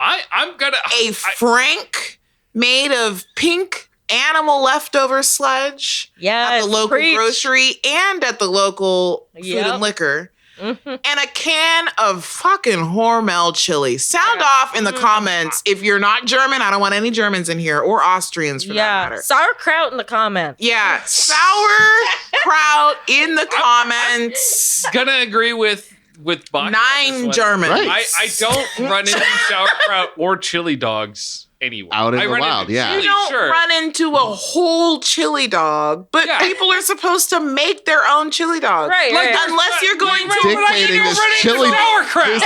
I'm gonna a frank made of pink animal leftover sludge Yeah. at the local grocery and at the local food Yep. and liquor, Mm-hmm. and a can of fucking Hormel chili. Sound off in the comments if you're not German. I don't want any Germans in here or Austrians for that Yeah. matter. Sauerkraut in the comments. Yeah, sauerkraut in the comments. gonna agree with Bakri on this 9 one. Germans. Right. I don't run into sauerkraut or chili dogs anyway. Out in I the run wild, into yeah. You chili, don't sure. run into a whole chili dog, but Yeah. people are supposed to make their own chili dogs. Right, Like, right. unless you're going to Dictating this chili. sauerkraut. You're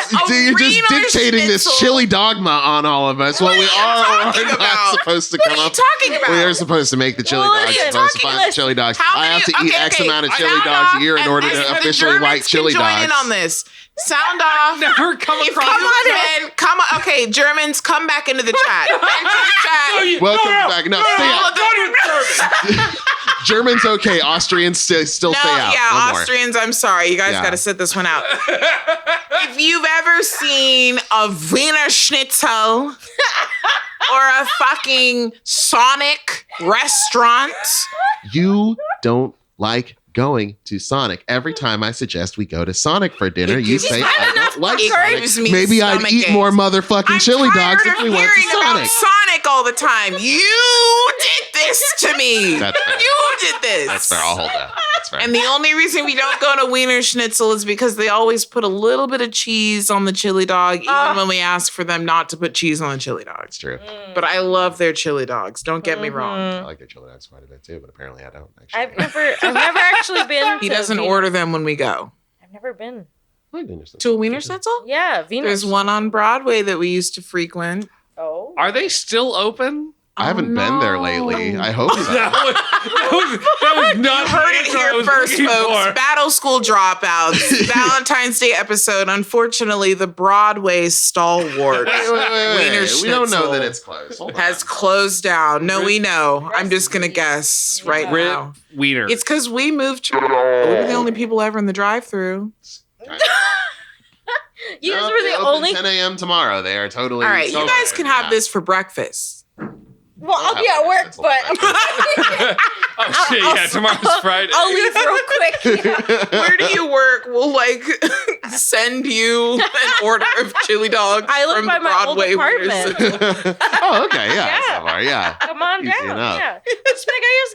just Wiener dictating this schnitzel. chili dogma on all of us. What we you are or talking are about? not supposed to What come are you up. talking about? We are supposed to make the chili What are dogs. you Supposed to talking find the about? chili dogs. How I have to many- eat okay, X okay. amount of chili Sound dogs off, a year in and order the to officially Germans like can chili join dogs. in on this. Sound off. Never come If across. come on, man. Come on. Okay, Germans, come back into the chat. Enter the chat. Welcome back. No, stay out. Not even German. Germans okay. Austrians still No, stay out. yeah, No more. Austrians, I'm sorry. You guys Yeah. got to sit this one out. If you've ever seen a Wiener Schnitzel or a fucking Sonic restaurant, You don't like going to Sonic. Every time I suggest we go to Sonic for dinner, you gives say me I don't like it Sonic. gives me Maybe I'd stomach eat aches. more motherfucking I'm chili dogs tired if we of went to hearing about Sonic. Sonic all the time. You did this to me. That's fair. You did this. That's fair. I'll hold that. That's fair. And the only reason we don't go to Wiener Schnitzel is because they always put a little bit of cheese on the chili dog, even when we ask for them not to put cheese on the chili dogs. It's true. But I love their chili dogs. Don't get me wrong. I like their chili dogs quite a bit too, but apparently I don't. Actually, I've never actually been. He to doesn't Wiener- order them when we go. I've never been. To a Wiener Schnitzel? Yeah, Venus. There's one on Broadway that we used to frequent. Oh. Are they still open? I haven't been there lately. I hope so. that was not Heard the it answer I here was first, looking folks. for. Battle School Dropouts, Valentine's Day episode. Unfortunately, the Broadway stalwart Wiener We don't know Schnitzel that it's closed. Hold has on. closed down. No, Rip- we know. I'm Rest just in gonna peace. guess Yeah. right now. Rip Wiener. It's because we moved to. We're the only people ever in the drive-through. You guys Nope, were they the open only. 10 a.m. tomorrow. They are totally. All right, you guys can have Yeah. this for breakfast. Well, I'll be at work, but oh shit! I'll- Yeah, tomorrow's Friday. I'll leave real quick. Yeah. Where do you work? We'll like send you an order of chili dogs. I live from by the my old Broadway apartment. Wiener Oh, okay. Yeah. Yeah. That's not far. Yeah. Come on Easy down. enough. Yeah. Just be like, I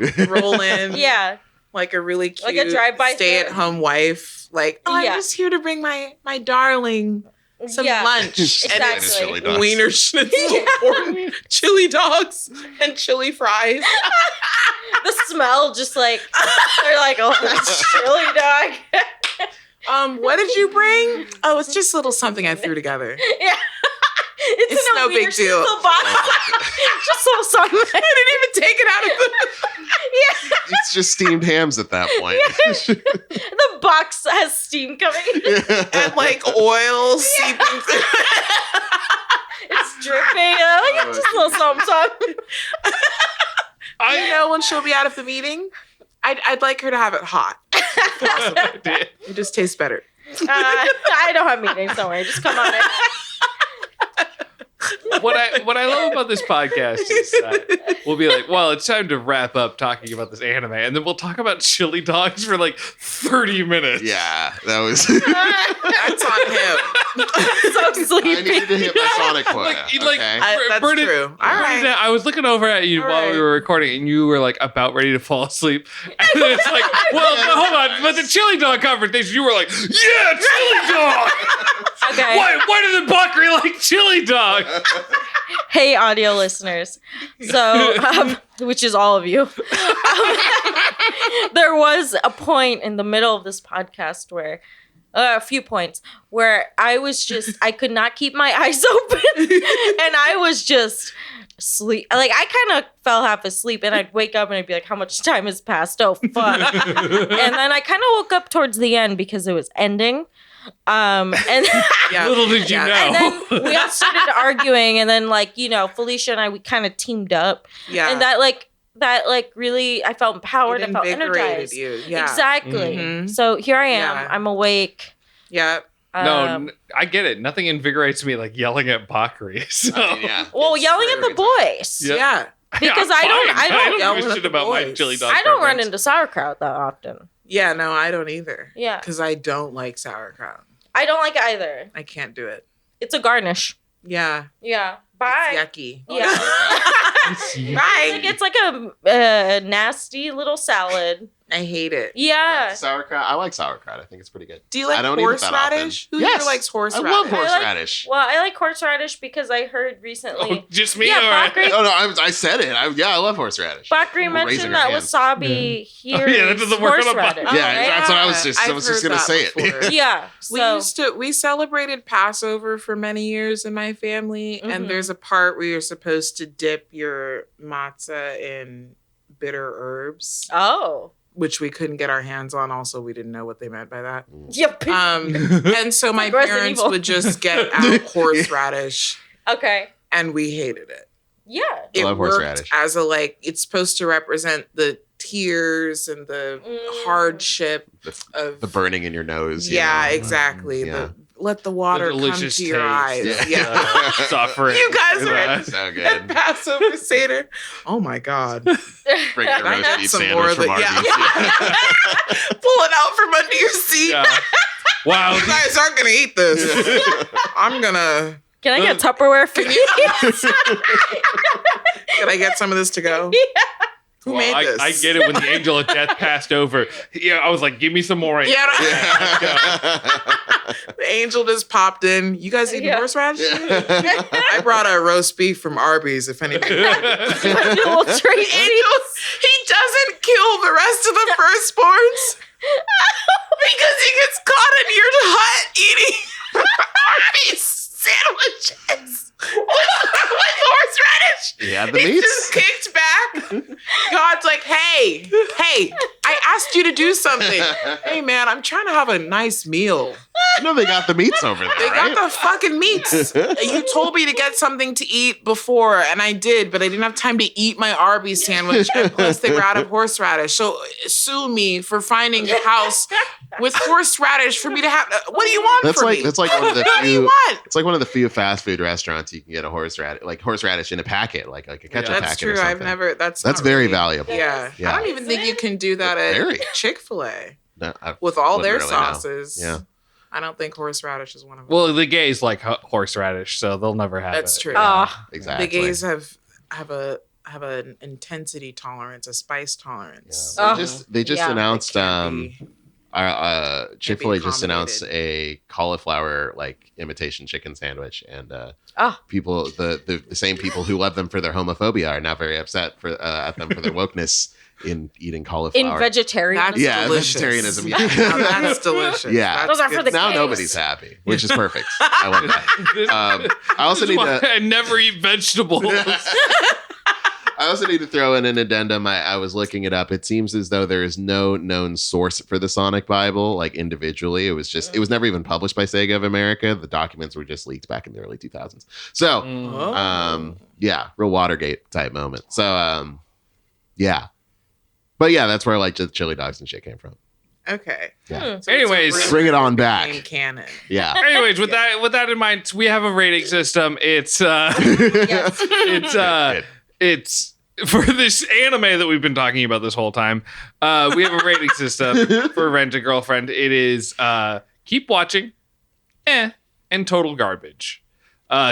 just got. Roll in. Yeah. Like a really cute Like a drive-by stay-at-home wife. Like, oh, Yeah. I'm just here to bring my darling some Yeah. lunch. Exactly. And it's Chili dogs. Wiener Schnitzel, Yeah. corn, chili dogs, and chili fries. The smell, just like they're like, oh, that's chili dog. What did you bring? Oh, it's just a little something I threw together. Yeah. It's in a no big Wiener deal. Schnitzel box. Just a little something. I didn't even take it out of the. Yeah. It's just steamed hams at that point. The box has steam coming. And like oil seeping through. It's dripping. Like, just a little something, something. You know when she'll be out of the meeting? I'd like her to have it hot. if possible. It just tastes better. I don't have meetings. Don't worry. Just come on in. What I love about this podcast is that we'll be like, well, it's time to wrap up talking about this anime, and then we'll talk about chili dogs for like 30 minutes. Yeah, that was. That's on him. So I sleepy. needed to hit my Sonic quota. Like, Okay. That's Bernadette- true. All right. Bernadette, I was looking over at you All while we right. were recording, and you were like about ready to fall asleep. And then it's like, well, Yeah. no, hold on, but the chili dog conversation, you were like, yeah, chili dog. Okay. Why doesn't Bakri like chili dog? Hey, audio listeners. So, which is all of you. There was a point in the middle of this podcast where, a few points, where I could not keep my eyes open. And I was just sleep. Like, I kind of fell half asleep and I'd wake up and I'd be like, how much time has passed? Oh, fuck. And then I kind of woke up towards the end because it was ending. And Yeah. Little did you Yeah. know. and then we all started arguing, and then Felicia and I, we kind of teamed up, Yeah. and that really, I felt empowered. It I felt invigorated energized. you. Yeah. Exactly. Mhm. So here I am. Yeah. I'm awake. Yeah. Um, I get it. Nothing invigorates me like yelling at Bakri. So. I mean, yeah. well, It's yelling for at the every time. boys. Yeah. Yeah. Because I'm I don't- fine. I don't yell give a at shit the about my boys. chili dog. I don't run preference. into sauerkraut that often. Yeah. No, I don't either. Yeah, Because I don't like sauerkraut. I don't like it either. I can't do it. It's a garnish. Yeah. Yeah. Bye. It's yucky. Yeah. Right. It's like a nasty little salad. I hate it. Yeah. Sauerkraut. I like sauerkraut. I think it's pretty good. Do you I like don't eat it that horseradish? often. Who Yes. here likes I horseradish? love I like- horseradish. Well, I like horseradish because I heard recently. Oh, just me? Yeah, All right. Bakri- Oh no, I said it. I love horseradish. Bakri Raising mentioned her that hand. wasabi here. Oh, yeah, that doesn't work on a horseradish, bun. Yeah, right? that's what I was just. I I've was just heard gonna that say before. it. Yeah. So We celebrated Passover for many years in my family, Mhm. and there's a part where you're supposed to dip your matzah in bitter herbs, oh. which we couldn't get our hands on. Also, we didn't know what they meant by that. Yep. And so my like Resident parents Evil. would just get out horseradish, Okay. and we hated it. Yeah. It love worked horseradish. as it's supposed to represent the tears and the hardship of The burning in your nose. you Yeah, know? exactly. Yeah. Let the water come delicious to your taste. eyes. Yeah. Yeah. Suffering. You guys are Right. So at good. Passover Seder. Oh my God. Bring your I roast had beef some more sandwich of from it. Arby's. Yeah. Pull it out from under your seat. Yeah. Wow. You guys aren't going to eat this. I'm going to. Can I get Tupperware for you? Can I get some of this to go? Who Well, made this? I get it when the angel of death passed over. Yeah, I was like, give me some more. Yeah, Yeah. the angel just popped in. You guys eating Yeah. horseradish? I brought a roast beef from Arby's, if anybody. Little treat. Angels, he doesn't kill the rest of the firstborns because he gets caught in your hut eating Arby's sandwiches with horseradish. Yeah, had the He meats. just kicked back. God's like, hey, I asked you to do something. Hey, man, I'm trying to have a nice meal. No, they got the meats over there, They right? got the fucking meats. You told me to get something to eat before, and I did, but I didn't have time to eat my Arby's sandwich, and plus they were out of horseradish. So sue me for finding a house with horseradish for me to have. What do you want That's from like me? that's like one of the What do you few. want? It's like one of the few fast food restaurants you can get a horseradish in a packet, like a ketchup That's packet. true. Or something. I've never. That's That's not very really- valuable. Yeah. Yeah. I don't even think you can do that Very. at Chick-fil-A No, I with all wouldn't their really know. sauces. Yeah. I don't think horseradish is one of them. Well, the gays like horseradish, so they'll never have That's it. true. Exactly. The gays have an intensity tolerance, a spice tolerance. Yeah. Oh. They just Yeah. announced Chick-fil-A just accommodated. announced a cauliflower like imitation chicken sandwich, and people the same people who love them for their homophobia are now very upset at them for their wokeness in eating cauliflower. In vegetarian. That's Yeah, delicious. vegetarian-ism, Now yeah. that's delicious. Yeah. That's Those are for good the Now gays. nobody's happy, which is perfect. I love that. I also This is need why to. I never eat vegetables. I also need to throw in an addendum. I was looking it up. It seems as though there is no known source for the Sonic Bible, like individually. It was never even published by Sega of America. The documents were just leaked back in the early 2000s. So, Oh. yeah, real Watergate type moment. So, yeah. But yeah, that's where like just chili dogs and shit came from. Okay. Yeah. So it's Anyways, really Bring it on back. became canon. Yeah. Anyways, with that in mind, we have a rating system. It's Yes. Good. it's for this anime that we've been talking about this whole time. We have a rating system for Rent a Girlfriend. It is keep watching, and total garbage.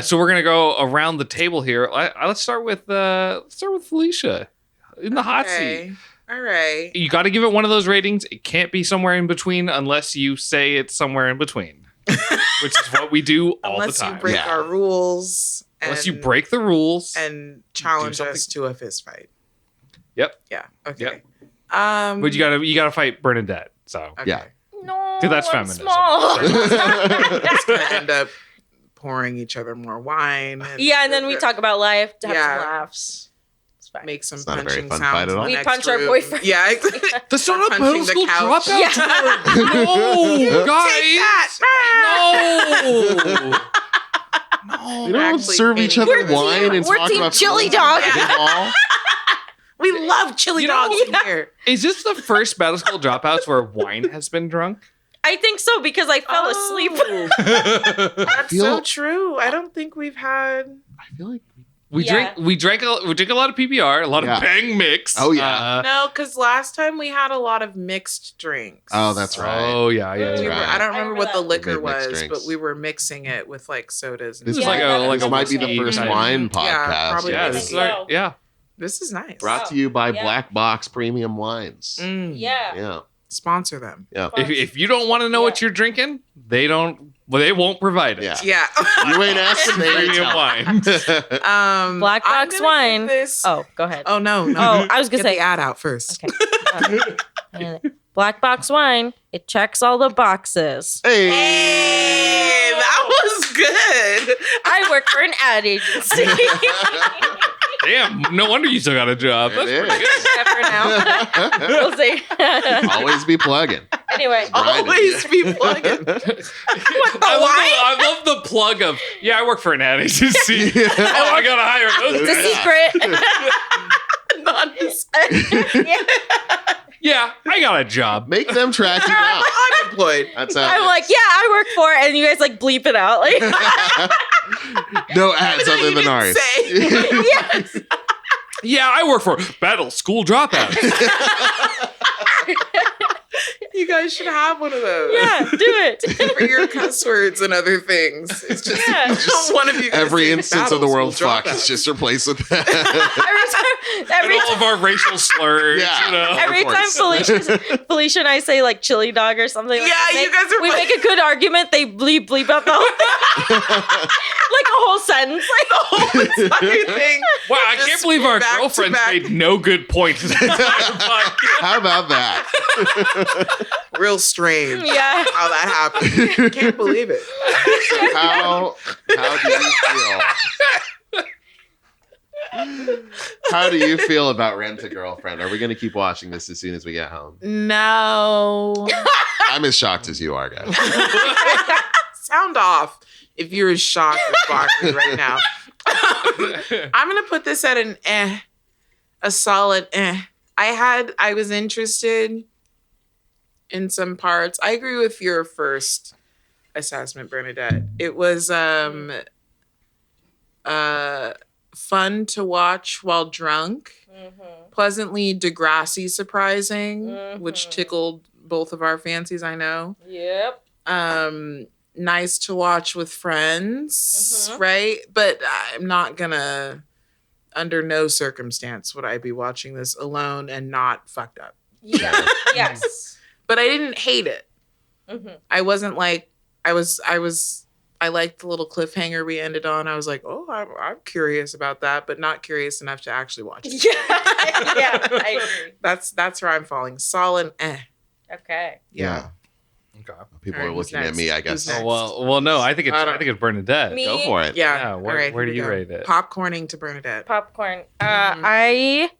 So we're gonna go around the table here. Let's start with Felicia in the hot seat. Okay. All right. You got to give it one of those ratings. It can't be somewhere in between unless you say it's somewhere in between, which is what we do all Unless the time. you break Yeah. our rules. Unless you and- break the rules. and challenge something. us to a fist fight. Yep. Yeah. Okay. Yep. But you gotta fight Bernadette. So okay. Yeah. No, 'Cause that's I'm feminism. small. It's gonna end up pouring each other more wine. Yeah, and then we talk about life to have Yeah. some laughs. It's fine. Make some It's not a very punching fun sounds. fight at in all. the We next punch our room. boyfriend. Yeah. that's not a Punching middle the school couch. dropout. Yeah. No, guys. that. No. You don't Actually, serve each Penny, other wine and we're talk team about chili football. dog. Football? We love chili You know- dogs in here. Is this the first middle school dropouts where wine has been drunk? I think so because I fell asleep. Oh, That's feel- so true. I don't think we've had. I feel like We Yeah. drink a lot of PBR, a lot Yeah. of Bang Mix. Oh, yeah. No, because last time we had a lot of mixed drinks. Oh, that's right. Oh yeah, yeah. That's We yeah. were, right. I don't remember what the I remember liquor We made mixed was, drinks. but we were mixing it with like sodas. And This This is Yeah, like that a like this a might be the whiskey first type. wine Yeah, podcast. probably Yeah, is. this is Yeah. our, yeah. This is nice. Brought to you by Yeah. Black Box Premium Wines. Mm. Yeah. Yeah. Sponsor them. Yeah. If you don't want to know what you're drinking, they won't provide it. Yeah. Yeah. You ain't asking, they ain't Premium telling. wine. Black I'm Box gonna Wine. give This... Oh, go ahead. Oh no. Oh, I was Get gonna say the ad out first. okay. Black Box Wine. It checks all the boxes. Hey. Hey, that was good. I work for an ad agency. Damn, no wonder you still got a job. That's It pretty is. good. For now. We'll see. Always be plugging. Anyway. Always be plugging. I love the plug of, yeah, I work for an ad agency. Yeah. Oh, I gotta hire those It's a guys. secret. Yeah. Yeah, I got a job. Make them track you down. Unemployed. That's how. I'm like, yeah, I work for it, and you guys like bleep it out. Like, no ads That other you than didn't ours. say. yes. Yeah, I work for Battle School Dropouts. You guys should have one of those. Yeah, do it. For your cuss words and other things. It's just, Yeah. just one of you guys Every saying instance of the Battle word School fuck Dropouts. is just replaced with that. Every And all time, of our racial slurs, Yeah. you know. every Of time Felicia and I say like chili dog or something. Like, Yeah, you guys are we like- make a good argument. They bleep out the whole thing, like a whole sentence. Like, The whole entire thing. Wow, I Just can't believe our back to girlfriends back. made no good points. How about that? Real strange. yeah. How that happened. Can't believe it. So how do you feel? How do you feel about Rent a Girlfriend? Are we going to keep watching this as soon as we get home? No. I'm as shocked as you are, guys. Sound off if you're as shocked as Bakri right now. I'm going to put this at an a solid I was interested in some parts. I agree with your first assessment, Bernadette. It was fun to watch while drunk. Pleasantly Degrassi surprising, which tickled both of our fancies, I know. Yep. Nice to watch with friends, right? But I'm not gonna, under no circumstance would I be watching this alone and not fucked up. Yeah. Yes. But I didn't hate it. I wasn't like, I liked the little cliffhanger we ended on. I was like, oh, I'm curious about that, but not curious enough to actually watch it. Yeah, I agree. That's where I'm falling. Solid, Okay. Yeah. Okay. People All right, are who's looking at next? me, I Who's guess. next? Well, no. I think it's Bernadette. Me? Go for it. Yeah, where- All right, where here do you we go. rate it? Popcorning to Bernadette. Popcorn. I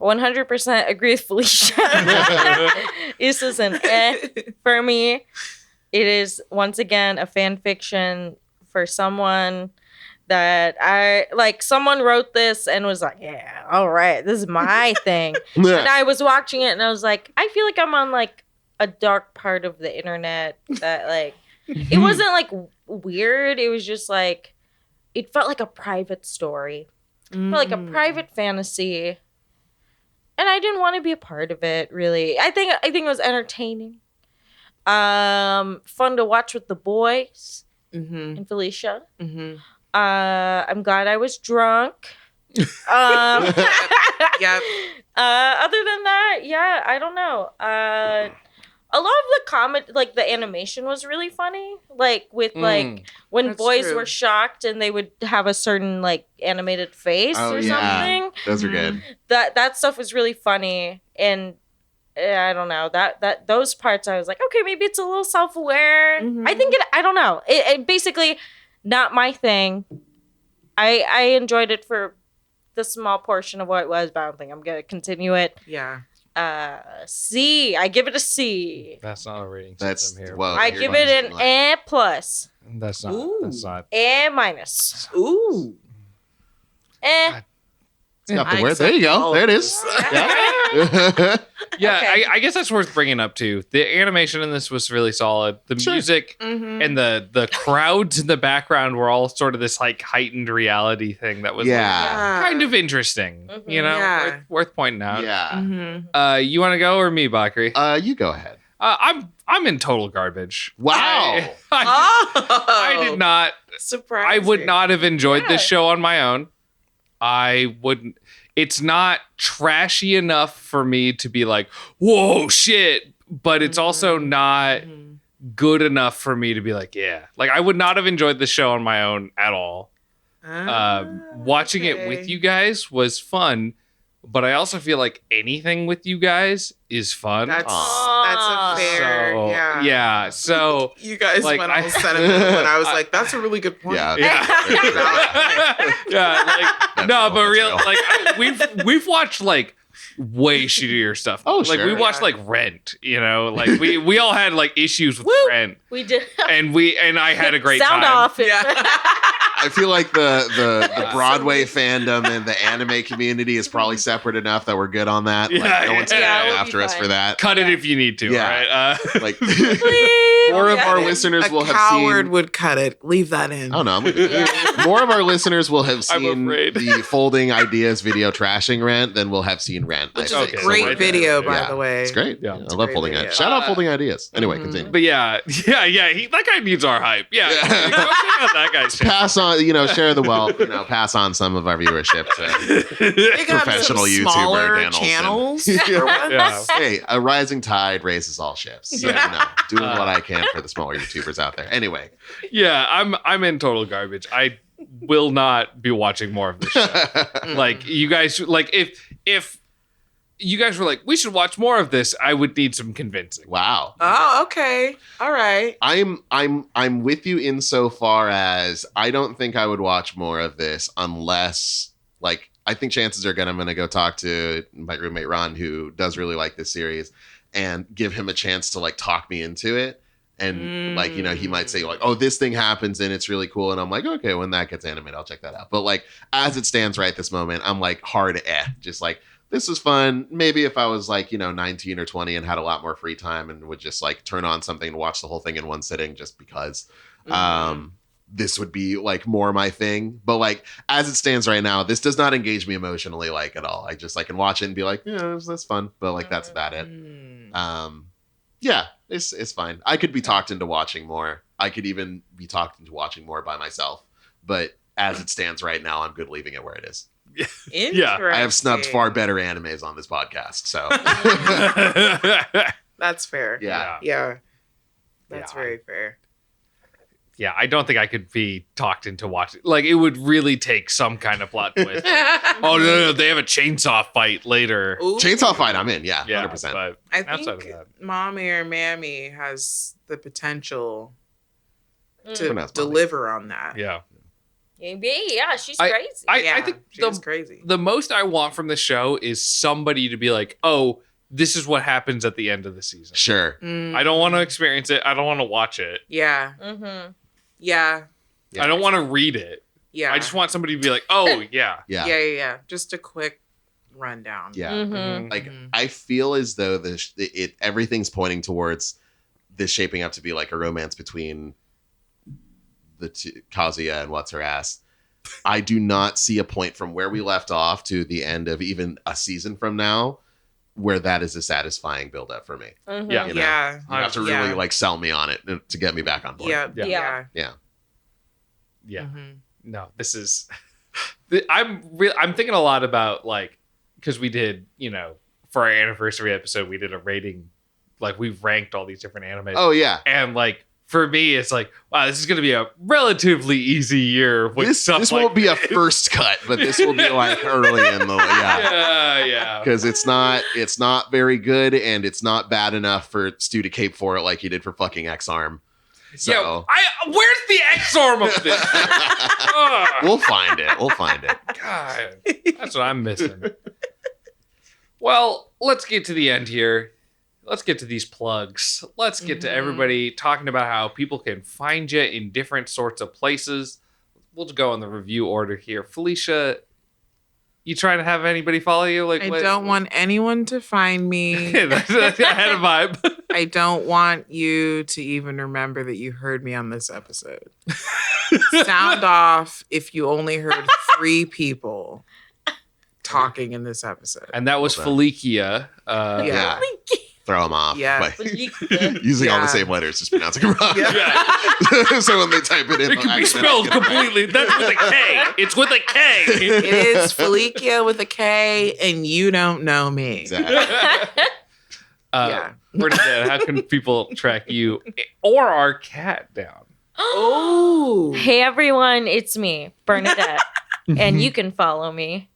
100% agree with Felicia. This is an for me. It is once again a fan fiction for someone that I like. Someone wrote this and was like, "Yeah, all right, this is my thing." And I was watching it and I was like, I feel like I'm on like a dark part of the internet that like it wasn't like weird. It was just like it felt like a private story. It felt like a private fantasy. And I didn't want to be a part of it, really. I think it was entertaining. Fun to watch with the boys and Felicia. I'm glad I was drunk. Yep. Other than that, yeah, I don't know. A lot of the comment, like the animation was really funny. Like with like when That's boys true. were shocked and they would have a certain like animated face Oh, or yeah. something. Those are good. That stuff was really funny. And I don't know, that those parts I was like, okay, maybe it's a little self-aware. I think I don't know. It basically not my thing. I enjoyed it for the small portion of what it was, but I don't think I'm gonna continue it. Yeah. C. I give it a C. That's not a rating That's system here. well. I you're give it an like- A plus. That's not. Ooh. That's not. A minus. Ooh. Eh. It's got the I word. There you accept go. all There it of is. Yeah, Okay. I guess that's worth bringing up too. The animation in this was really solid. The Sure. music and the crowds in the background were all sort of this like heightened reality thing that was Yeah. kind of interesting. You know, Yeah. worth pointing out. Yeah. You want to go or me, Bakri? You go ahead. I'm in total garbage. Wow. I did not. Surprise. I would not have enjoyed Yeah. this show on my own. I wouldn't. It's not trashy enough for me to be like, whoa, shit. But it's also not good enough for me to be like, yeah. Like, I would not have enjoyed the show on my own at all. Watching it with you guys was fun. But I also feel like anything with you guys is fun. That's Aw. a fair. So, yeah. So You guys Like, went I- all sentimental, and I was like, "That's a really good point." Yeah. yeah, like That's no, real, but that's real, real. like we've watched like way shittier stuff. Oh, like we sure. watched Yeah. like Rent, you know, like we all had like issues with Woo. Rent, We did. and I had a great Sound time. off. Yeah. I feel like the Broadway fandom and the anime community is probably separate enough that we're good on that. Like, Yeah, no one's yeah. gonna Yeah, come we'll after be us fine. for that. Cut it if you need to. Yeah. All right. Like Please. more of Yeah. our listeners A will have coward seen. would cut it. Leave that in. Oh no, I'm leaving it. More of our listeners will have I'm seen afraid. the Folding Ideas video trashing Rent than will have seen Rent. Which is I a think. Okay, great so video, right by Yeah. the way. It's great. Yeah. I It's a love great Folding video. Ideas. Shout out Folding Ideas. Anyway, Mhm. continue. But yeah, that guy needs our hype. Yeah, Yeah. Go check out that guy's channel. Pass on, share the wealth. Pass on some of our viewership to They got Professional some YouTuber smaller Dan Olsen. channels. Yeah. for once. Yeah. Hey, a rising tide raises all ships. So, Yeah. doing what I can for the smaller YouTubers out there. Anyway, Yeah, I'm in total garbage. I will not be watching more of this show. Like you guys, like if you guys were like, we should watch more of this, I would need some convincing. wow. Oh, okay. All right. I'm with you insofar as I don't think I would watch more of this unless like I think chances are good I'm going to go talk to my roommate Ron, who does really like this series, and give him a chance to like talk me into it. And like, you know, he might say like, oh, this thing happens and it's really cool. And I'm like, okay, when that gets animated, I'll check that out. But like, as it stands right this moment, I'm like hard just like, this was fun. Maybe if I was like, you know, 19 or 20 and had a lot more free time and would just like turn on something and watch the whole thing in one sitting just because this would be like more my thing. But like, as it stands right now, this does not engage me emotionally like at all. I just like can watch it and be like, yeah, that's fun. But like, that's about it. Yeah, it's fine. I could be talked into watching more. I could even be talked into watching more by myself. But as it stands right now, I'm good leaving it where it is. Yeah, I have snubbed far better animes on this podcast, so that's fair. Yeah. That's very fair. Yeah, I don't think I could be talked into watching. Like, it would really take some kind of plot twist. Oh no, they have a chainsaw fight later. Ooh. Chainsaw fight, I'm in. Yeah, Yeah, 100%. but I outside think of that. Mommy or Mammy has the potential to Pronounce deliver on that. Yeah. Yeah, she's I- crazy. I think she's crazy. The most I want from the show is somebody to be like, oh, this is what happens at the end of the season. Sure. I don't want to experience it. I don't want to watch it. Yeah. Mm-hmm. Yeah. I don't want to read it. Yeah. I just want somebody to be like, oh, yeah. Yeah. Just a quick rundown. Yeah. Mm-hmm. Like, I feel as though everything's pointing towards this shaping up to be like a romance between the two, Kazuya and what's her ass. I do not see a point from where we left off to the end of even a season from now where that is a satisfying build up for me. Mm-hmm. Yeah. You know? Yeah. You have to really like sell me on it to get me back on board. Yeah. Yeah. Yeah. Yeah. Mhm. No, this is. I'm thinking a lot about like, because we did, you know, for our anniversary episode, we did a rating, like we ranked all these different animes. Oh yeah. And like for me, it's like, wow, this is going to be a relatively easy year. With This stuff won't be a this. first cut, but this will be like early in the Yeah. because it's not very good and it's not bad enough for Stu to cape for it like he did for fucking X-Arm. So Yeah. Where's the X arm of this? Ugh. we'll find it. God, that's what I'm missing. Well, let's get to the end here. Let's get to these plugs. Let's get to everybody talking about how people can find you in different sorts of places. We'll just go in the review order here. Felicia, you trying to have anybody follow you? Like, I don't want anyone to find me. that's I had a vibe. I don't want you to even remember that you heard me on this episode. Sound off if you only heard 3 people talking in this episode. And that was Well Felicia. Yeah. Throw them off. Yeah. by using all the Yeah. same letters, just pronouncing them wrong. Yeah. So when they type it in, It can be spelled completely. That's with a K. It's with a K. It is Felicia with a K, and you don't know me. Exactly. Yeah. Bernadette, how can people track you or our cat down? Oh. Hey everyone, it's me, Bernadette, and you can follow me.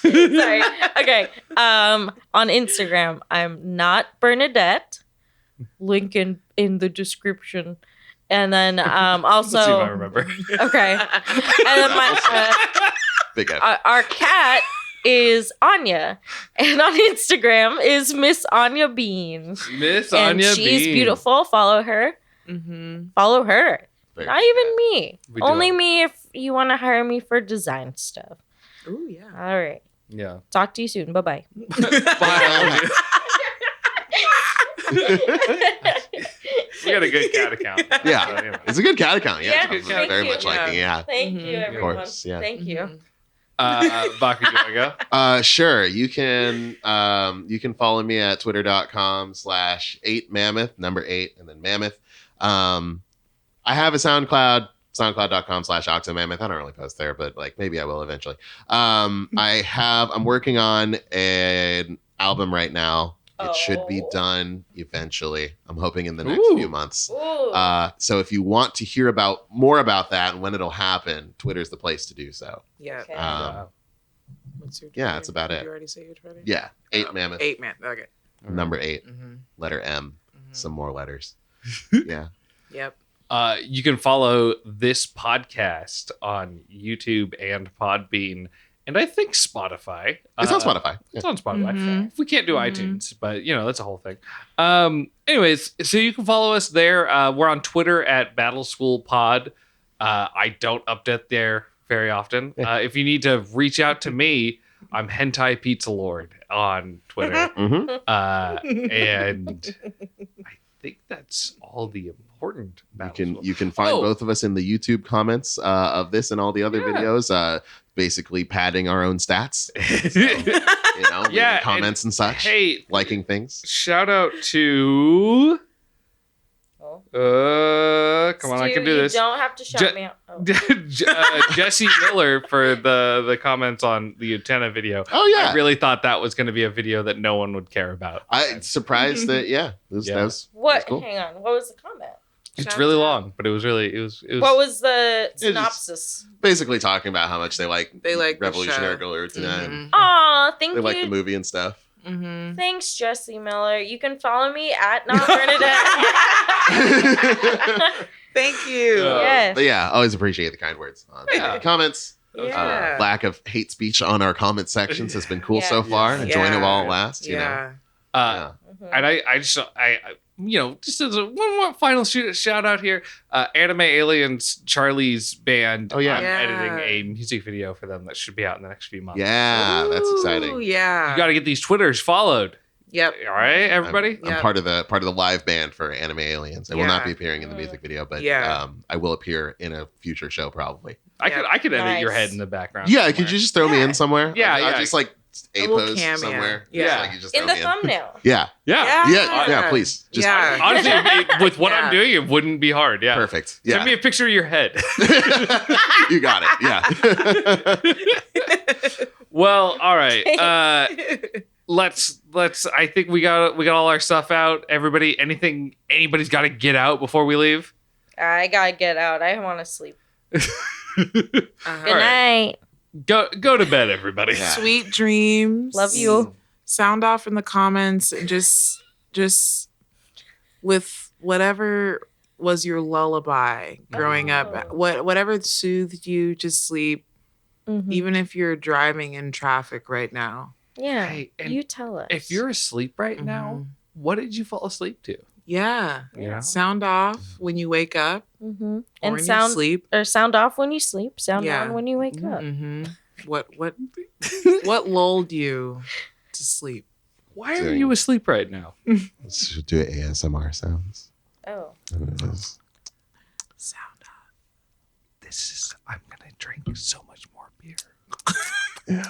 Sorry. Okay. On Instagram, I'm not Bernadette. Link in the description. And then also Let's see if I remember. Okay. And then my Big F. our cat is Anya, and on Instagram is Miss Anya Beans. Miss And Anya she's Bean. beautiful. Follow her. Mm-hmm. Follow her. Very Not good. even me. We do Only it. me if you want to hire me for design stuff. Oh yeah. All right. Yeah. Talk to you soon. Bye-bye. Bye. We got a good cat account. Yeah. So, you know. It's a good cat account. Yeah. Yeah, I'm thank very you. much liking it. Yeah. Thank you, Mhm. everyone. Of course, yeah. Thank you. Baku, do you want to go? Sure. You can follow me at twitter.com/8mammoth, number 8, and then mammoth. I have a SoundCloud, soundcloud.com/octomammoth. I don't really post there, but like maybe I will eventually. I'm working on an album right now. It should be Oh. done eventually. I'm hoping in the next Ooh. few months. Ooh. So if you want to hear more about that and when it'll happen, Twitter's the place to do so. Yeah. Okay. What's your yeah, Twitter? that's about Did it. you already say your Twitter? Yeah, 8 mammoth, 8 man. Okay. number 8, Mm-hmm. letter M, Mm-hmm. some more letters. Yeah. Yep. You can follow this podcast on YouTube and Podbean, and I think Spotify. It's on Spotify. It's on Spotify. Mhm. We can't do iTunes, but that's a whole thing. Anyways, so you can follow us there. We're on Twitter at Battle School Pod. I don't update there very often. If you need to reach out to me, I'm Hentai Pizza Lord on Twitter. Mhm. And I think that's all the important. You can find both of us in the YouTube comments of this and all the other videos, basically padding our own stats. So, leaving comments and such. Hey, liking things. Shout out to. Come on, I can do this. You don't have to shout me out. Oh. Jesse Miller for the comments on the antenna video. Oh yeah, I really thought that was going to be a video that no one would care about. I'm surprised that that was What? cool. Hang on. What was the comment? It's really long, but it was really it was. What was the synopsis? Basically talking about how much they like Revolutionary the show. Guerrilla tonight. Mhm. Aw, thank They you. like the movie and stuff. Mhm. Thanks, Jesse Miller. You can follow me at Not Bernadette. Thank you. Yes. But yeah, always appreciate the kind words on the comments. Yeah. Lack of hate speech on our comment sections has been cool Yeah. so far. Yeah. Enjoying it while it lasts. Yeah. And I just as a one more final shout out here, Anime Aliens Charlie's band. Oh, yeah. I'm Yeah. editing a music video for them that should be out in the next few months. Yeah, that's Ooh, exciting. Yeah. You got to get these Twitters followed. Yep. All right, everybody. I'm Yep. part of the live band for Anime Aliens. I will not Yeah. be appearing in the music video, but Yeah. I will appear in a future show probably. I could edit your Nice. head in the background. Yeah, somewhere. could you just throw me in somewhere? Yeah, I'll yeah. just like a little pose cameo. somewhere. Yeah. Just, like, you just In throw the me thumbnail. Yeah. Yeah. Yeah, please. Just Yeah. Honestly, with what I'm Yeah. doing, it wouldn't be hard. Yeah. perfect. Send Yeah. me a picture of your head. You got it. Yeah. Well, all right. Let's. I think we got all our stuff out. Everybody, anybody's got to get out before we leave. I gotta get out. I want to sleep. Good Uh-huh. night. Go to bed, everybody. Yeah. Sweet dreams. Love you. Sound off in the comments and just with whatever was your lullaby growing up, whatever soothed you to sleep, Mhm. even if you're driving in traffic right now. Yeah. Hey, and you tell us. If you're asleep right now, what did you fall asleep to? Yeah. Yeah. Sound off when you wake up Mm-hmm. or And when sound you sleep. or sound off when you sleep. Sound Yeah. on when you wake up. Mm-hmm. What lulled you to sleep? Why are you asleep right now? Let's do ASMR sounds. Oh. Sound off. I'm gonna drink so much more beer. Sound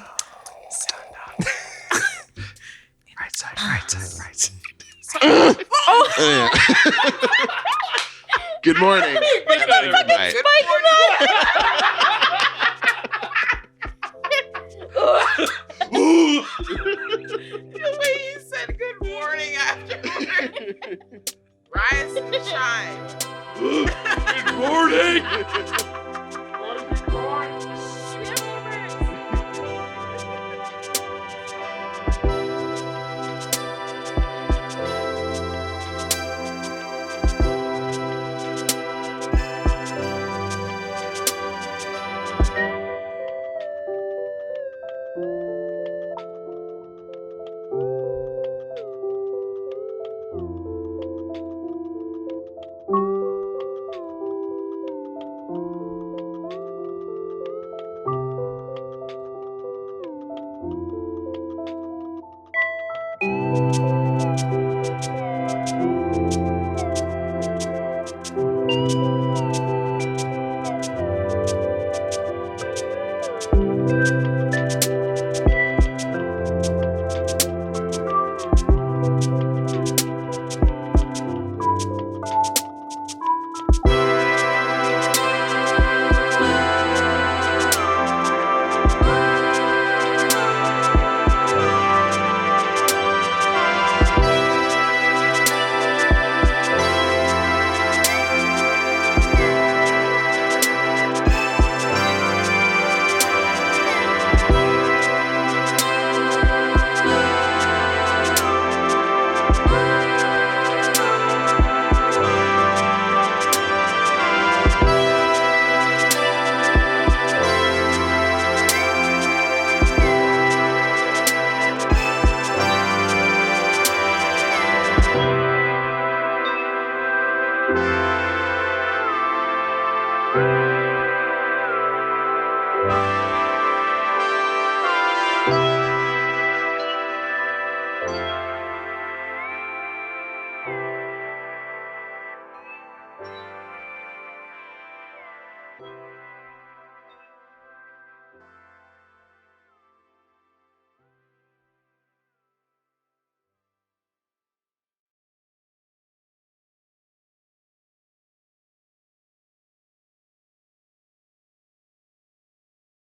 off. Right side, right side, right side. Yeah. Good morning. Good night. The way you said good morning afterward. Rise and shine. Good morning.